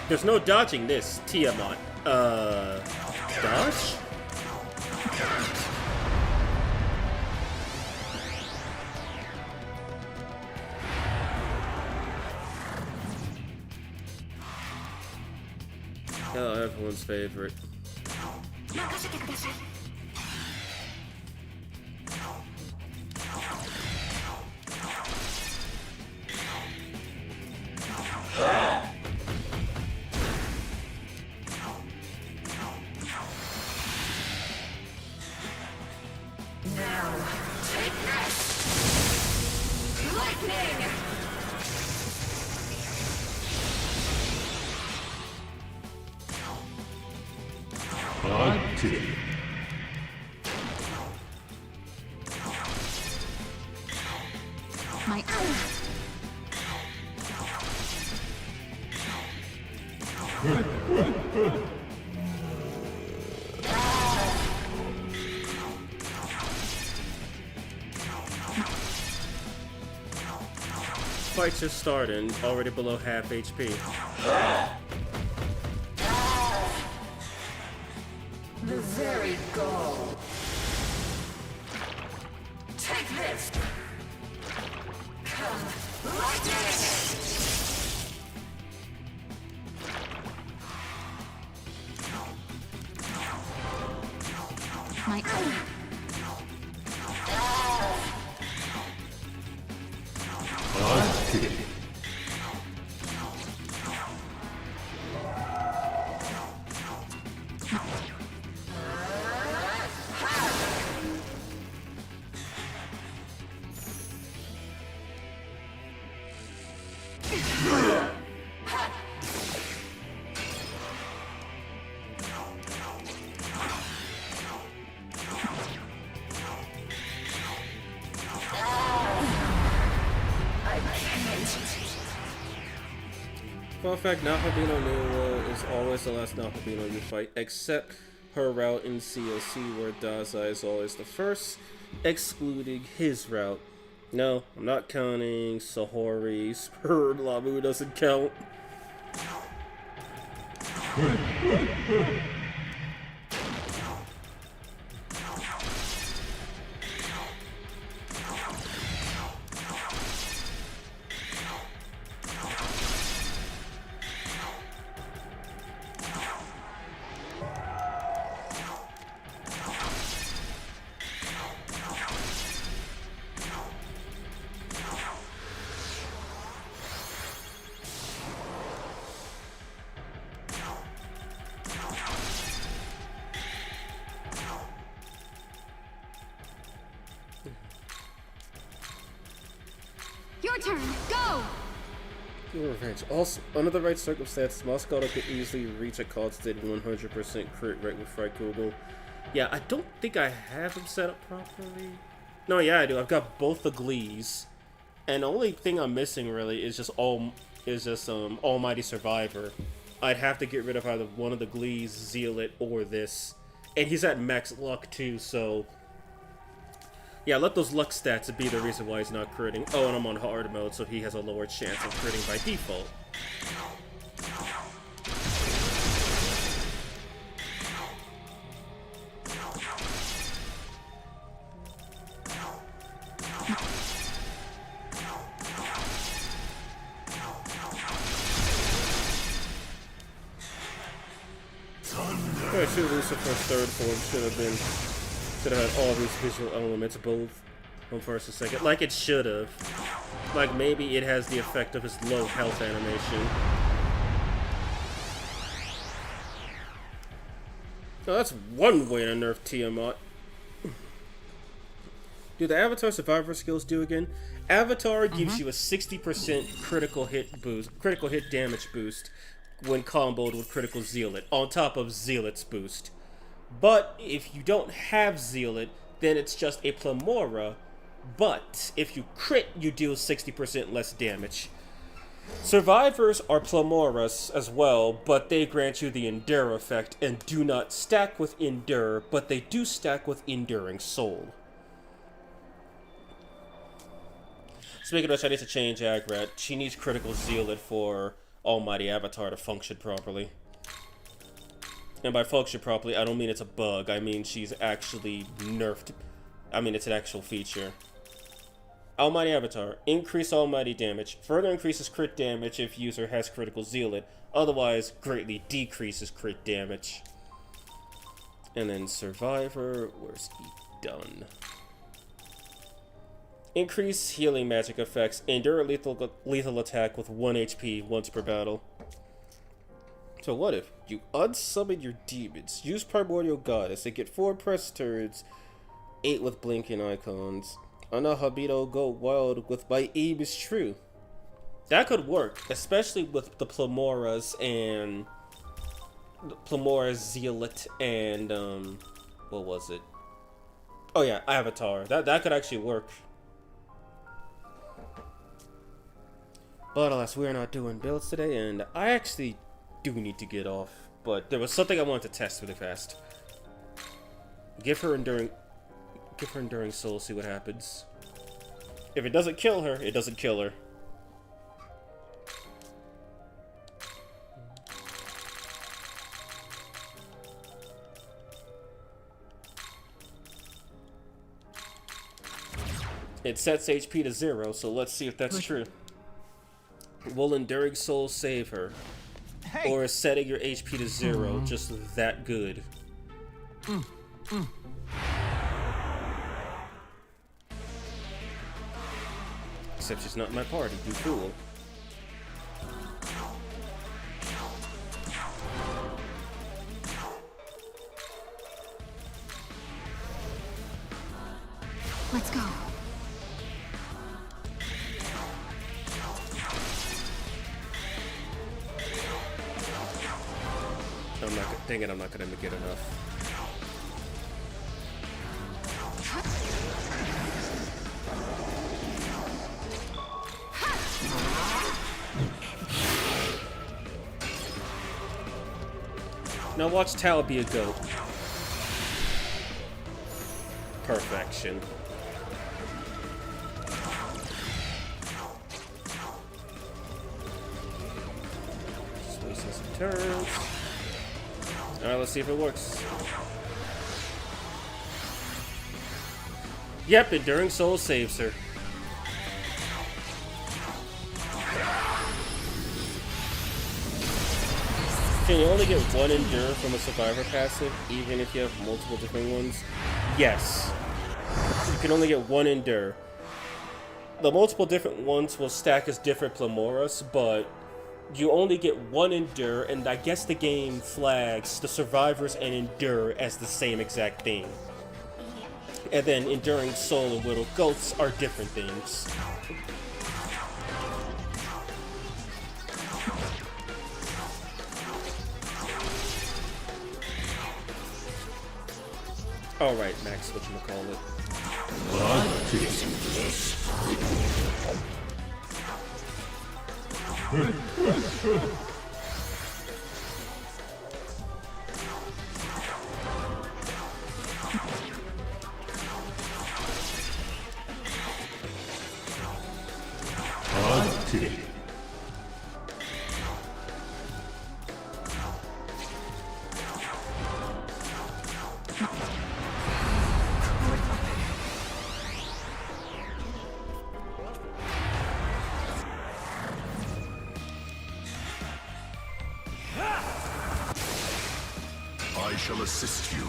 There's no dodging this, Tiamat. Dodge? Oh, everyone's favorite. Fight just started, already below half HP. The very goal. Take this. Come like this. My Fun fact, Nahabino Nuwa is always the last Nahabino you fight, except her route in COC where Dazai is always the first, excluding his route. No, I'm not counting Sahori, Spur, Lamu doesn't count. Your turn. Go. Your revenge. Also, under the right circumstances, Moscato could easily reach a constant 100% crit rate with Frykugel. Yeah, I don't think I have him set up properly. No, yeah, I do. I've got both the Glees, and the only thing I'm missing really is just Almighty Survivor. I'd have to get rid of either one of the Glees, Zealot, or this, and he's at max luck too. So yeah, let those luck stats be the reason why he's not critting. Oh, and I'm on hard mode, so he has a lower chance of critting by default. I should Lucifer's third form should have had all these visual elements, both on first and second, like it should have. Like maybe it has the effect of his low health animation. Oh, that's one way to nerf Tiamat. Do the Avatar Survivor skills do again? Avatar gives you a 60% critical hit damage boost when comboed with critical Zealot, on top of Zealot's boost. But if you don't have Zealot, then it's just a Plamora, but if you crit, you deal 60% less damage. Survivors are Plamoras as well, but they grant you the Endure effect and do not stack with Endure, but they do stack with Enduring Soul. Speaking of which, I need to change Agrat. She needs critical Zealot for Almighty Avatar to function properly. And by function properly, I don't mean it's a bug. I mean she's actually nerfed. I mean it's an actual feature. Almighty Avatar. Increase Almighty damage. Further increases crit damage if user has critical Zealot. Otherwise, greatly decreases crit damage. And then Survivor. Where's he done? Increase healing magic effects. Endure a lethal attack with 1 HP once per battle. So what if you unsummon your demons, use Primordial Goddess, and get 4 press turns, 8 with blinking icons. Anahabito go wild with my aim is true. That could work, especially with the Plamoras and Plamora Zealot and what was it? Oh yeah, Avatar. That could actually work. But alas, we're not doing builds today, and I actually do need to get off. But there was something I wanted to test really fast. Give her enduring soul, see what happens. If it doesn't kill her, it doesn't kill her. It sets HP to 0, so let's see if that's true. Will enduring soul save her? Hey. Or is setting your HP to 0 just that good? Except she's not in my party, you fool. Let's go. Dang it, I'm not gonna get enough. Now watch Tal be a goat. Perfection. Just wasting some turns. Alright, let's see if it works. Yep, Enduring Soul saves her. Can you only get one Endure from a Survivor passive, even if you have multiple different ones? Yes. You can only get one Endure. The multiple different ones will stack as different Plamoras, but you only get one Endure, and I guess the game flags the Survivors and Endure as the same exact thing. And then Enduring Soul and Little Goats are different things. Alright, Max, whatchamacallit. I shall assist you.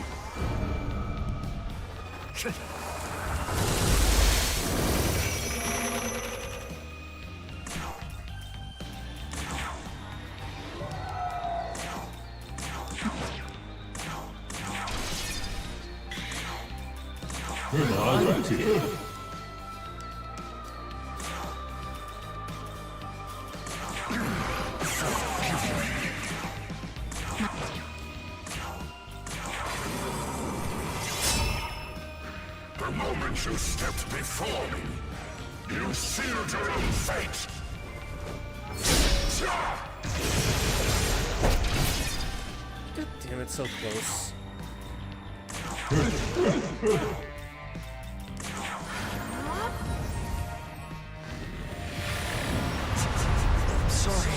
The moment you stepped before me, you sealed your own fate. God damn it, so close. Sorry.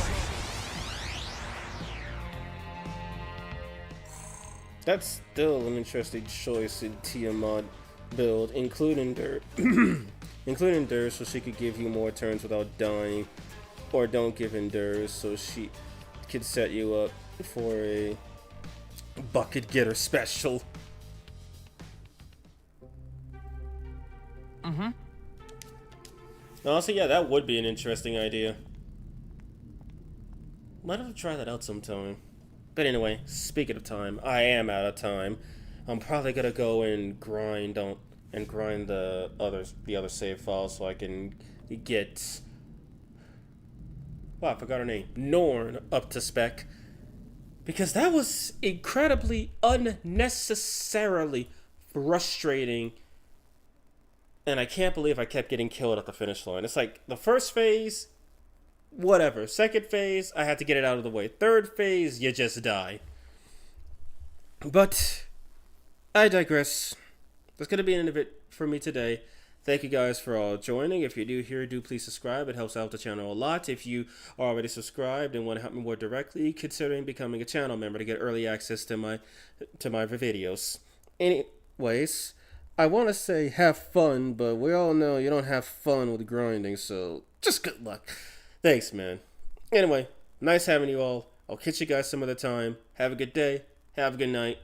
That's still an interesting choice in Tiamat build, including dirt. Including Endure so she could give you more turns without dying, or don't give Endure so she could set you up for a bucket getter special. Honestly, yeah, that would be an interesting idea. Might have to try that out sometime. But anyway, speaking of time, I am out of time. I'm probably gonna go and grind the other save files so I can get, wow, I forgot her name, Norn, up to spec, because that was incredibly unnecessarily frustrating, and I can't believe I kept getting killed at the finish line. It's like the first phase, whatever. Second phase, I had to get it out of the way. Third phase, you just die. But I digress. That's going to be the end of it for me today. Thank you guys for all joining. If you're new here, do please subscribe. It helps out the channel a lot. If you are already subscribed and want to help me more directly, considering becoming a channel member to get early access to my videos. Anyways, I want to say have fun, but we all know you don't have fun with grinding, so just good luck. Thanks, man. Anyway, nice having you all. I'll catch you guys some other time. Have a good day. Have a good night.